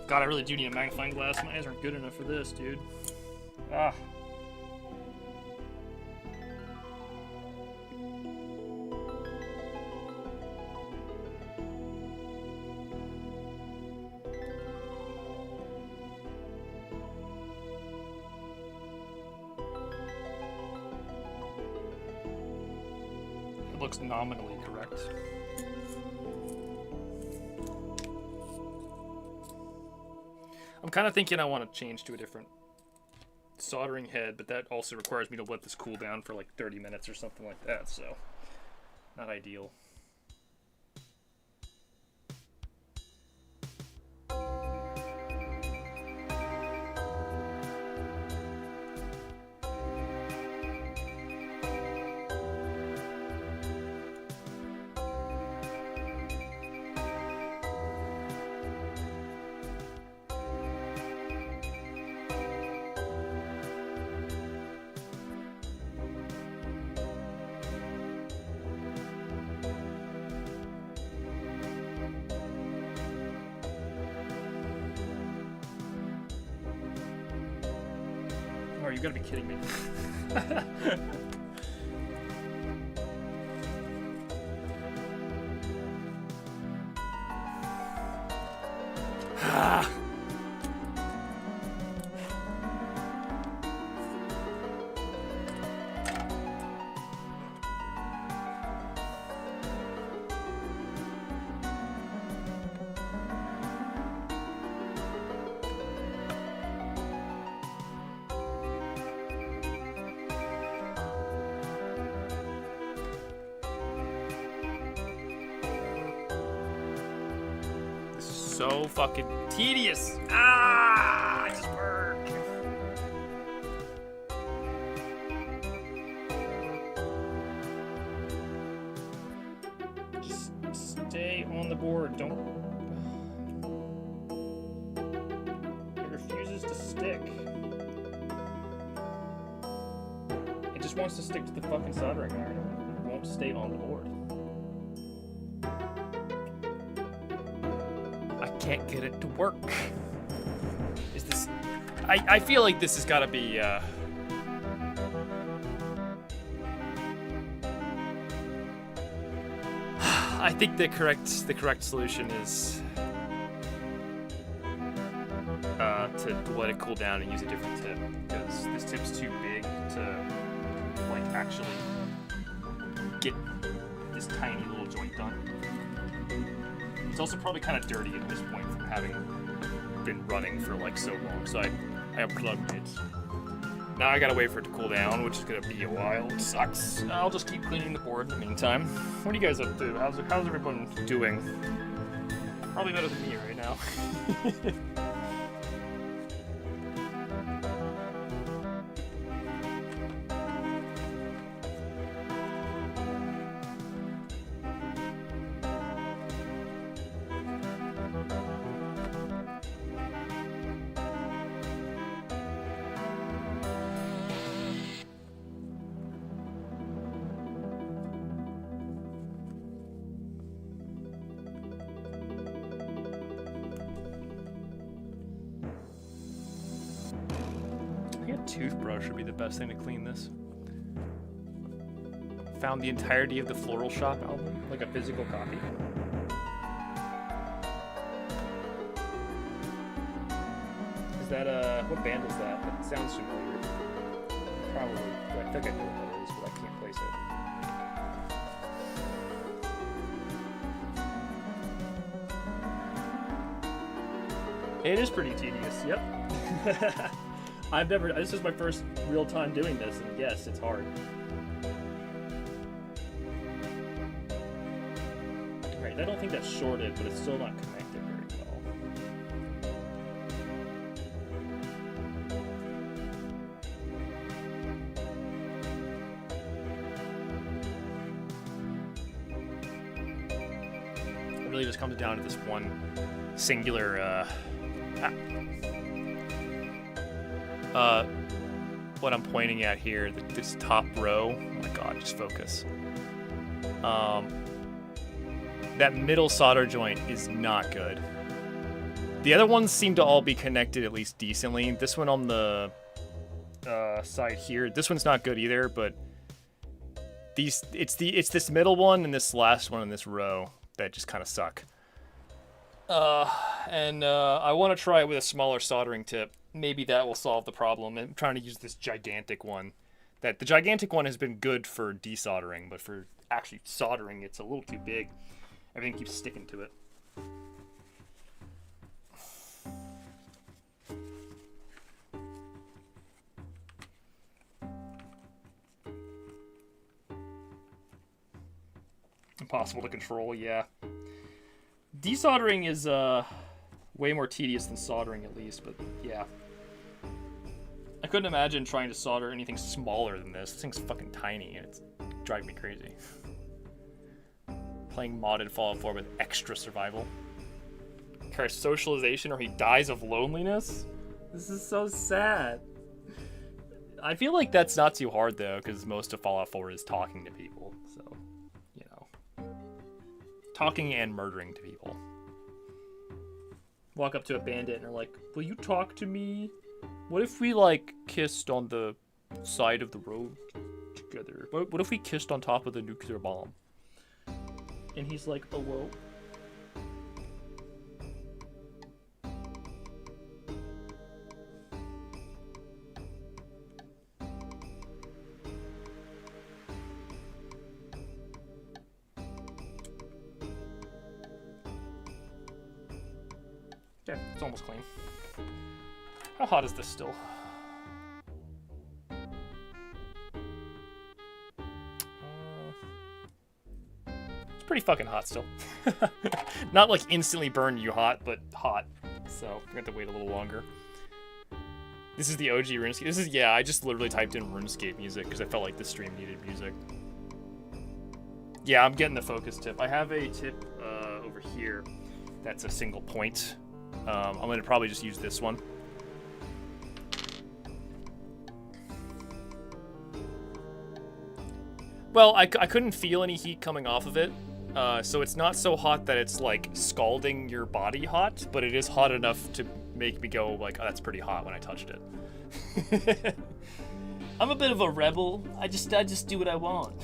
God, I really do need a magnifying glass. My eyes aren't good enough for this, dude. Ah. It looks nominally correct. I'm kind of thinking I want to change to a different soldering head, but that also requires me to let this cool down for like 30 minutes or something like that, so not ideal. You gotta be kidding me. So fucking tedious. Ah, it just work. Just stay on the board. Don't. It refuses to stick. It just wants to stick to the fucking soldering iron. It won't stay on the board. can't get it to work. Is this... I feel like this has got to be... I think the correct solution is to let it cool down and use a different tip, because this tip's too big to like actually get this tiny little joint done. It's also probably kind of dirty at this point from having been running for like so long, so I unplugged it. Now I gotta wait for it to cool down, which is gonna be a while. It sucks. I'll just keep cleaning the board in the meantime. What are you guys up to? How's everyone doing? Probably better than me right now. Toothbrush would be the best thing to clean this. Found the entirety of the Floral Shop album, like a physical copy. Is that what band is that? That sounds familiar. Probably. I think I know what that is, but I can't place it. It is pretty tedious, yep. This is my first real time doing this, and yes, it's hard. Right, I don't think that's shorted, but it's still not connected very well. It really just comes down to this one singular, what I'm pointing at here, this top row. Oh my god, just focus. That middle solder joint is not good. The other ones seem to all be connected at least decently. This one on the side here, this one's not good either, but it's this middle one and this last one in this row that just kind of suck. I want to try it with a smaller soldering tip. Maybe that will solve the problem. I'm trying to use this gigantic one. The gigantic one has been good for desoldering, but for actually soldering, it's a little too big. Everything keeps sticking to it. Impossible to control, yeah. Desoldering is way more tedious than soldering, at least, but yeah. I couldn't imagine trying to solder anything smaller than this. This thing's fucking tiny, and it's driving me crazy. Playing modded Fallout 4 with extra survival. Carries socialization, or he dies of loneliness? This is so sad. I feel like that's not too hard, though, because most of Fallout 4 is talking to people, so, you know. Talking and murdering to people. Walk up to a bandit and are like, will you talk to me? What if we, like, kissed on the side of the road together? What if we kissed on top of the nuclear bomb? And he's like, oh, well. Okay, it's almost clean. How hot is this still? It's pretty fucking hot still. Not like instantly burn you hot, but hot. So we're gonna have to wait a little longer. This is the OG RuneScape. This is, yeah, I just literally typed in RuneScape music because I felt like this stream needed music. Yeah, I'm getting the focus tip. I have a tip over here that's a single point. I'm gonna probably just use this one. Well, I couldn't feel any heat coming off of it, So it's not so hot that it's like scalding your body hot, but it is hot enough to make me go like, oh, that's pretty hot when I touched it. I'm a bit of a rebel. I just do what I want.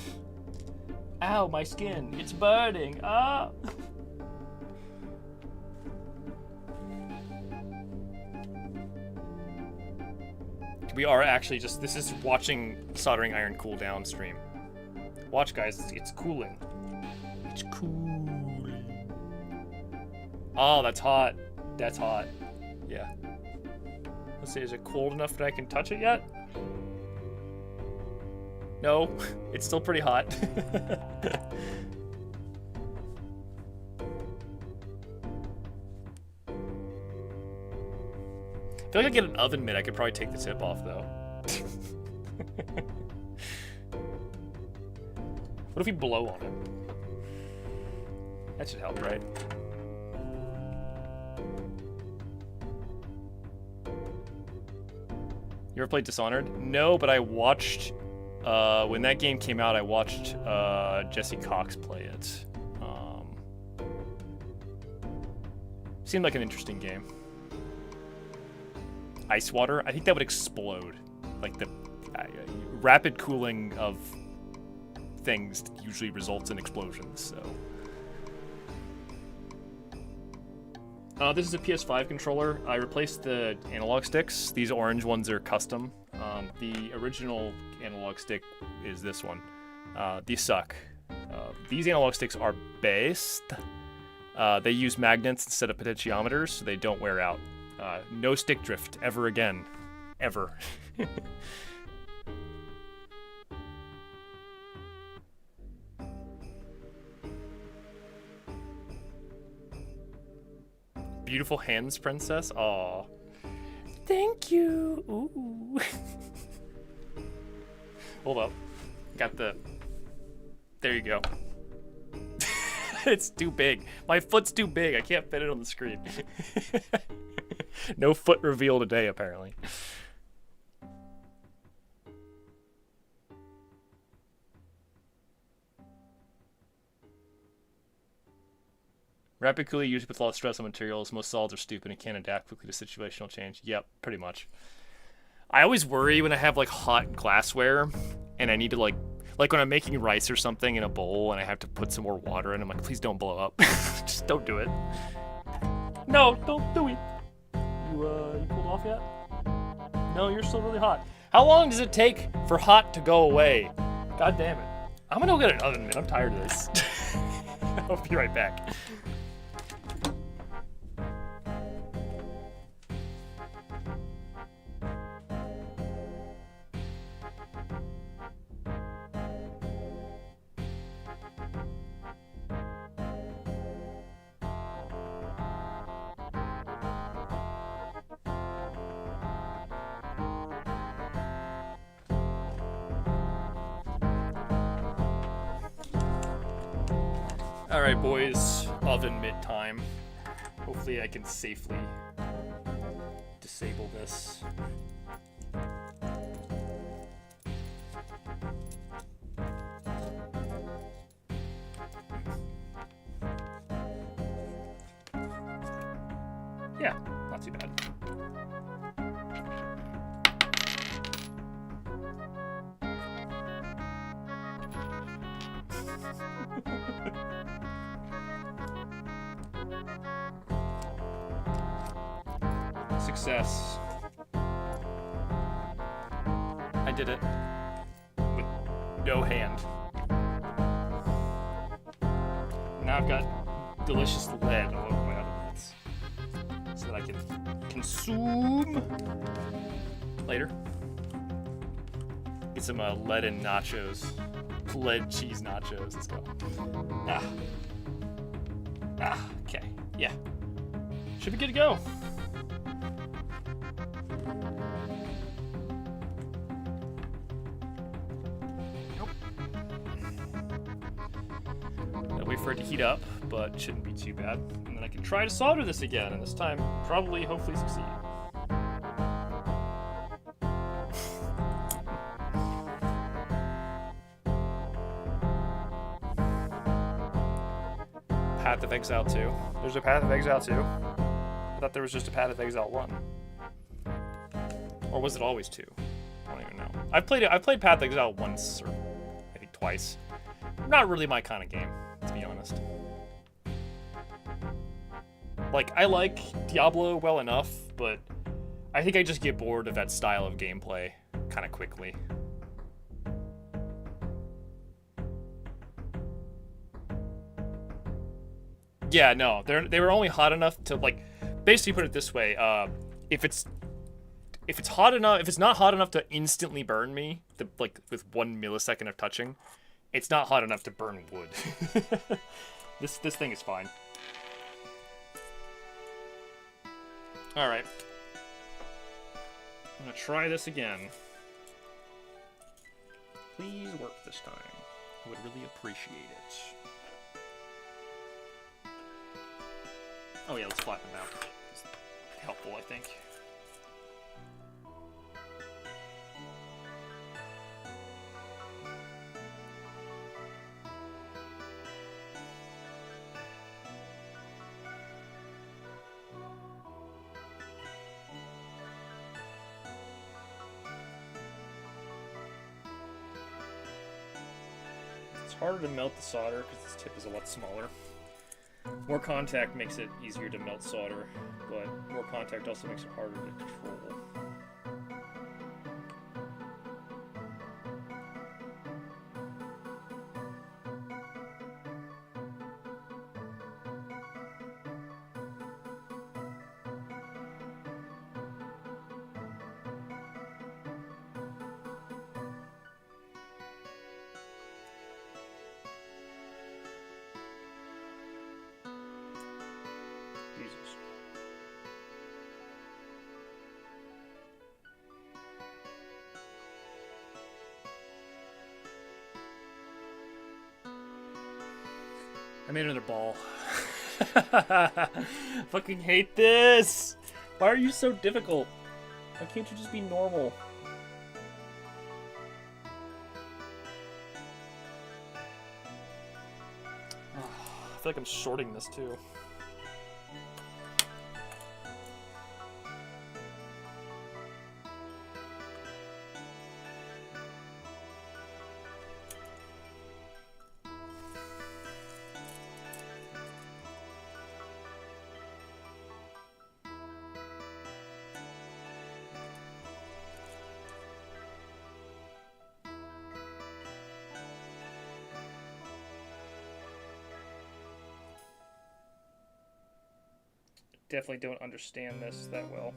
Ow, my skin. It's burning. Ah. We are actually just, this is watching soldering iron cool down stream. Watch, guys, it's cooling. It's cooling. Oh, that's hot. That's hot. Yeah. Let's see, is it cold enough that I can touch it yet? No, it's still pretty hot. I feel like I get an oven mitt. I could probably take the tip off though. What if we blow on it? That should help, right? You ever played Dishonored? No, but I watched, when that game came out, I watched Jesse Cox play it. Seemed like an interesting game. Ice water, I think that would explode. Like the rapid cooling of things usually results in explosions, so. This is a PS5 controller. I replaced the analog sticks. These orange ones are custom. The original analog stick is this one. These suck. These analog sticks are based. They use magnets instead of potentiometers, so they don't wear out. No stick drift ever again. Ever. Beautiful hands, princess. Aw. Thank you. Ooh. Hold up. Got the... There you go. It's too big. My foot's too big. I can't fit it on the screen. No foot reveal today, apparently. Rapid cooling usually puts a lot of stress on materials. Most solids are stupid and can't adapt quickly to situational change. Yep, pretty much. I always worry when I have like hot glassware and I need to like when I'm making rice or something in a bowl and I have to put some more water in, I'm like, please don't blow up. Just don't do it. No, don't do it. You cooled off yet? No, you're still really hot. How long does it take for hot to go away? God damn it. I'm gonna go get an oven mitt. I'm tired of this. I'll be right back. Alright boys, oven mitt time. Hopefully I can safely disable this. Yeah, not too bad. Success. I did it with no hand. Now I've got delicious lead all over my oven mitts so that I can consume later. Get some lead and nachos. Lead cheese nachos. Let's go. Okay. Yeah. Should be good to go. Wait for it to heat up, but shouldn't be too bad. And then I can try to solder this again, and this time probably, hopefully succeed. Path of Exile 2. There's a Path of Exile 2. I thought there was just a Path of Exile 1. Or was it always 2? I don't even know. I've played Path of Exile once, or maybe twice. Not really my kind of game, to be honest. Like, I like Diablo well enough, but I think I just get bored of that style of gameplay kind of quickly. Yeah, no, they were only hot enough to, like, basically put it this way, if it's hot enough, if it's not hot enough to instantly burn me, like with 1 millisecond of touching, it's not hot enough to burn wood. This thing is fine. All right, I'm gonna try this again. Please work this time. I would really appreciate it. Oh yeah, let's flatten them out. It's helpful, I think. It's harder to melt the solder because this tip is a lot smaller. More contact makes it easier to melt solder, but more contact also makes it harder to control. Jesus. I made another ball. Fucking hate this! Why are you so difficult? Why can't you just be normal? I feel like I'm shorting this too. Definitely don't understand this that well.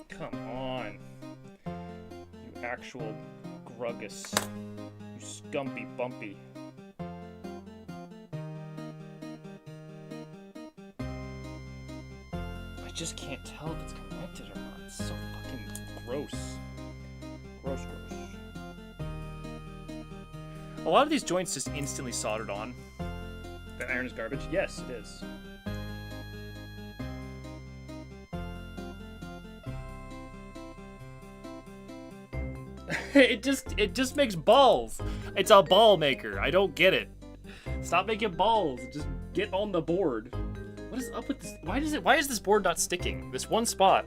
Come on. You actual gruggus. You scumpy bumpy. I just can't tell if it's connected or not. It's so fucking gross. Gross. A lot of these joints just instantly soldered on. The iron is garbage? Yes, it is. It just makes balls. It's a ball maker. I don't get it. Stop making balls. Just get on the board. What is up with this? Why is this board not sticking? This one spot.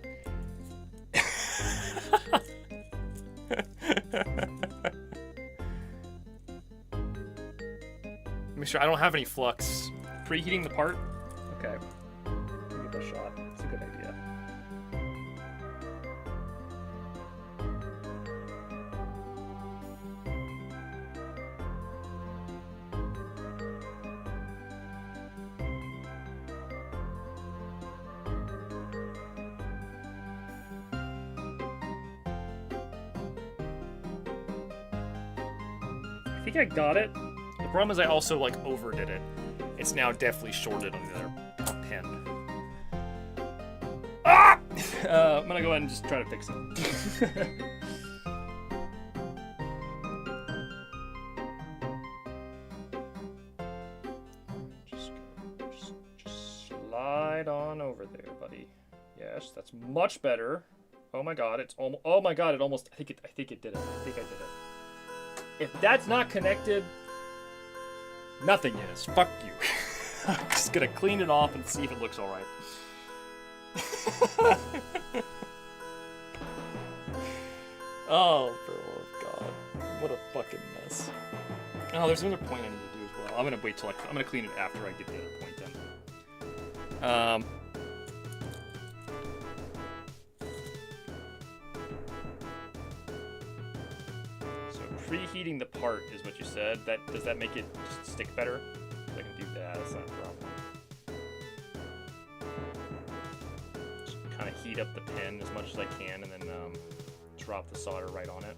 Make sure I don't have any flux. Preheating the part? Okay. Give it a shot. It's a good idea. I think I got it. The problem is I also like overdid it. It's now definitely shorted on the other pin. Ah! I'm gonna go ahead and just try to fix it. right on over there, buddy. Yes, that's much better. Oh my god, it's almost. Oh my god, it almost. I think it did it. I think I did it. If that's not connected, nothing is. Fuck you. I'm just gonna clean it off and see if it looks all right. Oh, for the love of God. What a fucking mess. Oh, there's another point I need to do as well. I'm gonna wait till I'm gonna clean it after I get the other point done. So preheating the part is what you said. Does that make it just stick better? I can do that, that's not a problem. Just kind of heat up the pen as much as I can and then drop the solder right on it.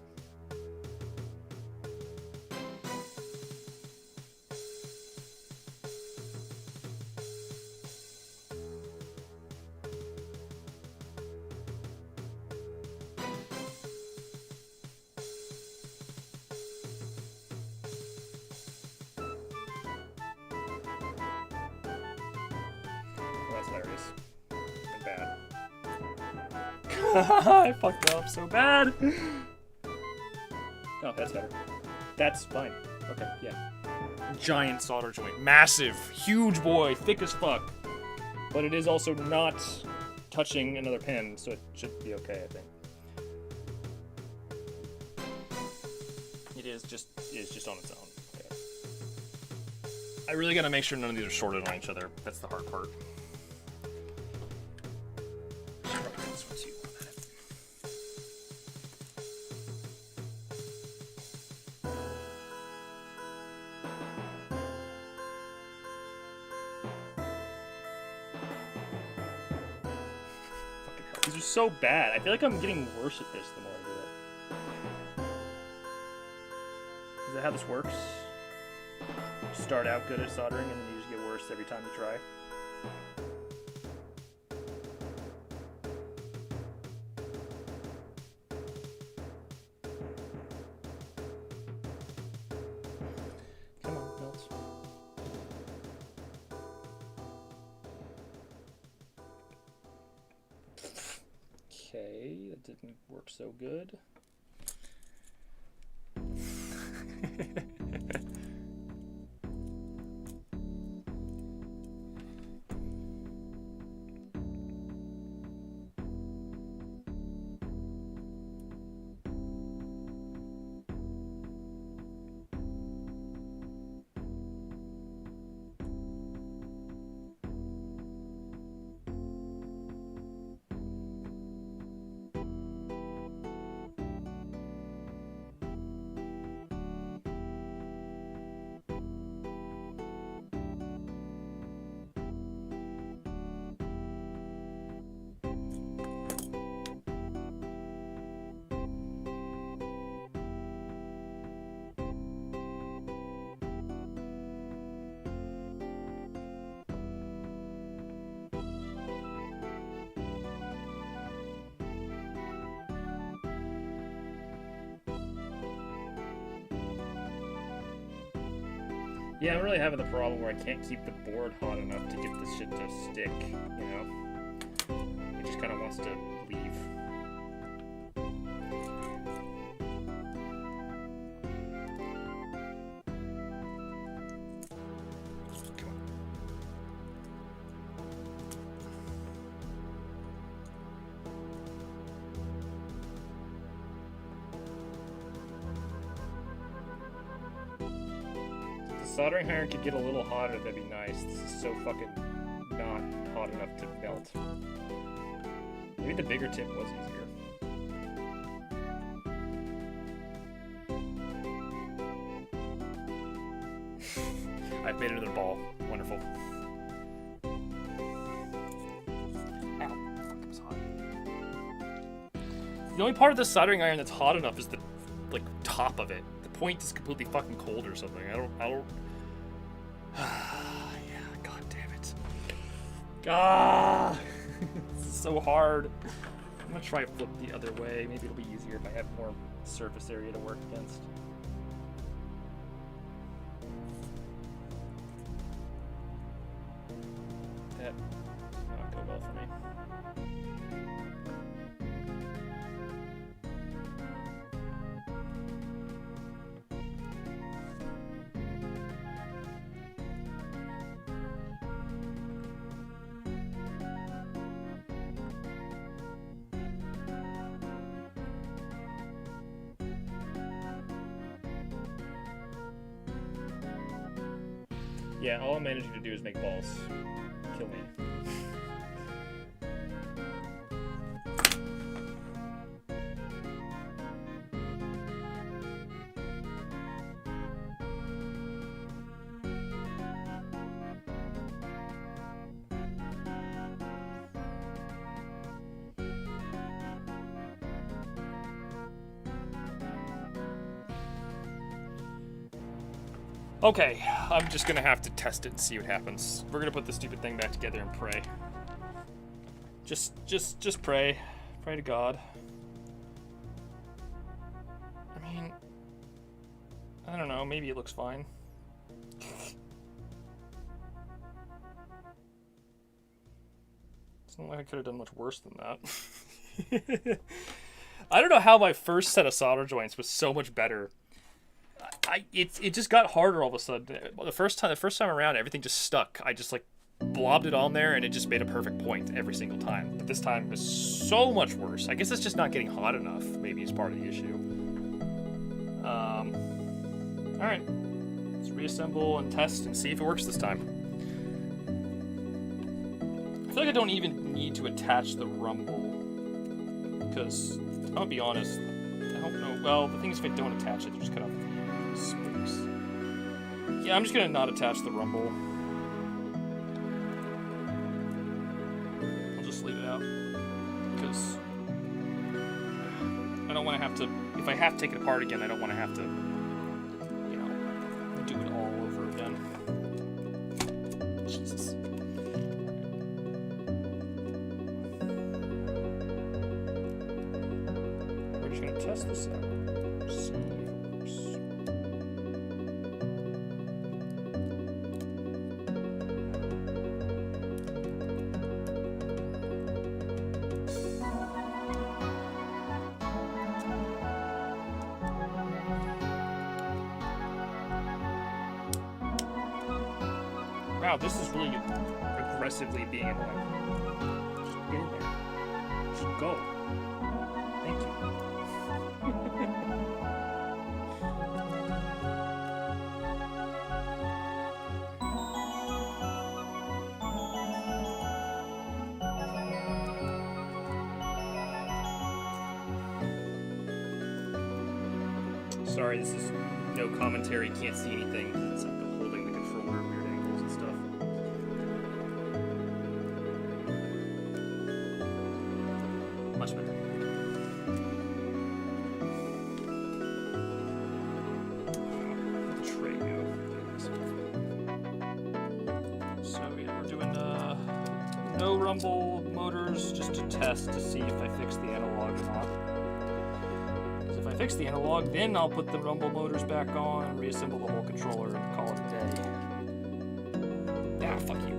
That's hilarious. And bad. I fucked up so bad. Oh, that's better. That's fine. Okay, yeah. Giant solder joint. Massive. Huge boy. Thick as fuck. But it is also not touching another pin, so it should be okay, I think. It is just on its own. Okay. I really gotta make sure none of these are shorted on each other. That's the hard part. This one too. These are so bad. I feel like I'm getting worse at this the more I do it. Is that how this works? You start out good at soldering and then you just get worse every time you try? Come on, melt. Okay, that didn't work so good. Yeah, I'm really having the problem where I can't keep the board hot enough to get this shit to stick, you know? It just kind of wants to leave. Come on. Soldering iron could get a little hotter, that'd be nice. This is so fucking not hot enough to melt. Maybe the bigger tip was easier. I've made another ball. Wonderful. Ow. Fuck, it was hot. The only part of the soldering iron that's hot enough is the, like, top of it. The point is completely fucking cold or something. I don't yeah, god damn it. Ah, this is so hard. I'm gonna try to flip the other way. Maybe it'll be easier if I have more surface area to work against. That, Yeah, all I'm managing to do is make balls. Kill me. Okay, I'm just gonna have to test it and see what happens. We're gonna put this stupid thing back together and pray. Just pray. Pray to God. I mean, I don't know, maybe it looks fine. It's not like I could have done much worse than that. I don't know how my first set of solder joints was so much better. It just got harder all of a sudden. The first time around, everything just stuck. I just like blobbed it on there, and it just made a perfect point every single time. But this time it was so much worse. I guess it's just not getting hot enough. Maybe is part of the issue. All right, let's reassemble and test and see if it works this time. I feel like I don't even need to attach the rumble because I'll be honest, I don't know. Well, the thing is, if I don't attach it, they're just cut off the spokes. Yeah, I'm just gonna not attach the rumble. I'll just leave it out because I don't want to have to. If I have to take it apart again, I don't want to have to, you know, do it all over again. Jesus. We're just gonna test this out. See if it works. Wow, this is really aggressively being annoying. Just get in there. Just go. Thank you. Sorry, this is no commentary, can't see anything. It's like holding the controller at weird angles and stuff. Much better. Where'd the tray go? So yeah, we're doing no rumble motors just to test to see if I fix the analog or not. If I fix the analog, then I'll put the rumble motors back on and reassemble the whole controller and call it a day. Ah, fuck you.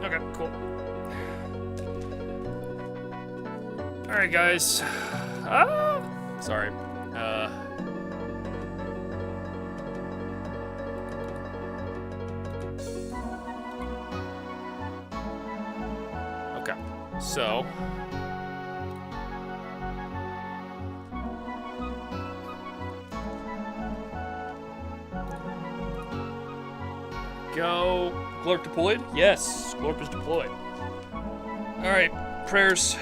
Okay, cool. Alright, guys. Sorry. So, go. Glorp deployed? Yes, Glorp is deployed. All right, prayers.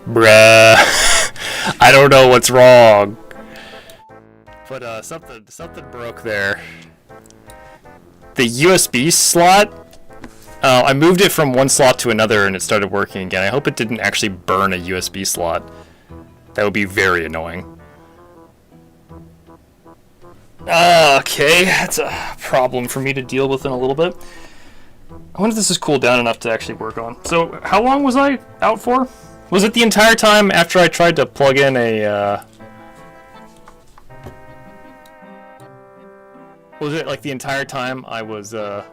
Bruh. I don't know what's wrong. But something broke there. The USB slot, I moved it from one slot to another and it started working again. I hope it didn't actually burn a USB slot. That would be very annoying. Okay, that's a problem for me to deal with in a little bit. I wonder if this is cooled down enough to actually work on. So, how long was I out for? Was it the entire time after I tried to plug in a, Was it like the entire time I was, My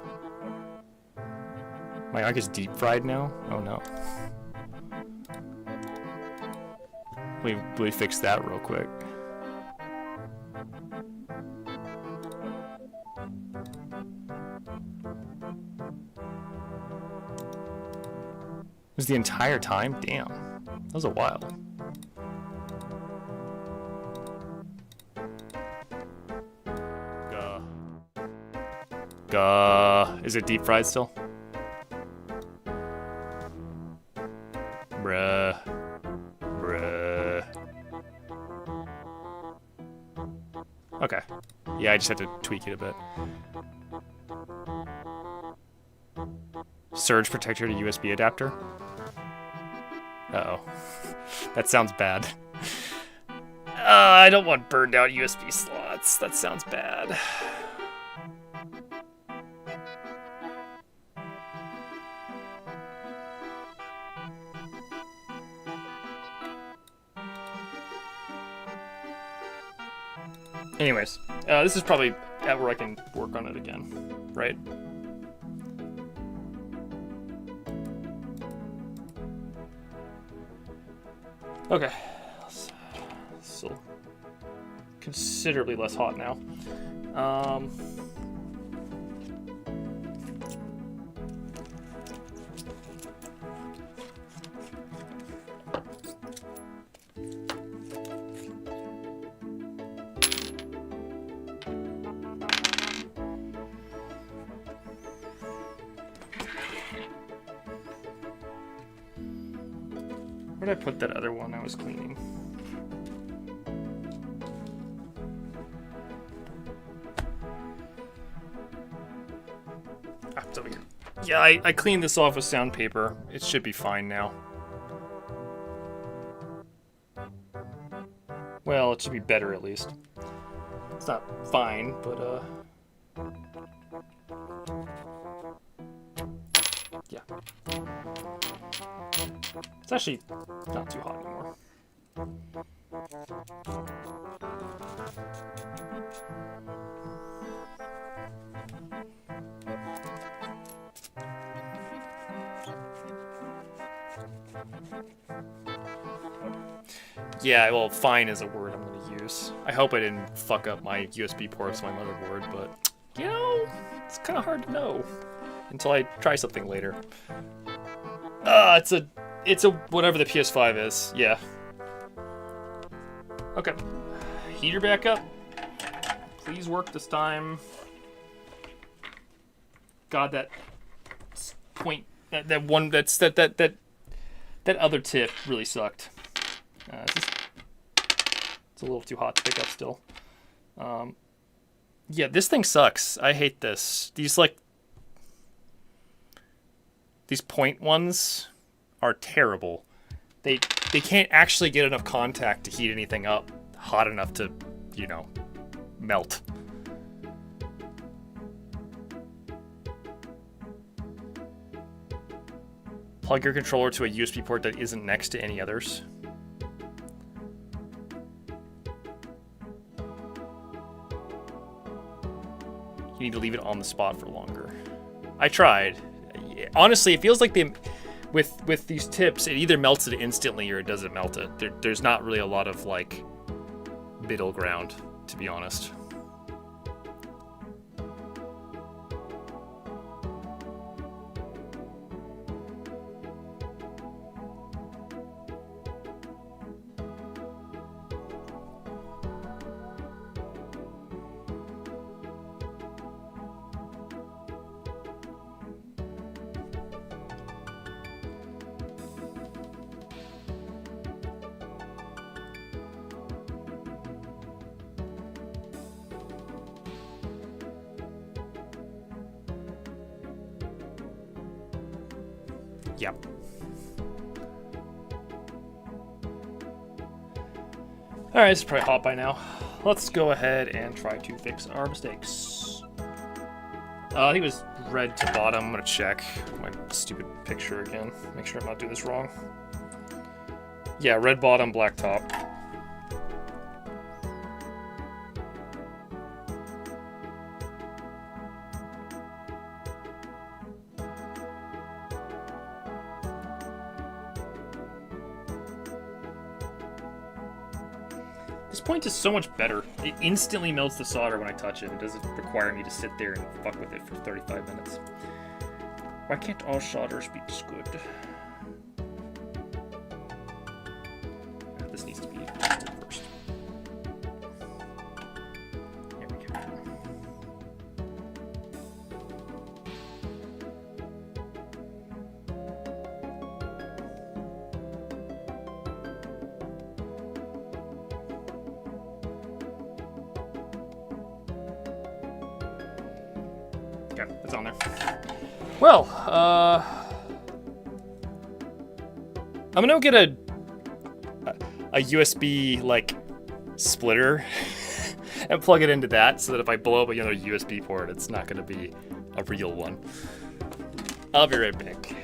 arc is deep fried now? Oh no. Let me fix that real quick. It was the entire time? Damn. That was a while. Is it deep fried still? Bruh. Okay. Yeah, I just had to tweak it a bit. Surge protector to USB adapter? Uh-oh. That sounds bad. I don't want burned out USB slots. That sounds bad. Anyways, this is probably at where I can work on it again, right? Okay. Still considerably less hot now. Where did I put that other one I was cleaning? Ah, it's over here. Yeah, I cleaned this off with sandpaper. It should be fine now. Well, it should be better at least. It's not fine, but yeah. It's actually not too hot anymore. Yeah, well, fine is a word I'm going to use. I hope I didn't fuck up my USB ports on my motherboard, but, you know, it's kind of hard to know until I try something later. It's a whatever the PS5 is, yeah. Okay. Heater back up. Please work this time. God, that point, that one, that other tip really sucked. It's a little too hot to pick up still. Yeah, this thing sucks. I hate this. These point ones are terrible. They can't actually get enough contact to heat anything up hot enough to, you know, melt. Plug your controller to a USB port that isn't next to any others. You need to leave it on the spot for longer. I tried. Honestly, it feels like with these tips, it either melts it instantly or it doesn't melt it. There's not really a lot of, like, middle ground, to be honest. Yep. Alright, this is probably hot by now. Let's go ahead and try to fix our mistakes. I think it was red to bottom. I'm gonna check my stupid picture again. Make sure I'm not doing this wrong. Yeah, red bottom, black top. This point is so much better. It instantly melts the solder when I touch it. It doesn't require me to sit there and fuck with it for 35 minutes. Why can't all solders be this good? This needs to be first. There we go. Okay, it's on there. Well, I'm gonna go get a USB like splitter and plug it into that so that if I blow up another USB port, it's not gonna be a real one. I'll be right back.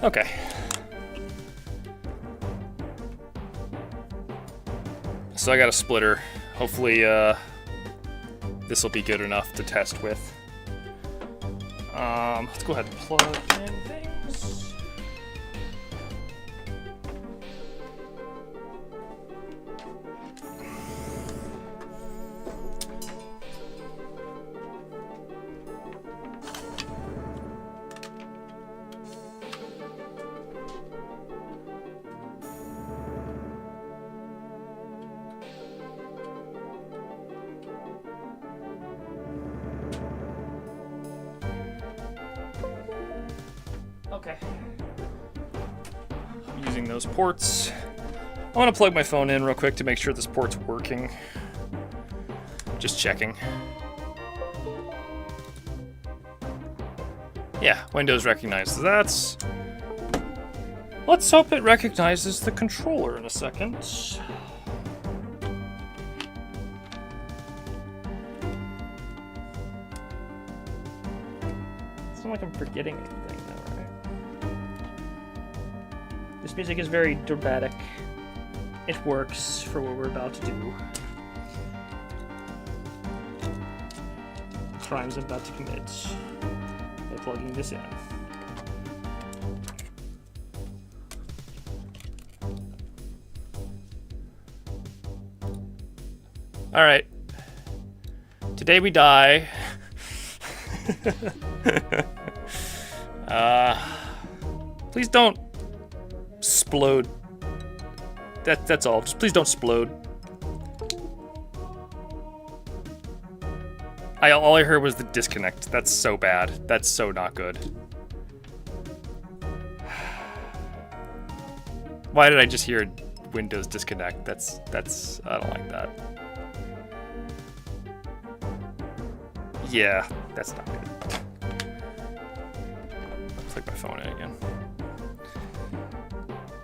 Okay. So I got a splitter. Hopefully this will be good enough to test with. Let's go ahead and plug in things. Okay. I'm using those ports. I want to plug my phone in real quick to make sure this port's working. Just checking. Yeah, Windows recognizes that. Let's hope it recognizes the controller in a second. It's not like I'm forgetting anything though, right? This music is very dramatic. It works for what we're about to do. The crimes I'm about to commit by plugging this in. All right. Today we die. Please don't explode. That's all. Just please don't explode. All I heard was the disconnect. That's so bad. That's so not good. Why did I just hear Windows disconnect? That's I don't like that. Yeah, that's not good. Plug my phone in again.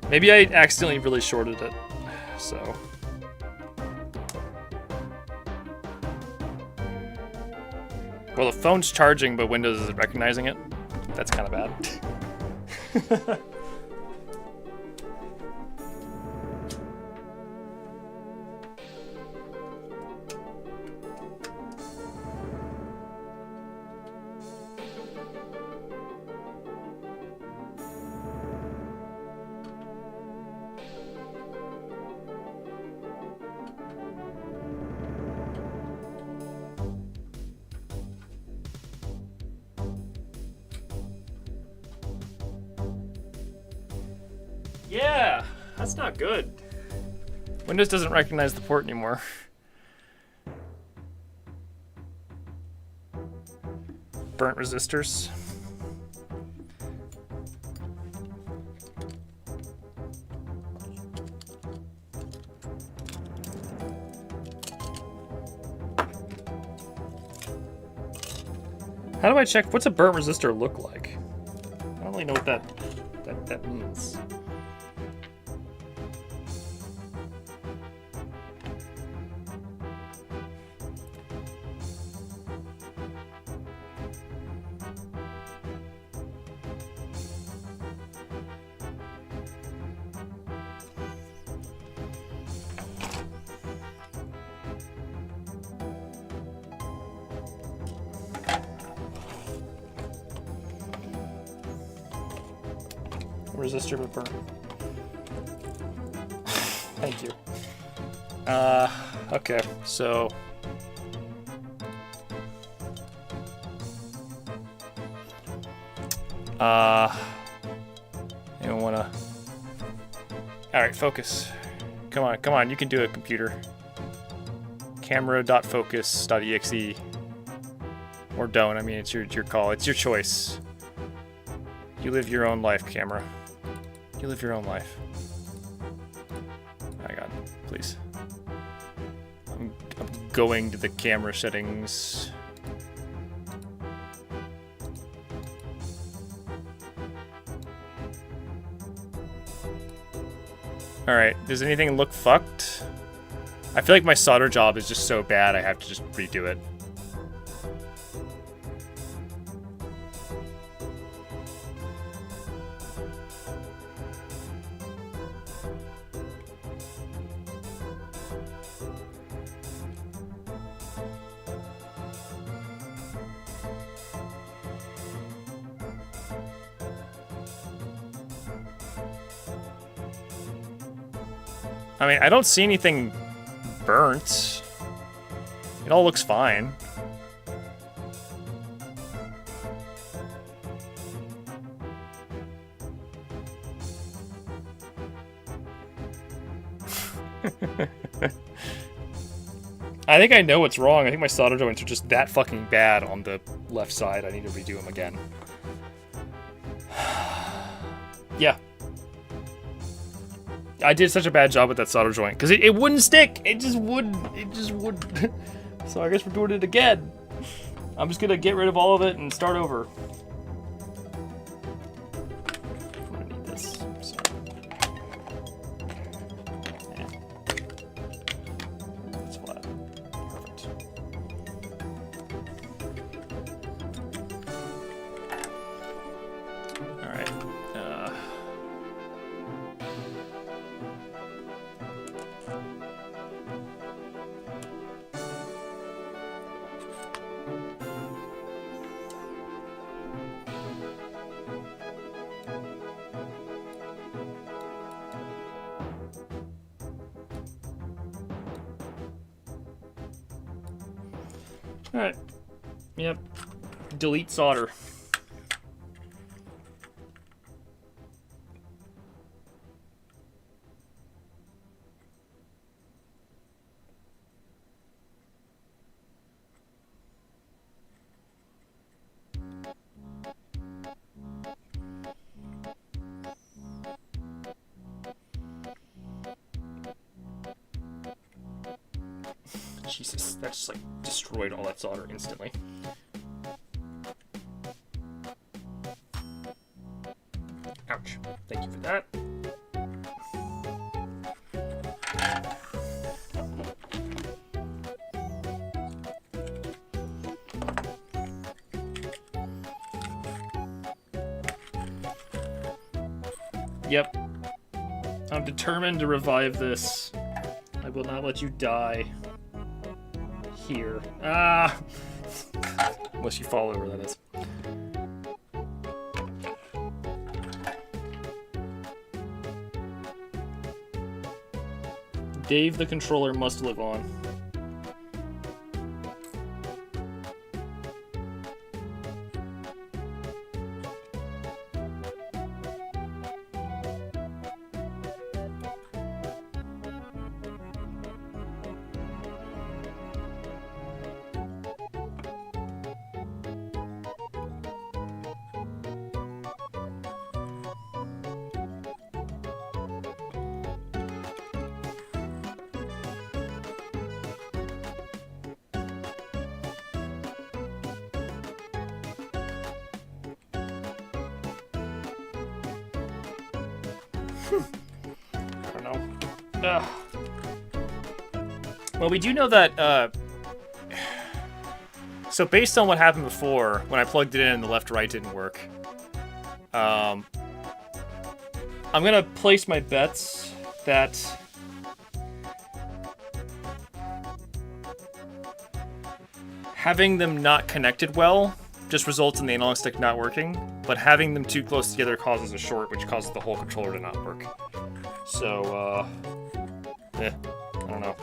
Maybe I accidentally really shorted it, so. Well, the phone's charging, but Windows isn't recognizing it. That's kind of bad. Yeah, that's not good. Windows doesn't recognize the port anymore. Burnt resistors. How do I check? What's a burnt resistor look like? I don't really know what that means. Resistor but burn. Thank you. Okay, so you don't wanna. Alright, focus. Come on, you can do it, computer. Camera.focus.exe. Or don't, I mean it's your call, it's your choice. You live your own life, camera. You live your own life. Oh my god, please. I'm going to the camera settings. Alright, does anything look fucked? I feel like my solder job is just so bad I have to just redo it. I mean, I don't see anything burnt. It all looks fine. I think I know what's wrong. I think my solder joints are just that fucking bad on the left side. I need to redo them again. Yeah. I did such a bad job with that solder joint because it wouldn't stick. It just wouldn't. So I guess we're doing it again. I'm just gonna get rid of all of it and start over. I'm gonna need this. So. Yeah. That's flat. Perfect. All right. Alright. Yep. Delete solder. Jesus, that just like destroyed all that solder instantly. Ouch. Thank you for that. Yep. I'm determined to revive this. I will not let you die. Here. Ah! Unless you fall over, that is. Dave the controller must live on. I don't know. Ugh. Well, we do know that, so based on what happened before, when I plugged it in and the left-right didn't work, I'm gonna place my bets that having them not connected well just results in the analog stick not working, but having them too close together causes a short, which causes the whole controller to not work. So, I don't know.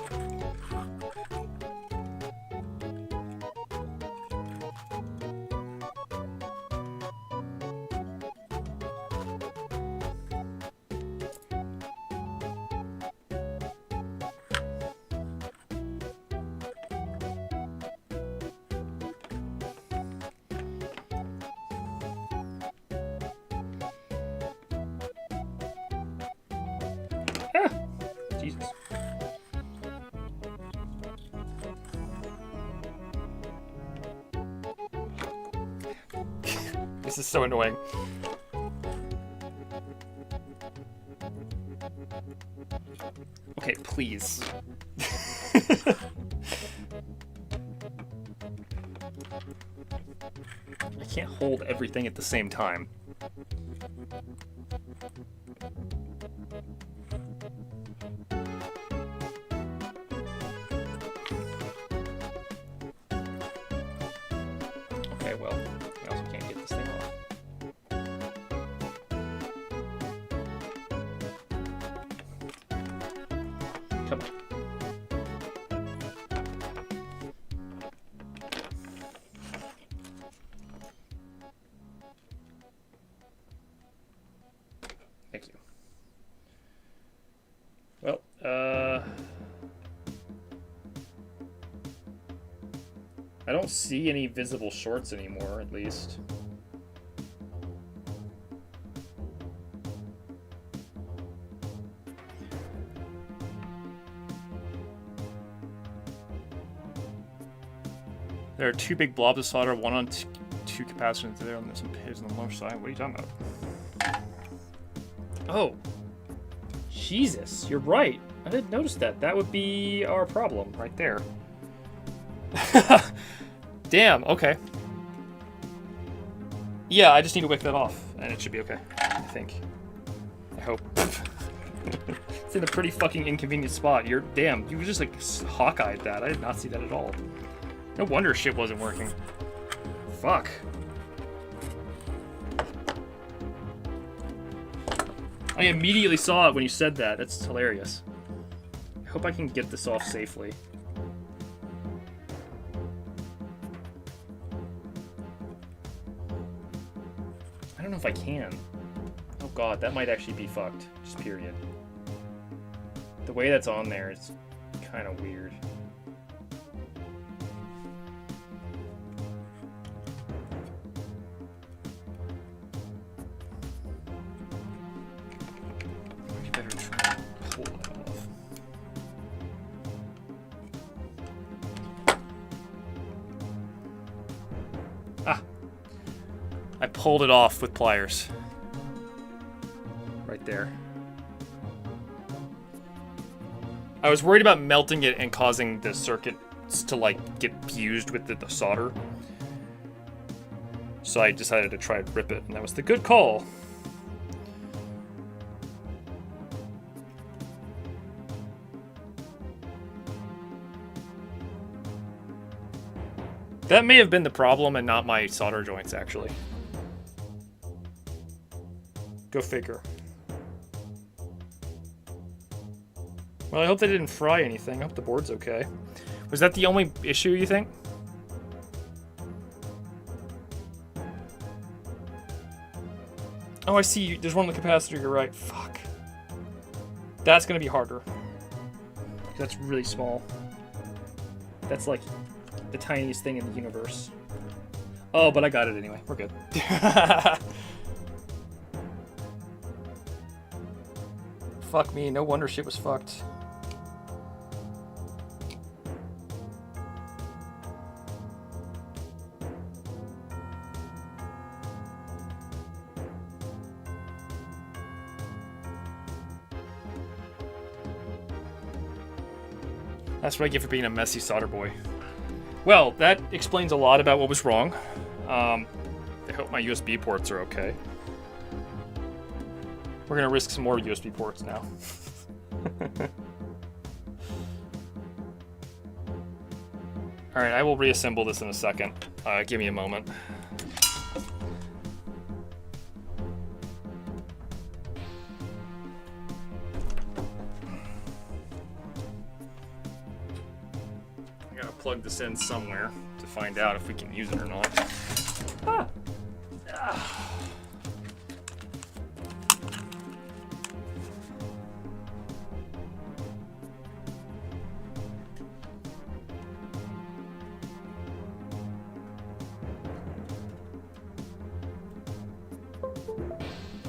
Jesus. This is so annoying. Okay, please. I can't hold everything at the same time. Okay, well, I also can't get this thing off. Come on. Thank you. Well, I don't see any visible shorts anymore, at least. There are two big blobs of solder, one on two capacitors there, and there's some pins on the lower side. What are you talking about? Oh. Jesus, you're right. I didn't notice that. That would be our problem right there. Damn, okay. Yeah, I just need to wick that off, and it should be okay, I think. I hope. It's in a pretty fucking inconvenient spot. You're, damn, you just like hawk-eyed that. I did not see that at all. No wonder shit wasn't working. Fuck. I immediately saw it when you said that. That's hilarious. I hope I can get this off safely. I don't know if I can. Oh god, that might actually be fucked. Just period. The way that's on there is kind of weird. You better try and pull it off. Ah! I pulled it off with pliers. Right there. I was worried about melting it and causing the circuits to like get fused with the solder. So I decided to try and rip it, and that was the good call. That may have been the problem and not my solder joints, actually. Go figure. Well, I hope they didn't fry anything. I hope the board's okay. Was that the only issue, you think? Oh, I see. There's one on the capacitor. You're right. Fuck. That's going to be harder. That's really small. That's like the tiniest thing in the universe. Oh, but I got it anyway. We're good. Fuck me. No wonder shit was fucked. That's what I get for being a messy solder boy. Well, that explains a lot about what was wrong. I hope my USB ports are okay. We're gonna risk some more USB ports now. Alright, I will reassemble this in a second. Give me a moment. Plug this in somewhere to find out if we can use it or not. Ah. Ah.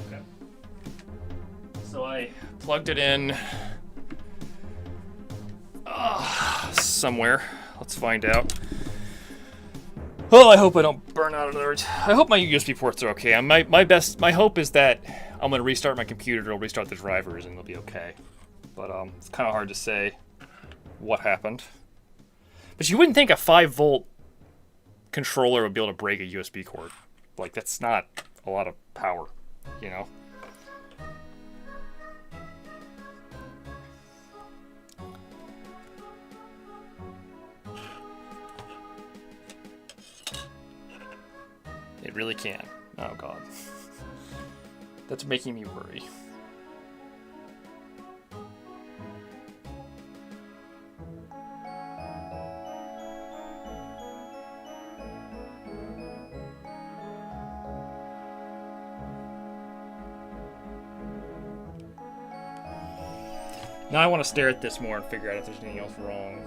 Okay. So I plugged it in somewhere. Let's find out. Well, I hope I don't burn out another. I hope my USB ports are okay. My hope is that I'm gonna restart my computer, it'll restart the drivers, and they'll be okay. But it's kind of hard to say what happened. But you wouldn't think a 5-volt controller would be able to break a USB cord. Like, that's not a lot of power, you know? It really can. Oh god. That's making me worry. Now I want to stare at this more and figure out if there's anything else wrong.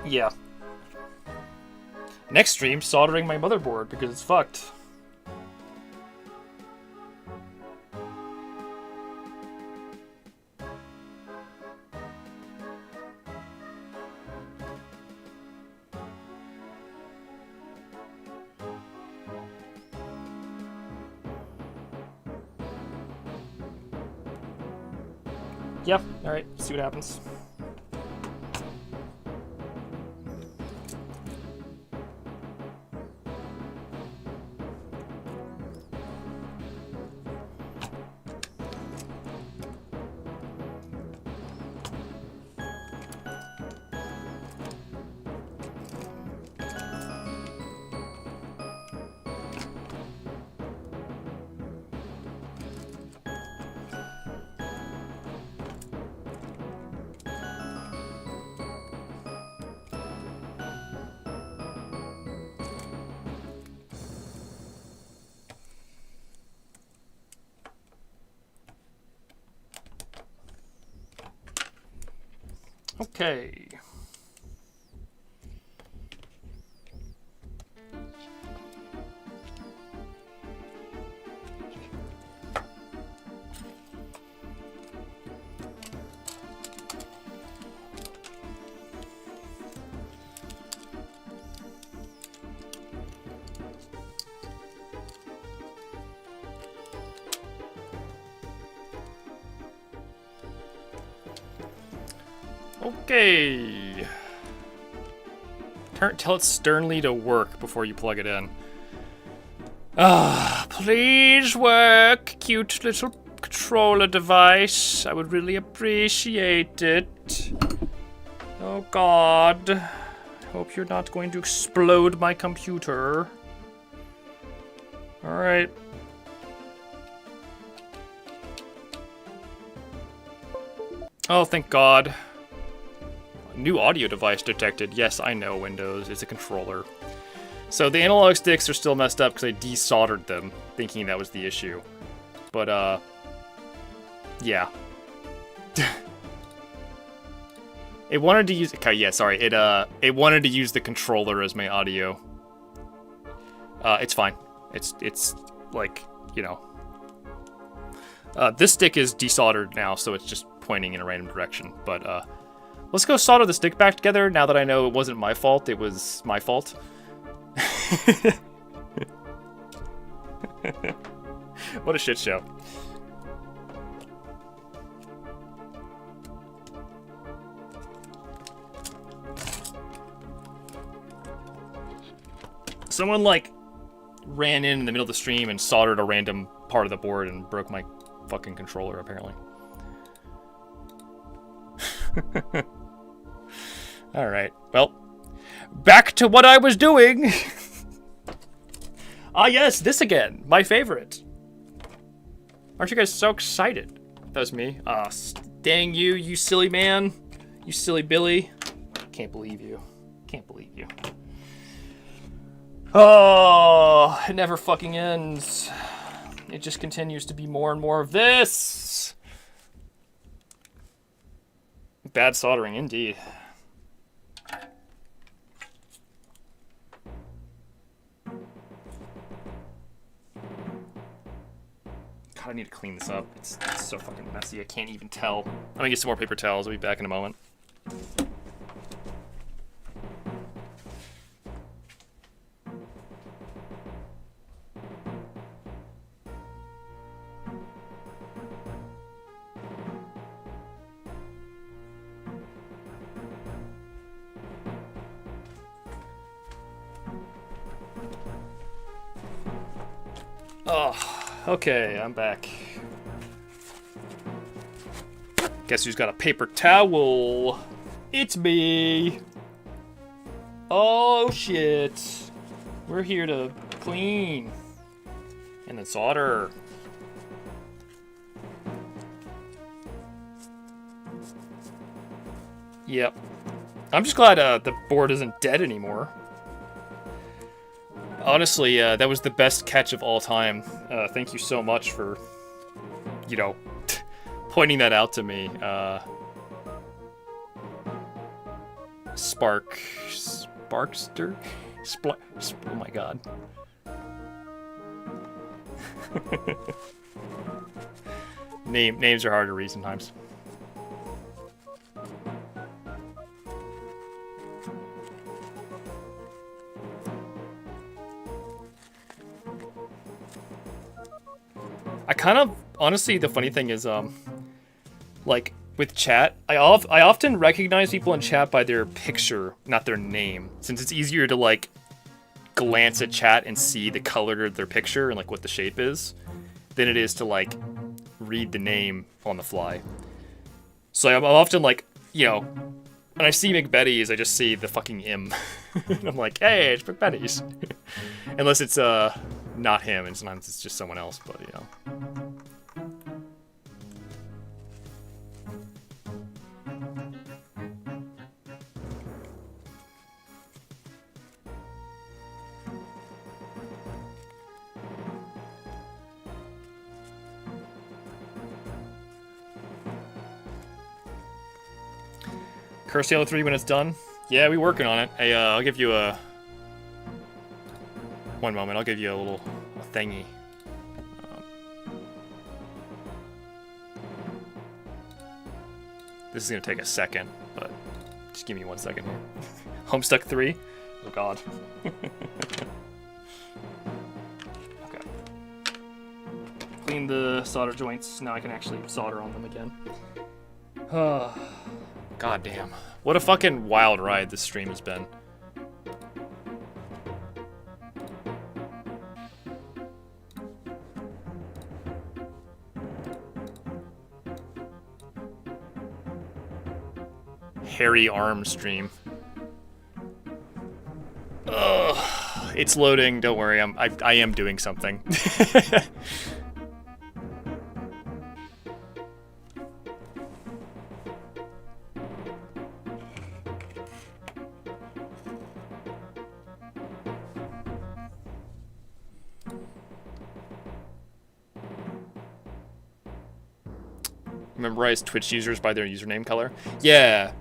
Yeah. Next stream, soldering my motherboard because it's fucked. Yeah, alright, see what happens. Okay. Okay. Tell it sternly to work before you plug it in. Ah, please work, cute little controller device. I would really appreciate it. Oh God. I hope you're not going to explode my computer. Alright. Oh, thank God. New audio device detected. Yes, I know, Windows. It's a controller. So the analog sticks are still messed up because I desoldered them, thinking that was the issue. But, yeah. It wanted to use... Okay, yeah, sorry. It wanted to use the controller as my audio. It's fine. It's like, you know. This stick is desoldered now, so it's just pointing in a random direction. But, let's go solder the stick back together now that I know it wasn't my fault, it was my fault. What a shit show. Someone, like, ran in the middle of the stream and soldered a random part of the board and broke my fucking controller, apparently. Alright, well, back to what I was doing! Ah yes, this again, my favorite. Aren't you guys so excited? That was me. Ah, dang you, you silly man. You silly Billy. Can't believe you. Can't believe you. Oh, it never fucking ends. It just continues to be more and more of this. Bad soldering, indeed. God, I need to clean this up. It's so fucking messy, I can't even tell. I'm gonna get some more paper towels, I'll be back in a moment. Oh, okay, I'm back. Guess who's got a paper towel? It's me. Oh shit. We're here to clean and then solder. Yep. I'm just glad the board isn't dead anymore. Honestly, that was the best catch of all time. Thank you so much for, you know, pointing that out to me. Sparkster? Oh my god. Names are hard to read sometimes. I kind of, honestly, the funny thing is, like, with chat, I often recognize people in chat by their picture, not their name, since it's easier to, like, glance at chat and see the color of their picture and, like, what the shape is, than it is to, like, read the name on the fly. So I'm often, like, you know, when I see McBetty's, I just see the fucking M. And I'm like, hey, it's McBetty's. Unless it's, not him, and sometimes it's just someone else, but, you know. Curse Halo 3 when it's done? Yeah, we're working on it. Hey, I'll give you a... One moment, I'll give you a little thingy. This is gonna take a second, but just give me 1 second here. Homestuck 3? Oh god. Okay. Clean the solder joints, now I can actually solder on them again. God damn. What a fucking wild ride this stream has been. Hairy arm stream. Ugh. It's loading. Don't worry. I am doing something. Memorize Twitch users by their username color. Yeah.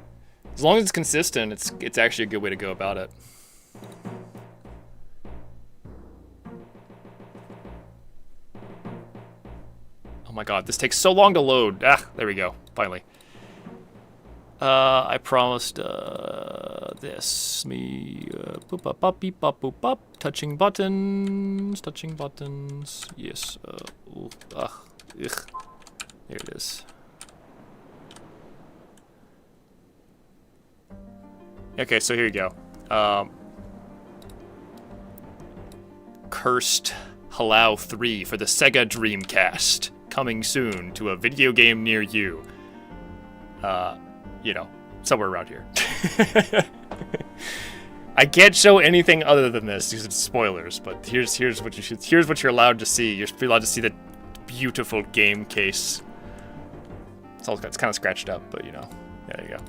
As long as it's consistent, it's actually a good way to go about it. Oh my god, this takes so long to load. Ah, there we go. Finally. I promised this. Me boop up up beep up boop up. Touching buttons. Touching buttons. Yes. Ooh, ugh. Ugh. There it is. Okay, so here you go. Cursed Halal 3 for the Sega Dreamcast. Coming soon to a video game near you. You know, somewhere around here. I can't show anything other than this because it's spoilers, but here's what you're allowed to see. You're allowed to see the beautiful game case. It's kind of scratched up, but you know, there you go.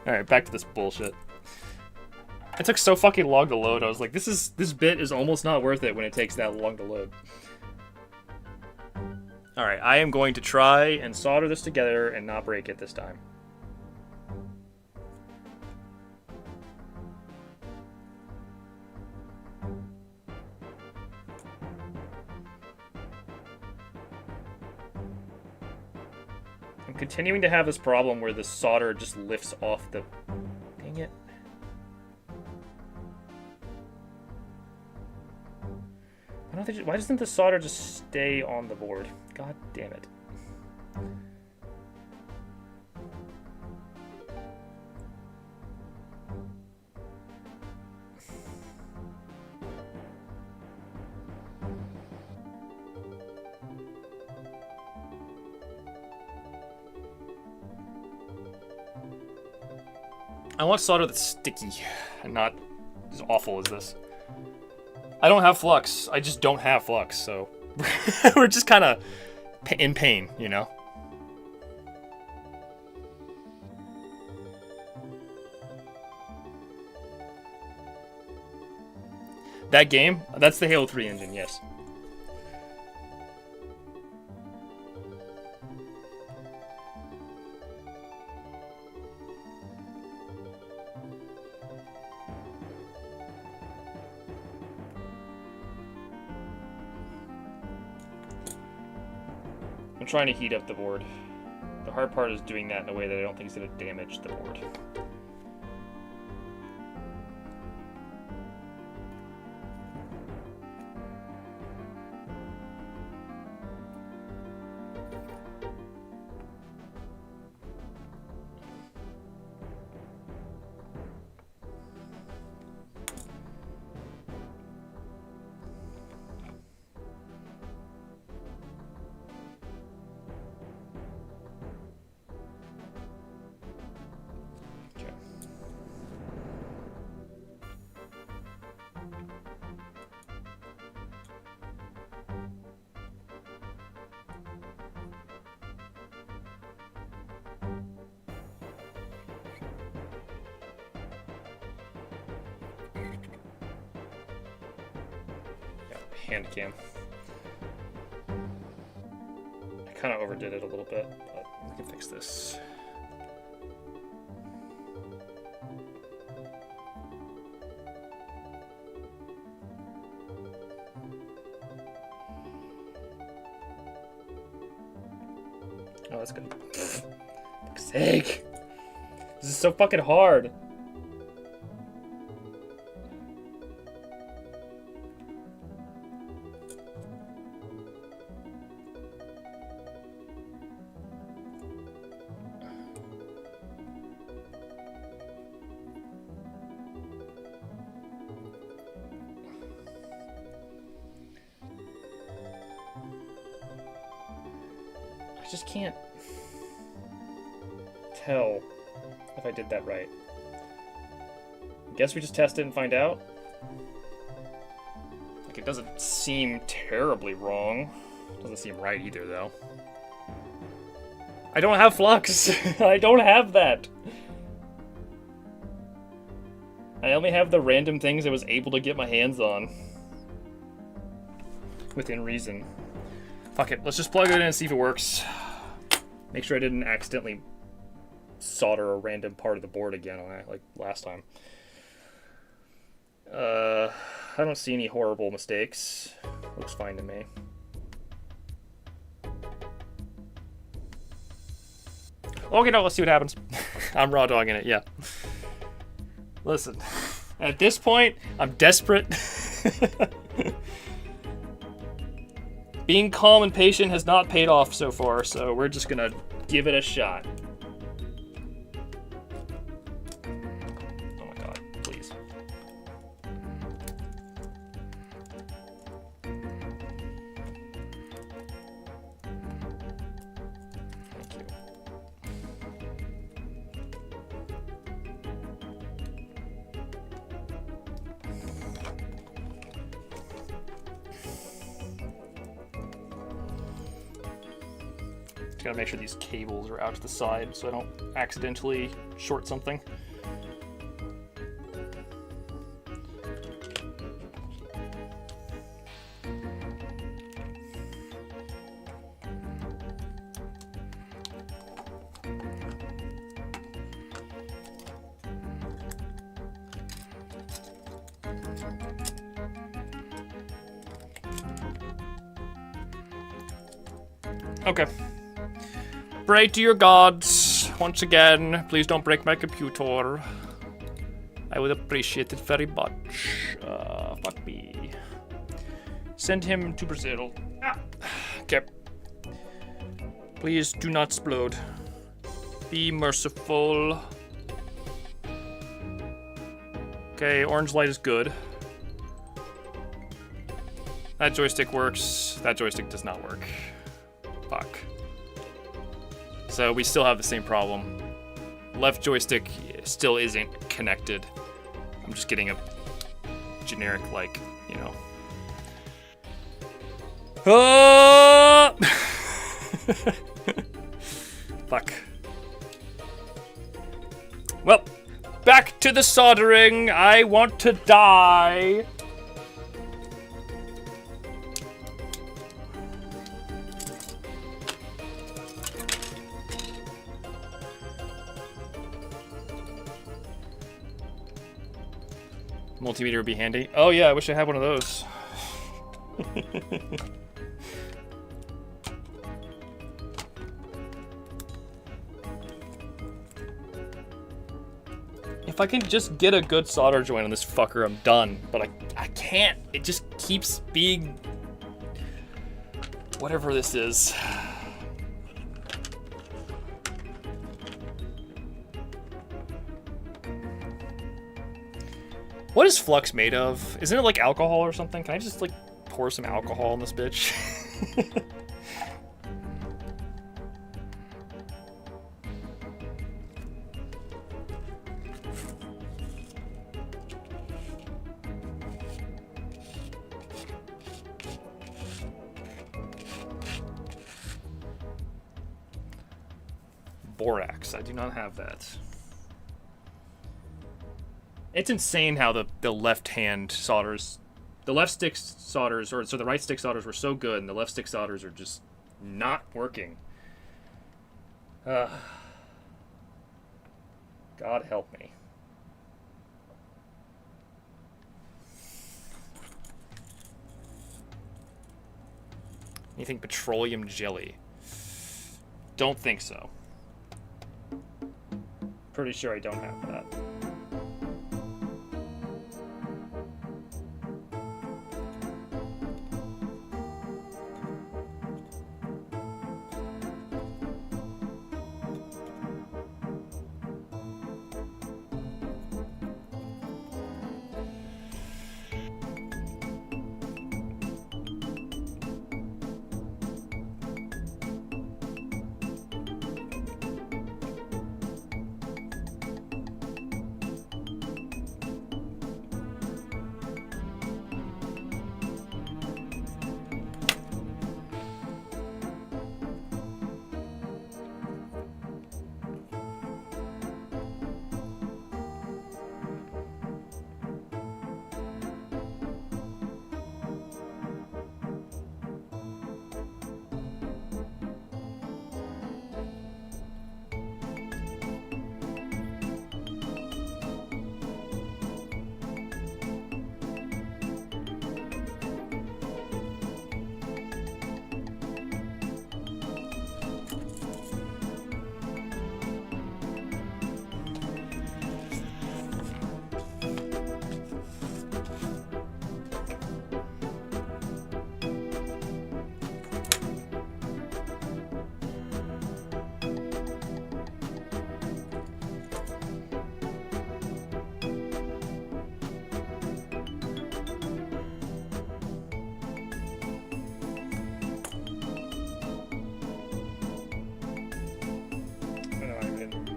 Alright, back to this bullshit. It took so fucking long to load. I was like, this bit is almost not worth it when it takes that long to load. Alright, I am going to try and solder this together and not break it this time. I'm continuing to have this problem where the solder just lifts off the... Dang it. Why doesn't the solder just stay on the board? God damn it. I want solder that's sticky and not as awful as this. I don't have flux. I just don't have flux, so we're just kind of in pain, you know? That game? That's the Halo 3 engine, yes. I'm trying to heat up the board. The hard part is doing that in a way that I don't think is going to damage the board. Hand cam. I kind of overdid it a little bit, but we can fix this. Oh, that's good. For fuck's sake. This is so fucking hard. I just can't tell if I did that right. Guess we just test it and find out. Like, it doesn't seem terribly wrong. Doesn't seem right either, though. I don't have flux. I don't have that. I only have the random things I was able to get my hands on. Within reason. Fuck it, let's just plug it in and see if it works. Make sure I didn't accidentally solder a random part of the board again on that, like last time. I don't see any horrible mistakes. Looks fine to me. Okay, no, let's see what happens. I'm raw dogging it, yeah. Listen, at this point, I'm desperate. Being calm and patient has not paid off so far, so we're just gonna give it a shot. Oh my god, please. Thank you. Gotta make sure these cables are out to the side so I don't accidentally short something. Okay. Pray to your gods once again. Please don't break my computer. I would appreciate it very much. Fuck me. Send him to Brazil. Ah. Okay. Please do not explode. Be merciful. Okay, orange light is good. That joystick works. That joystick does not work. Fuck. So we still have the same problem. Left joystick still isn't connected. I'm just getting a generic, like, you know. Ah! Fuck. Well, back to the soldering. I want to die. Multimeter would be handy. Oh yeah, I wish I had one of those. If I can just get a good solder joint on this fucker, I'm done. But I can't. It just keeps being whatever this is. What is flux made of? Isn't it like alcohol or something? Can I just like pour some alcohol in this bitch? Borax, I do not have that. It's insane how the left hand solders, the left stick solders, or so the right stick solders were so good, and the left stick solders are just not working. God help me. Anything petroleum jelly? Don't think so. Pretty sure I don't have that.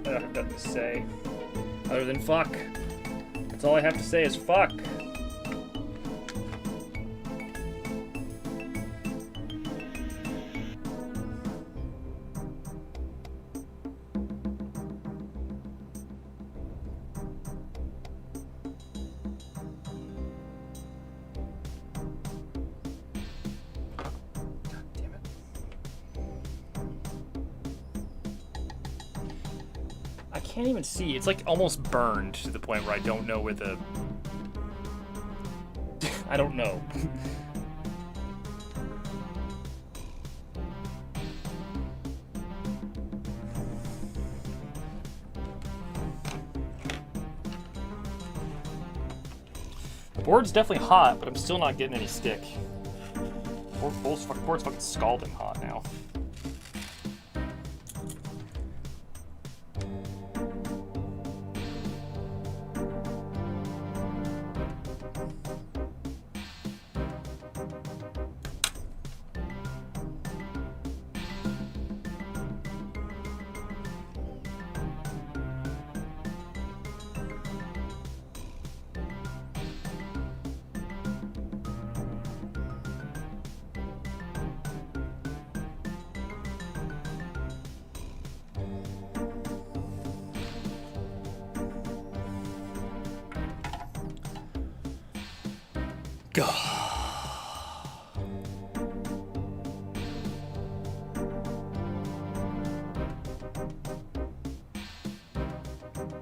I don't have nothing to say. Other than fuck. That's all I have to say is fuck. I can't even see. It's like almost burned to the point where I don't know where the... I don't know. The board's definitely hot, but I'm still not getting any stick. Board's fucking scalding hot now.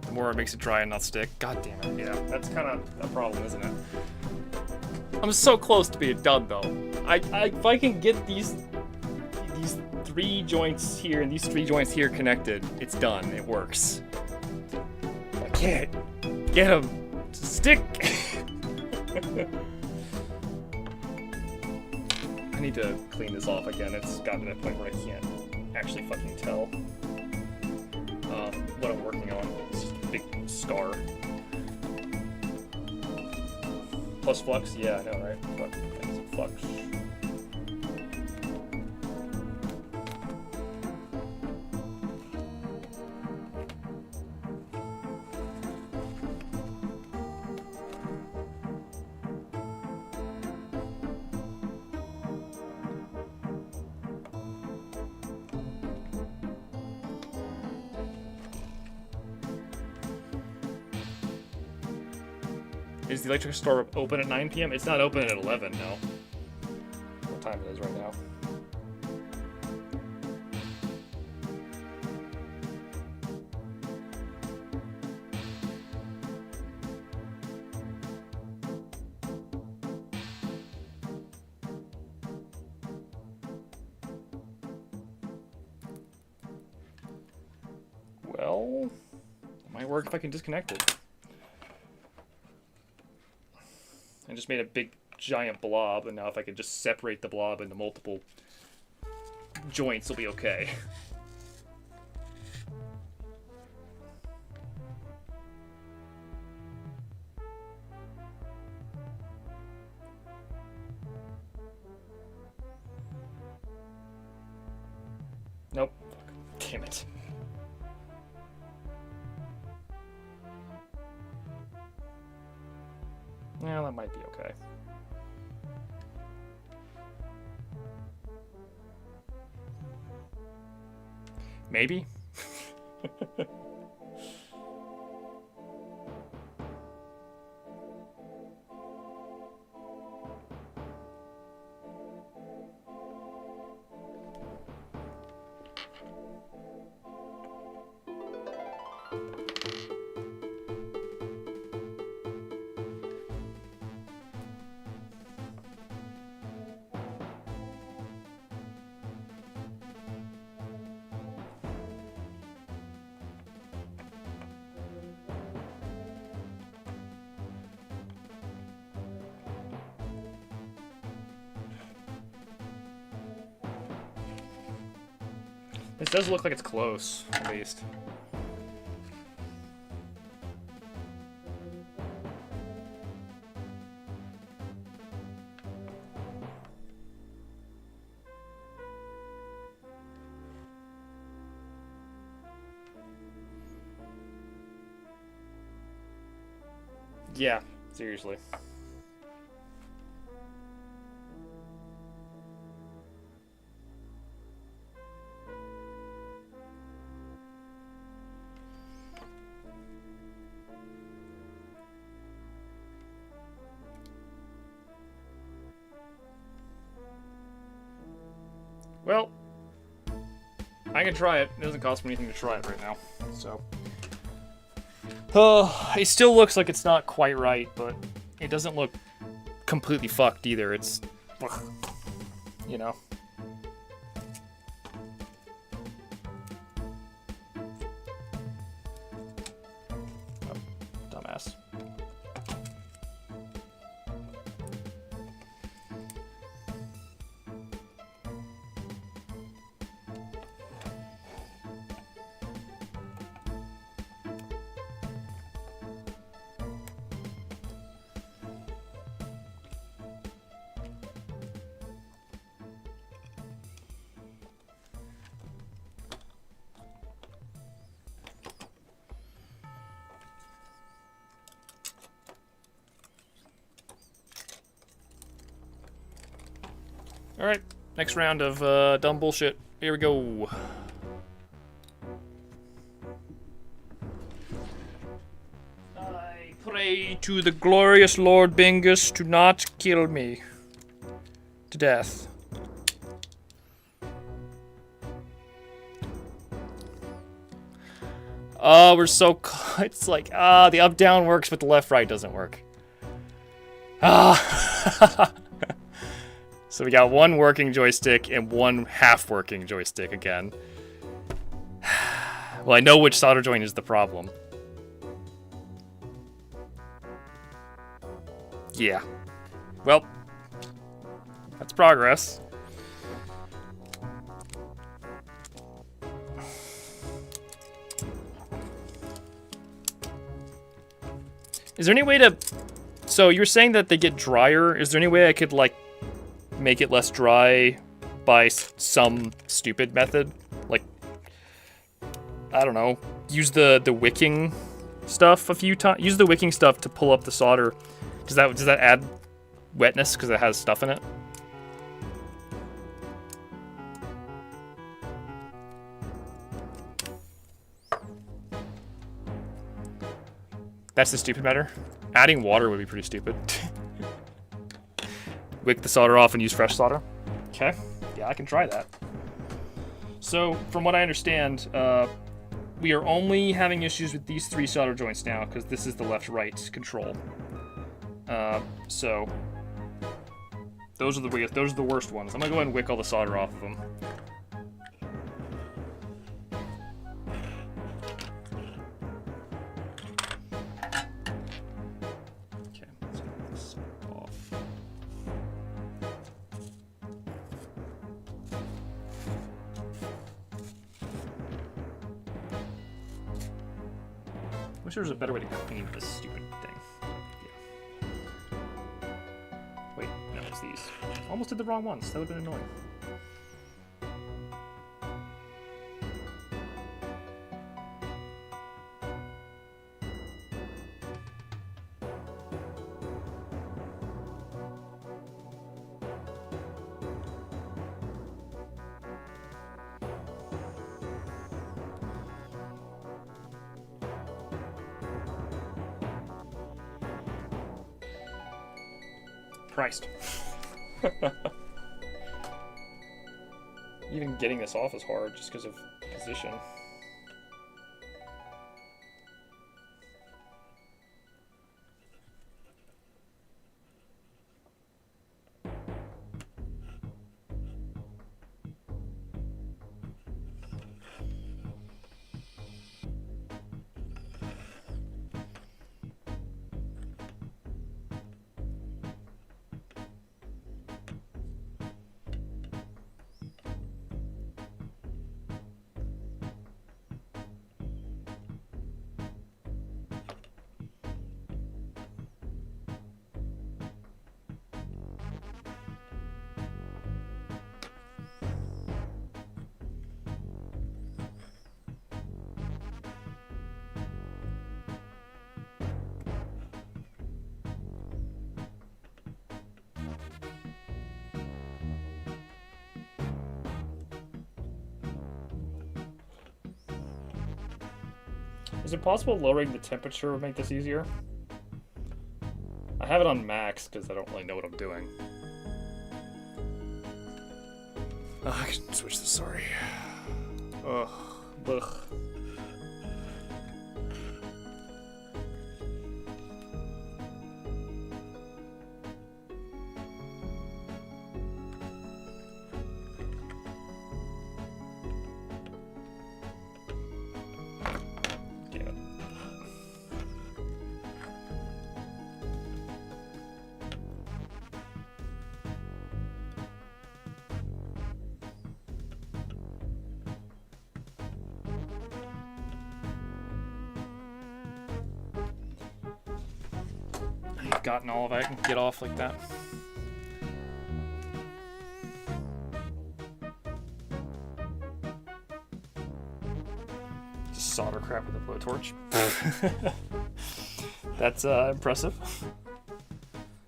The more it makes it dry and not stick. God damn it. Yeah, that's kind of a problem, isn't it? I'm so close to being done, though. If I can get these 3 joints here and these 3 joints here connected, it's done. It works. I can't get them to stick. I need to clean this off again. It's gotten to that point where I can't actually fucking tell what I'm working on. It's just a big scar. Plus flux? Yeah, I know, right? Flux. Is the electrical store open at 9 p.m.? It's not open at 11, no. What time it is right now? Well, it might work if I can disconnect it. I just made a big giant blob, and now if I can just separate the blob into multiple joints, it'll be okay. Nope. Damn it. Yeah, that might be okay. Maybe? This does look like it's close, at least. Yeah, seriously. Well, I can try it. It doesn't cost me anything to try it right now, so. It still looks like it's not quite right, but it doesn't look completely fucked either. It's, you know. Oh, dumbass. Alright, next round of dumb bullshit. Here we go. I pray to the glorious Lord Bingus to not kill me to death. Oh, we're so... It's like, the up-down works, but the left-right doesn't work. So we got one working joystick and one half-working joystick again. Well, I know which solder joint is the problem. Yeah. Well, that's progress. Is there any way to... So you're saying that they get drier. Is there any way I could, like, make it less dry by some stupid method? Like, I don't know, use the wicking stuff a few times. Use the wicking stuff to pull up the solder. Does that add wetness because it has stuff in it? That's the stupid matter. Adding water would be pretty stupid. Wick the solder off and use fresh solder. Okay, yeah, I can try that. So, from what I understand, we are only having issues with these three solder joints now because this is the left-right control. So those are the worst ones. I'm gonna go ahead and wick all the solder off of them. Okay, let's get this off. Wish there was a better way to clean this stupid thing. Yeah. Wait, no, it's these. Almost did the wrong ones. That would have been annoying. Christ. Even getting this off is hard just because of position. Is it possible lowering the temperature would make this easier? I have it on max because I don't really know what I'm doing. I can switch this, sorry. Ugh. Ugh. Gotten all of it, I can get off like that. Just solder crap with a blowtorch. That's impressive.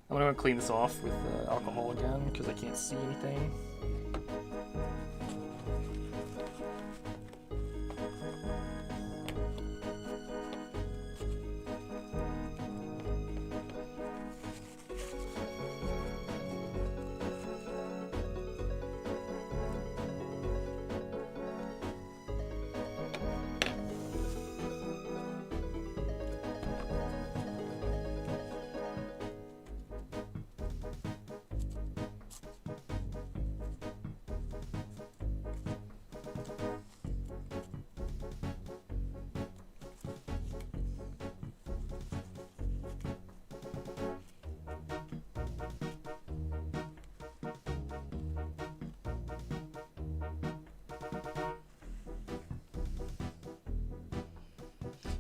I'm gonna clean this off with alcohol again because I can't see anything.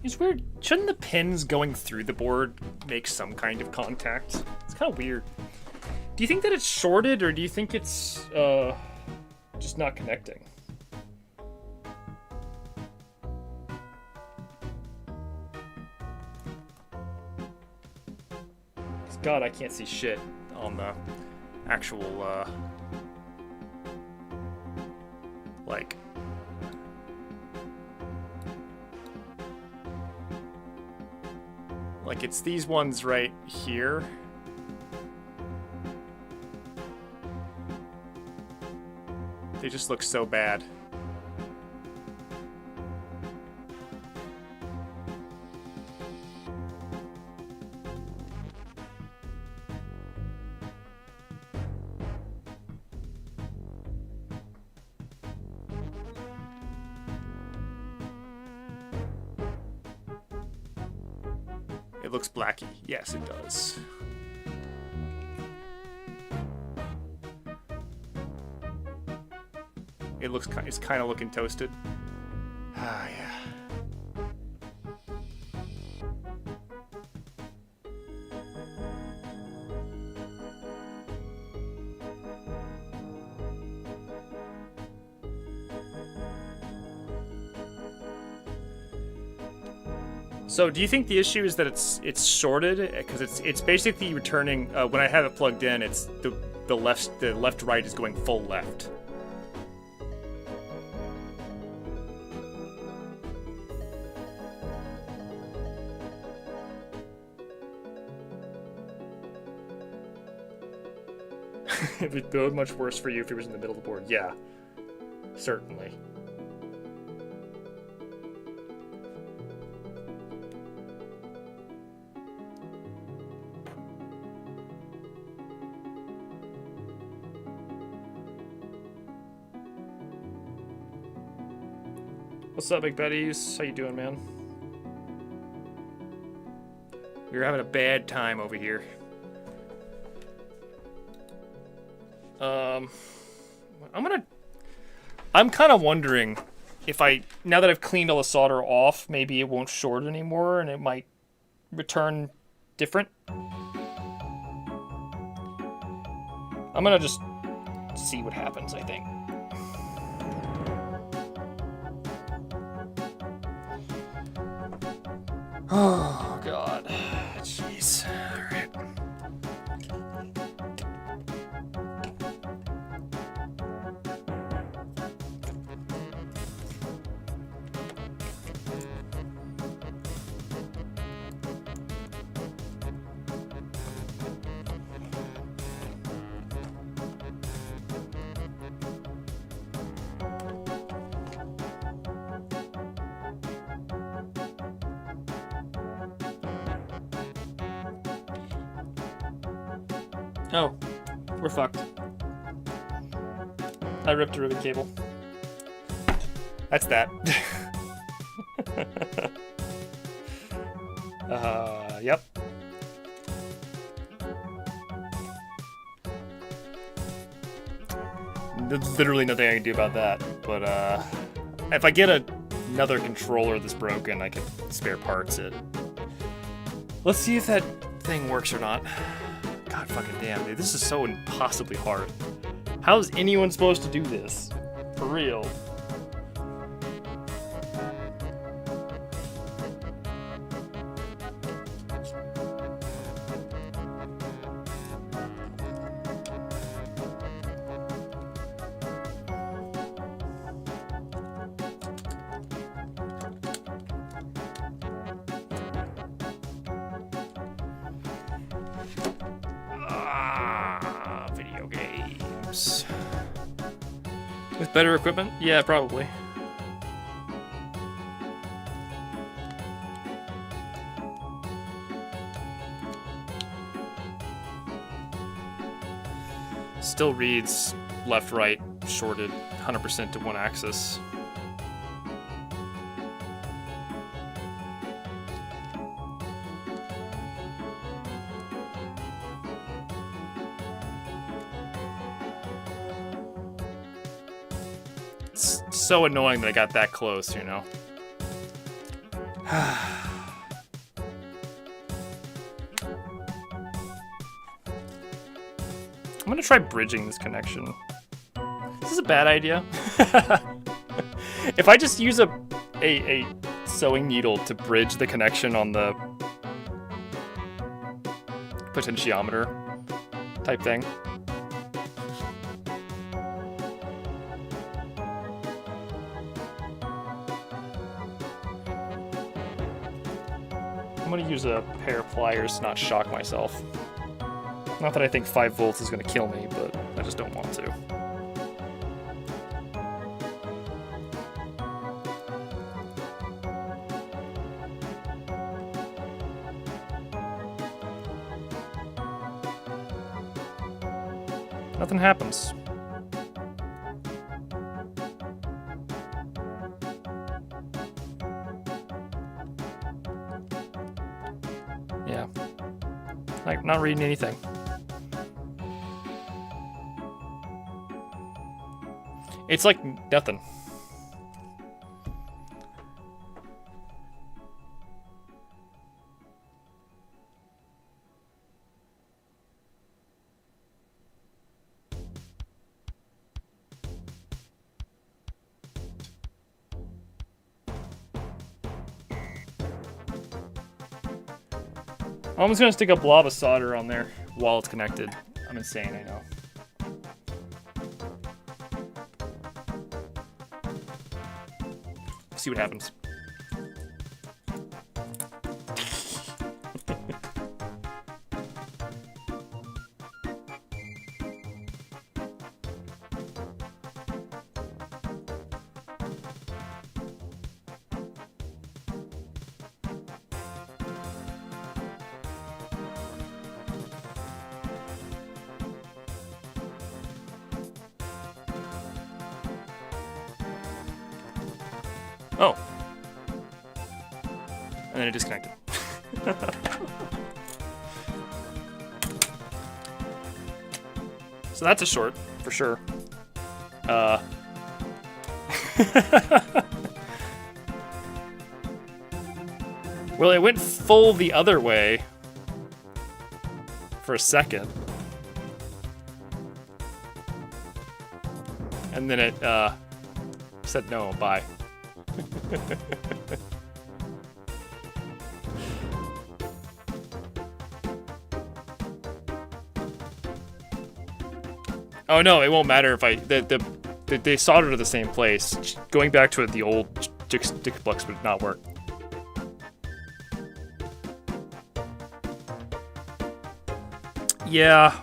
It's weird. Shouldn't the pins going through the board make some kind of contact? It's kind of weird. Do you think that it's shorted, or do you think it's just not connecting? God, I can't see shit on the actual, like... Like, it's these ones right here. They just look so bad. It looks blacky. Yes, it does. It's kind of looking toasted. Ah, yeah. So, do you think the issue is that it's shorted? Because it's basically returning when I have it plugged in. It's the left right is going full left. It would be much worse for you if it was in the middle of the board. Yeah, certainly. What's up, Big Betties? How you doing, man? We're having a bad time over here. I'm kind of wondering if now that I've cleaned all the solder off, maybe it won't short anymore and it might return different. I'm gonna just see what happens, I think. Oh, God. Jeez. All right. Oh, we're fucked. I ripped a ribbon cable. That's that. Yep. There's literally nothing I can do about that. But if I get another controller that's broken, I can spare parts it. Let's see if that thing works or not. God fucking damn, dude. This is so impossibly hard. How is anyone supposed to do this? For real. Video games. With better equipment? Yeah, probably. Still reads left, right, shorted 100% to one axis. It's so annoying that I got that close, you know? I'm gonna try bridging this connection. This is a bad idea. If I just use a sewing needle to bridge the connection on the potentiometer type thing. I'm gonna use a pair of pliers to not shock myself. Not that I think 5 volts is gonna kill me, but I just don't want to. Nothing happens. Yeah. Like, not reading anything. It's like nothing. I'm just gonna stick a blob of solder on there while it's connected. I'm insane, I know. See what happens. Oh. And then it disconnected. So that's a short, for sure. Well, it went full the other way for a second. And then it said no, bye. Oh no, it won't matter if they solder to the same place. Going back to it, the old Dickbux would not work. Yeah.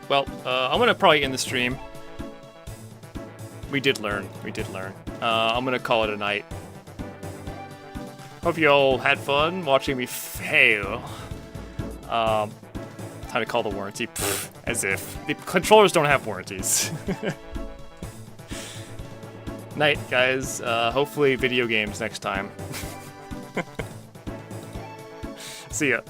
well, I'm gonna probably end the stream. We did learn. We did learn. I'm gonna call it a night. Hope you all had fun watching me fail. Time to call the warranty. Pfft, as if. The controllers don't have warranties. Night, guys. Hopefully video games next time. See ya.